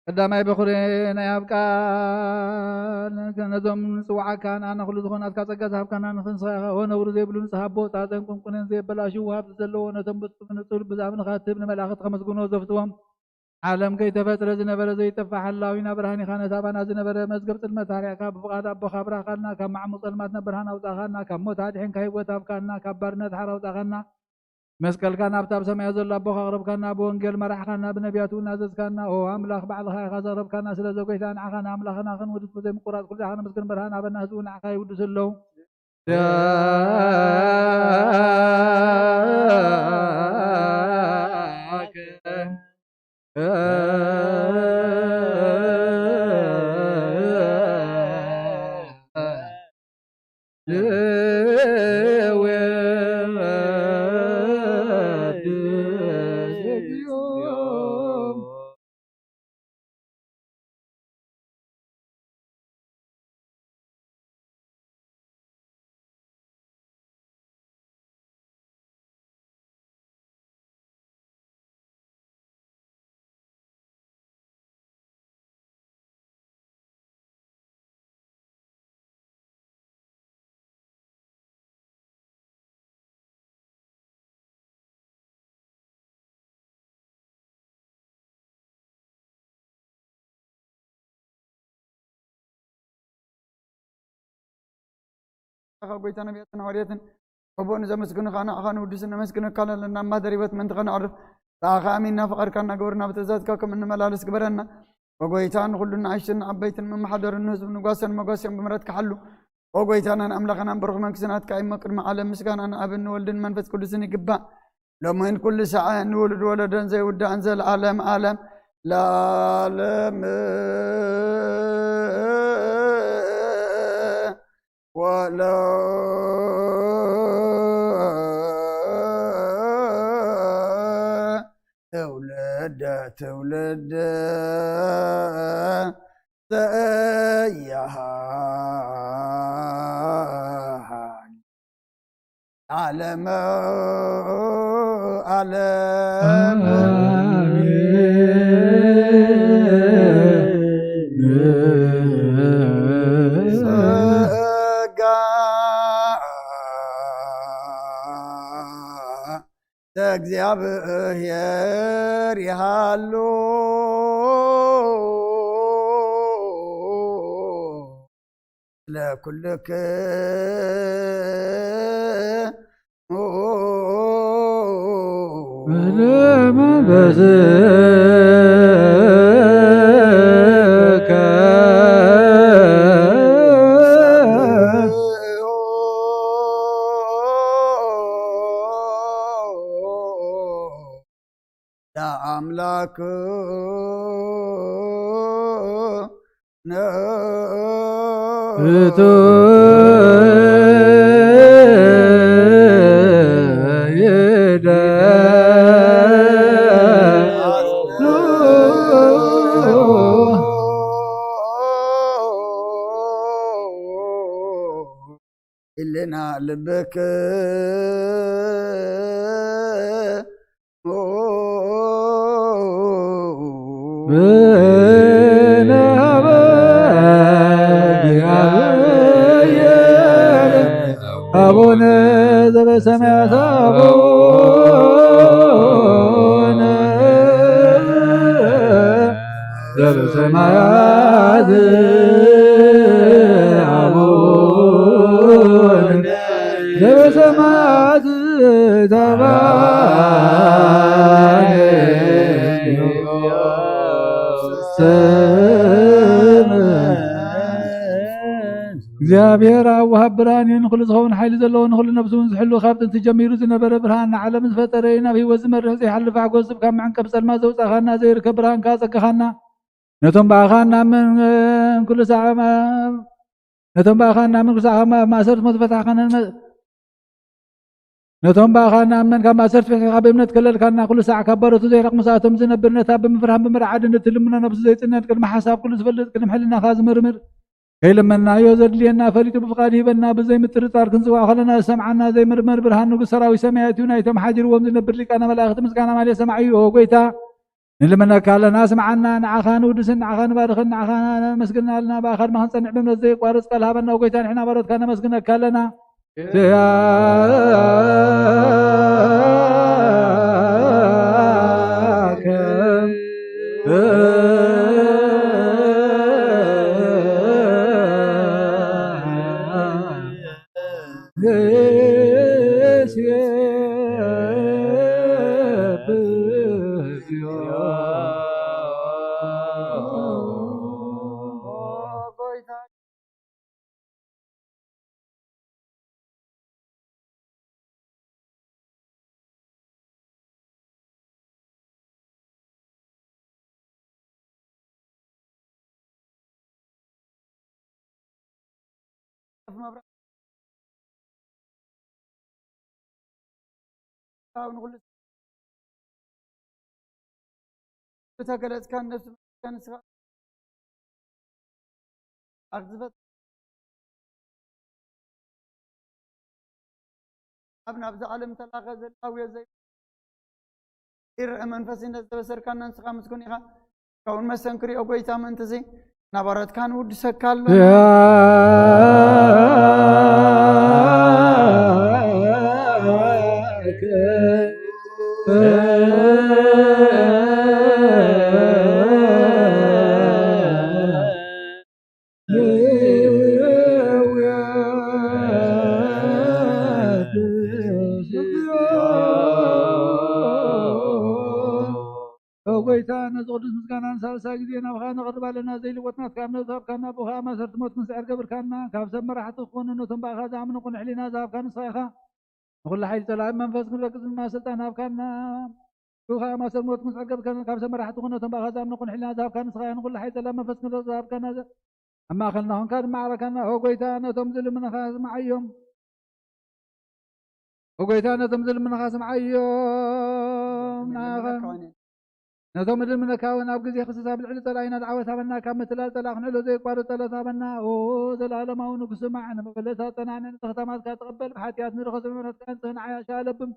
ቀዳማይ በኩር ናይ ኣብ ቃል ነዞም ንፅዋዓካ ንኣና ኩሉ ዝኾናትካ ጸጋ ዝሃብካና ንክንስኻ ኢኻ ኦ ነብሩ ዘይብሉ ንፅሃቦ ፃፀን ቁንቁንን ዘየበላሽው ወሃብቲ ዘለዎ ነቶም ብንጹር ብዛብ ንኻትብ ንመላእኽት ከመስግኖ ዘፍትዎም ዓለም ከይተፈጥረ ዝነበረ ዘይጠፋሕ ሓላዊና ብርሃን ኢኻ ነታ ባና ዝነበረ መዝገብ ጽልመት ሃርያካ ብፍቓድ ኣቦኻ ብራኻልና ካብ ማዕሙቕ ጸልማት ብርሃን ኣውፃኻና ካብ ሞት ኣድሒንካ ህይወት ሃብካና ካብ ባርነት ሓር ኣውፃኻና መስቀልካ ናብታ ኣብ ሰማይ ዘሎ ኣቦኻ ኣቕረብካና ብወንጌል መራሕካና ብነቢያት እውን ኣዘዝካና ኦ ኣምላኽ ባዕልኻ ኢኻ ዘቕረብካና ስለ ዘጎይታ ንዓኻ ንኣምላኽና ክንውድስ ብዘይምቁራፅ ኩሉ ኢኻ ነመስግን ብርሃን ኣበና ህዝቡ ንዓኻ ይውድስ ኣለዉ ጎይታ ነቢያትን ሐዋርያትን ወቦን ዘመስግኑኻ ንዓኻ ንውድስን ነመስግነካ ኣለና ማደሪበት መንትኸ ንዕርፍ ብኣኻ ኣሚንና ፍቐድካና ግብርና ብትእዛዝካ ከም እንመላለስ ግበረና ወጎይታን ኩሉን ንኣሽትን ዓበይትን መማሓደርን ንህዝብ ንጓሰን መጓስን ብምሕረትካ ሓሉ ወጎይታናን ኣምላኽናን ብሩኽ መንግስትናትካ ኢሞ ቅድሚ ዓለም ምስጋና ንኣብን ንወልድን መንፈስ ቅዱስን ይግባእ ሎሞይን ኩሉ ሰዓት ንውልድ ወለደን ዘይውዳእን ዘለዓለም ዓለም ለዓለም ولا أولاد ትውልድ ዘያሃል ዓለመ ዓለም ጸጋ እግዚአብሔር ያሉ ለኩልክ አምላክ ኢልና ልብክ አቡነ ዘበሰማያት አቡነ ዘበሰማያት አቡነ ዘበሰማያት እግዚአብሔር ኣብ ወሃብ ብርሃን እዩ ንኩሉ ዝኸውን ሓይሊ ዘለዎ ንኩሉ ነብሲ እውን ዝሕሉ ካብ ጥንቲ ጀሚሩ ዝነበረ ብርሃን ንዓለም ዝፈጠረ እዩ ናብ ሂወት ዝመርሕ ዘይሓልፍ ሓጎስ ካብ መዐንቀፍ ፀልማ ዘውፃእኻና ዘይርከብ ብርሃንካ ፀጋኻና ነቶም በኣኻ ናምን ኩሉ ሰዓማ ነቶም በኣኻ ናምን ኩሉ ሰዓማ ማእሰርቲ ሞት ፈታሕኻና ነቶም በኣኻ ናምን ካብ ማእሰርቲ ፈታሕኻ ብእምነት ከለልካና ኩሉ ሰዓ ካብ ባሮቱ ዘይረቕሙ ሰዓቶም ዝነብር ነታ ብምፍርሃን ብምርዓድነት ልምና ነብሲ ዘይጥነን ቅድሚ ሓሳብ ኩሉ ዝፈልጥ ቅድሚ ሕልናኻ ዝምርምር ከይለመናዮ ዘድልየና ፈሊጡ ብፍቃድ ሂበና ብዘይ ምጥርጣር ክንፅዋዕ ከለና ሰምዓና ዘይምርመር ብርሃን ንጉስ ሰራዊት ሰማያት እዩ ናይቶም ሓጂርዎም ዝነብር ሊቃነ መላእክቲ ምስጋና ማለት ሰማዕ እዩ ጎይታ ንልመነካ ኣለና ስምዓና ንዓኻ ንውድስን ንዓኻ ንባርኽን ንዓኻ ነመስግና ኣለና ብኣኻ ድማ ክንፀንዕ ብእምነት ዘይቋርፅ ቃል ሃበና ጎይታ ንሕና ባሮትካ ነመስግነካ ኣለና ተገለጽካ ነፍስ ከንስኻ አግዝበት ኣብና ኣብዚ ዓለም ተላኸ ዘላዊ ዘይ ይርአ መንፈስነት ዘበሰርካና ንስኻ ምስጉን ኢኻ ካውን መሰንክሪኦ ጎይታ መንትዚ ናባረትካ ንውድሰካ ኣሎ ጎይታ ነዚ ቅዱስ ምስጋናን ሳልሳይ ጊዜ ናብኻ ነቕርብ ኣለና ዘይልወጥናትካ እምነት ዝሃብካና ብኻ መሰርቲ ሞት ምስዕር ገብርካና ካብ ሰብ መራሕቲ ክኾኑ ነቶም በኣኻ ዝኣምኑ ቁን ሕሊና ዝሃብካ ንስኻ ኢኻ ንኩሉ ሓይሊ ፀላኢ መንፈስ ክንረክዝ ድማ ስልጣን ሃብካና ብኻ መሰርቲ ሞት ምስዕር ገብርካና ካብ ሰብ መራሕቲ ክኾኑ ነቶም በኣኻ ዝኣምኑ ቁን ሕሊና ዝሃብካ ንስኻ ኢኻ ንኩሉ ሓይሊ ፀላኢ መንፈስ ክንረክዝ ዝሃብካና ኣብ ማእኸልና ኮንካ ድማዕረካና ጎይታ ነቶም ዝልምንኻ ስምዓዮም ጎይታ ነቶም ዝልምንኻ ስምዓዮም نتوم من المنكاون أبغى زي خصوصا بالعلة طلعنا دعوة منا كم مثل طلعنا له زي قارة طلعنا منا أو زلالة ما ونقص معنا فلسات تنعنا نتختمات كتقبل بحياتنا نرخص من كانت عايشة لبم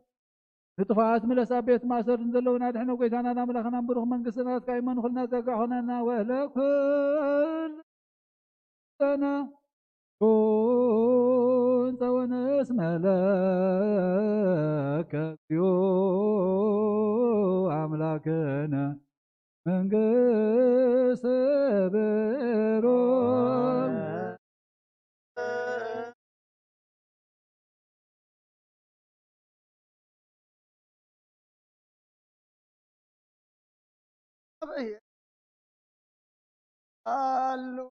نطفات من الأسابيت ما صار نزلونا نحن وقيتنا نعمل خنا نبرخ من قصنا كايما خلنا تقعنا ولك أنا كنت ونسم لك يو أملاكنا من قصبرون قالوا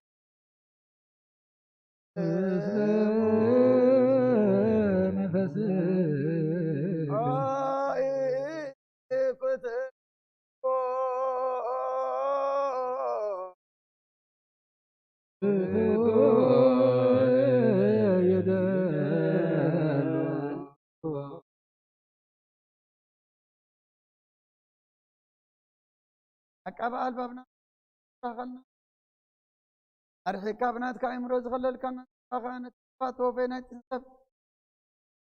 أكابا البابنا شغلنا أرحيكا بناتك إمروز غلل كان أغانت فاتو بينات تنسب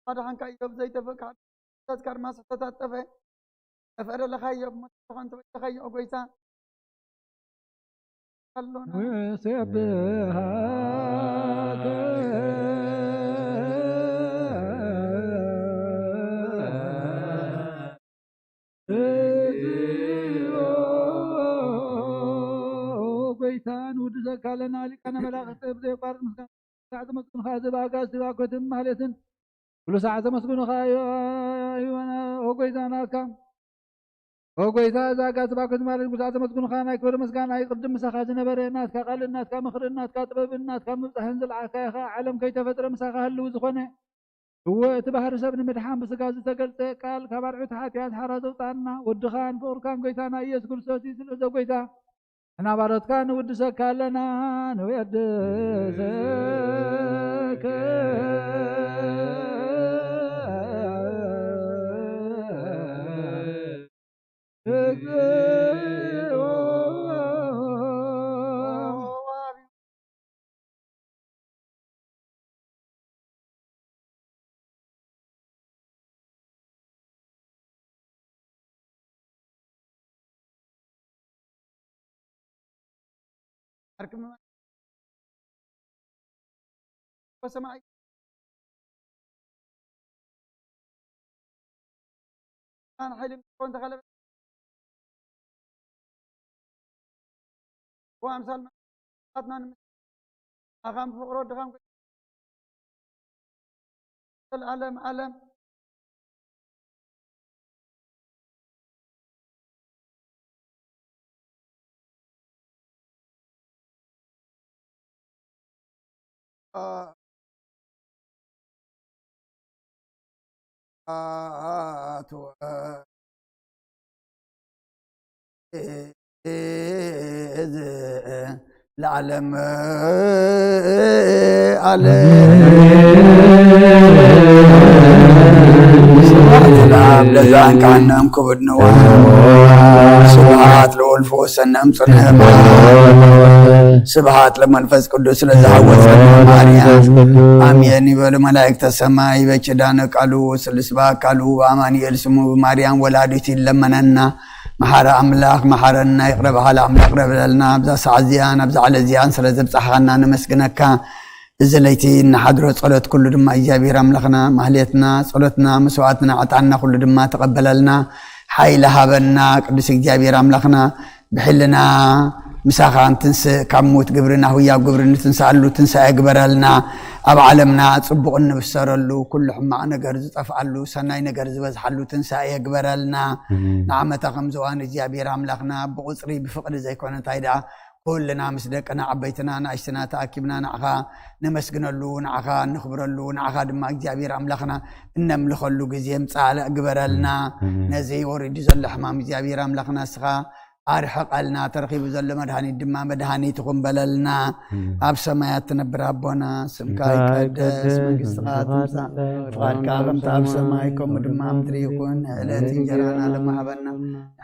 هذا حنكا يوب زي تفك تذكر ما ستتات تفك أفر لخيب متخان تفك خيب أقويسا خلونا وسبها قيتان ودزك لنا لكنا ملاقة بزي قارن مسكن ساعة مسكن خازب آقاس تباكوتن مالتن كل ساعة مسكن خايوانا وقيتان آكام وقيتان آقاس تباكوتن مالتن كل ساعة مسكن خانا يكبر مسكان يقدم مساخاز نبري الناس كقل الناس كمخر الناس كطبب الناس كمفتح انزل عكايخا علم كي تفتر مساخا هلو زخونه هو تبهر سبن مدحان بسقاز تقلت قال كبار عتحات يا حرز وطانا ودخان فوركان قيتان ايس كل سوسي سلوزو قيتان أنا بارد كان ودسك لنا نويد زك أركم وسمعي أنا حلم كنت غلب وأمثال أتنا أغام فقرود أغام العلم علم العلم علم لذان كان كبد نواه سبحات لولفو سنم صنهم سبحات لمنفس قدس لزعوت ماريا آمين يبل ملائكة السماء بچدان قالوا سلسبا قالوا آمان يلسمو مريم ولادتي لمننا محار أملاك محارنا يقرب على أملاك رب لنا بزا سعزيان بزا على زيان سلزب صحانا نمسكنك إزليتي نحضر صلاة كل دم إيجابي رملخنا مهليتنا صلاتنا مسواتنا عطعنا كل دم تقبل لنا حي لهابنا قدس إيجابي رملخنا بحلنا مساخان تنسى كموت قبرنا ويا قبرنا تنسى له تنسى أكبر لنا أب عالمنا تصبق النبسر له كل حمانا قرز أفعل له سناينا قرز وزحل له تنسى أكبر لنا نعمة خمزوان إيجابي رملخنا بقصري بفقر زي كونا تايدا كلنا مسدقنا عبيتنا نعشتنا تاكبنا نعخا نمسكنا له نعخا نخبر له نعخا دما اجابير املخنا نملخ له جزيم صال اكبر لنا نزي وريد زل حمام اجابير املخنا سخا أرحقلنا ترخيب زل مدهاني الدماء مدهاني تقوم بللنا أب سمايات تنبر أبونا سمكاي قدس منقصات مسا فقال كاغم تاب سمايكم دماء مدريكون علاتي جرانا لما حبنا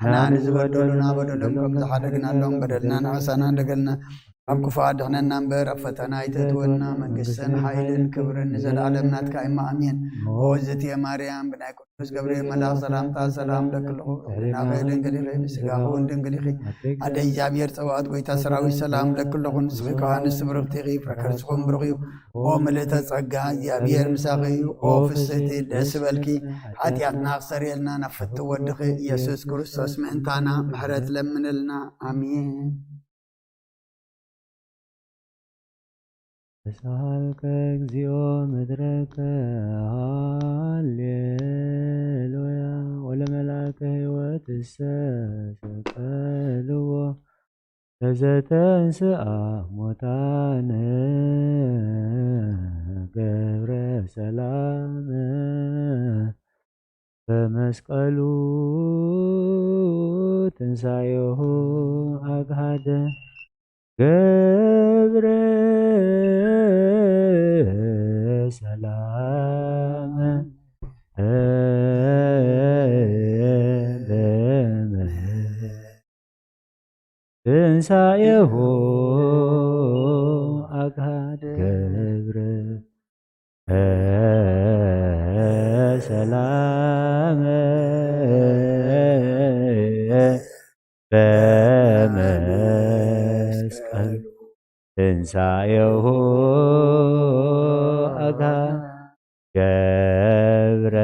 حنا نزبدلنا بدلكم زحدقنا لهم بدلنا نعسانا دقلنا أب كفاد حنا نمبر أفتنا يتتونا منقسن حيلن كبرن نزل عالمنا تكايما أمين وزتي يا مريم بناي قدس قبري ملاك سلام تا سلام لكل لنا غيرن قلي غيب سقاهون دن قلي غيب أدى جابير تواد قويتا سراوي سلام لكل نسخي كهانس برغتي غيب ركرسكم برغيو وملتا تسقى جابير مساقي وفستي دسبلكي حتيات ناقصر يلنا نفتو ودخي يسوس كريستوس معنتانا محرت لمن لنا آمين تسألك እግዚኦ ምድረከ ሃሌሉያ ወለመላከ ሕይወት ሰቀልዎ ለዘተንስአ ሙታነ ገብረ ሰላም በመስቀሉ ትንሣኤሁ አግሃደ ገብረ ሰላም ትንሣኤሁ አግሃደ ገብረ ሰላም በመስቀል ትንሣኤሁ አግሃደ ገብረ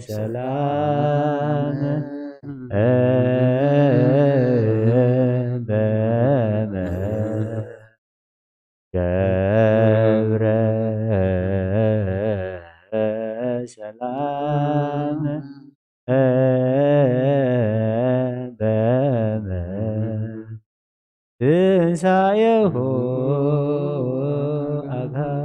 ሰላም ገብረ ሰላም ትንሣኤሁ አግሃደ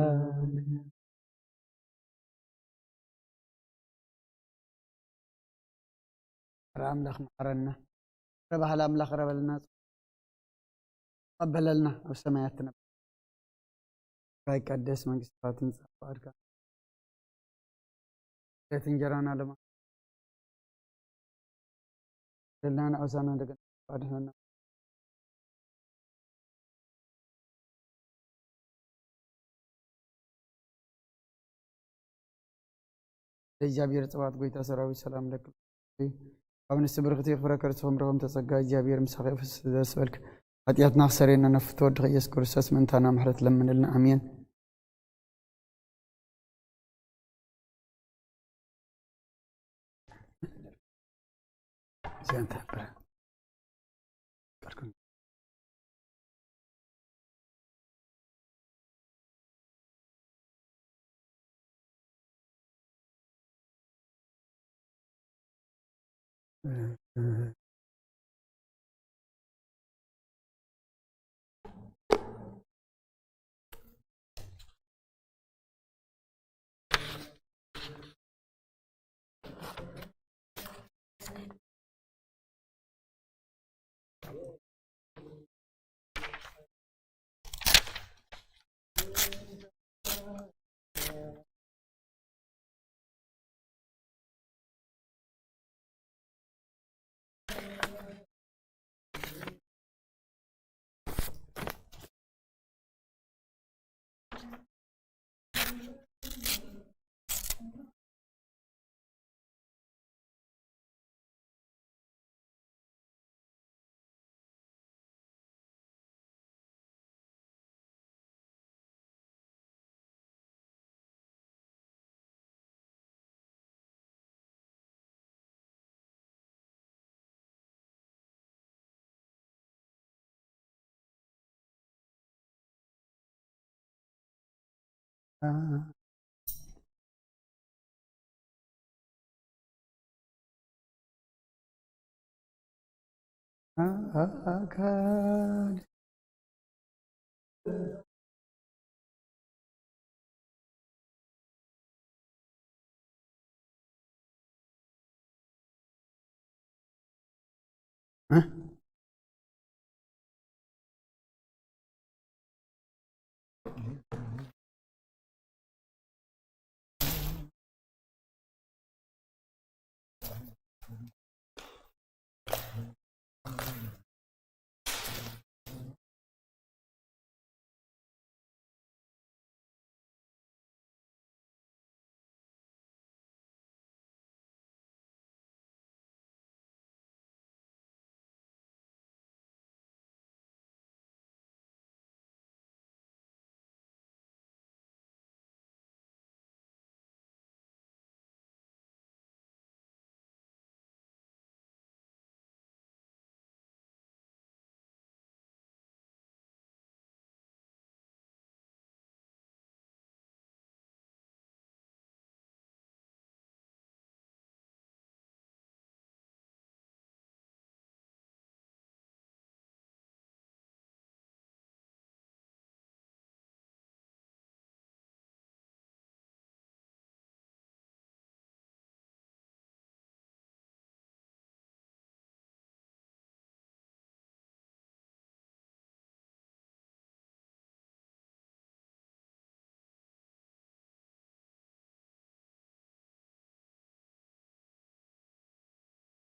أملاخ محرنا ربح الأملاخ رب الناس قبل لنا وسماياتنا راي قدس من قصات نصفارك تنجرانا لما لنا أوسانا دقنا بعدنا لجابير صوات قويتا سراوي سلام لك أبن السبرغتي خبرك رسوم رغم تسقى جابير مساقي فسدرس بالك هاتياتنا خسرين نفتور دغيس كورساس من تانا محرت لمن لنا أمين زين تحبر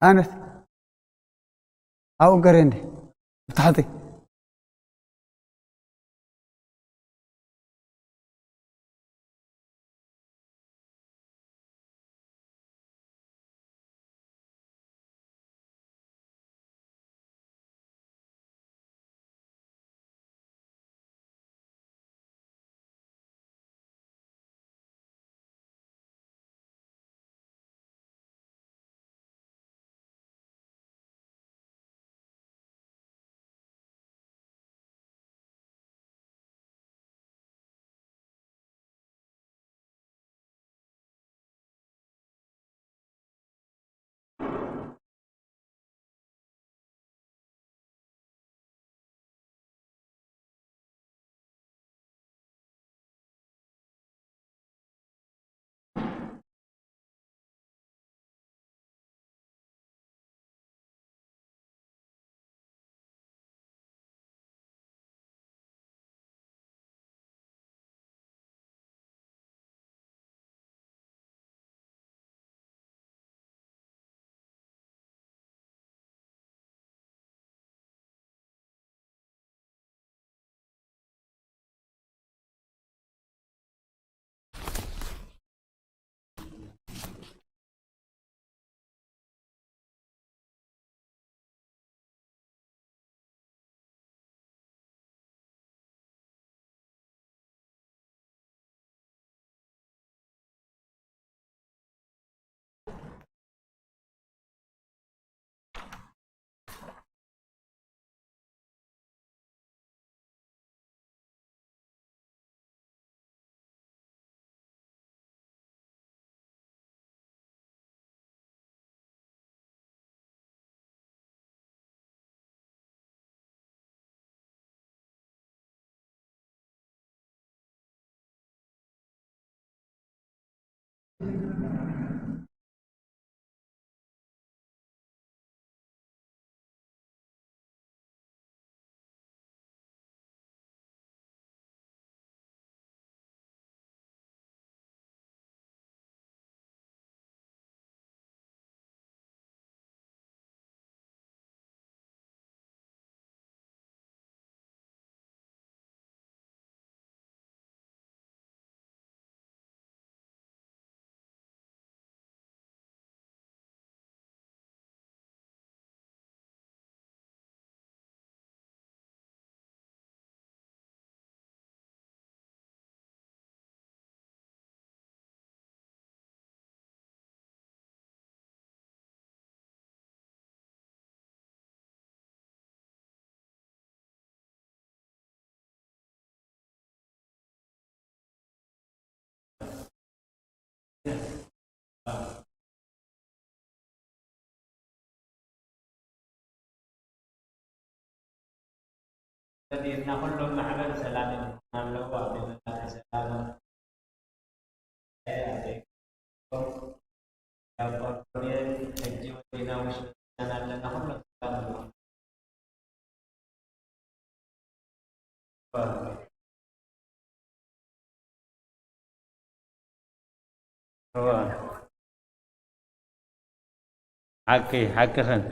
أنت أو قرندي بتحطي Tadina kullum mahalan salamin nalawa bin salaman eh ada ya haji wa dina wa sallallahu alaihi wa sallam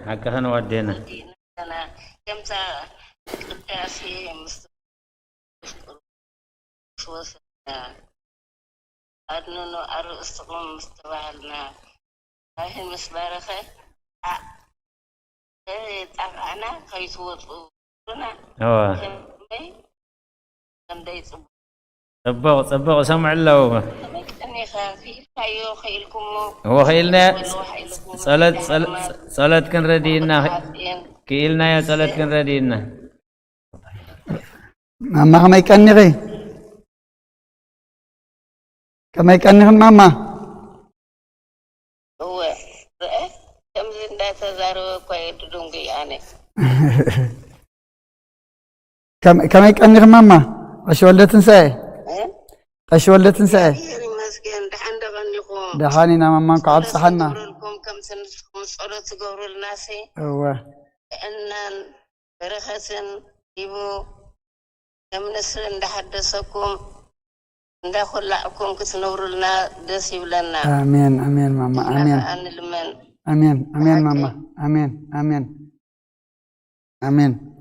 حكخن ودينا أنا كمتا قداسي مستوى أدنو أرو استقلم مستوالنا هاي مسبارخة أنا خيط وطنا كم داي صبغ سمع الله أني خافي خيو خيلكم هو خيلنا صلاة كن ردينا كيلنا يا صلاة كن ردينا ما يكنغي كما يكنغ ماما هو كم زندا تزارو كويت دونغي أنا كما يكنغ ماما أشو ولا تنسى أشو ولا تنسى دحاني ماما قعد صحنا كم سنتكم صلاة تقولوا الناس هو أن برخصن يبو كم نسر نحدثكم ندخل لكم كتنور لنا دسي لنا آمين آمين ماما آمين آمين آمين ماما آمين آمين آمين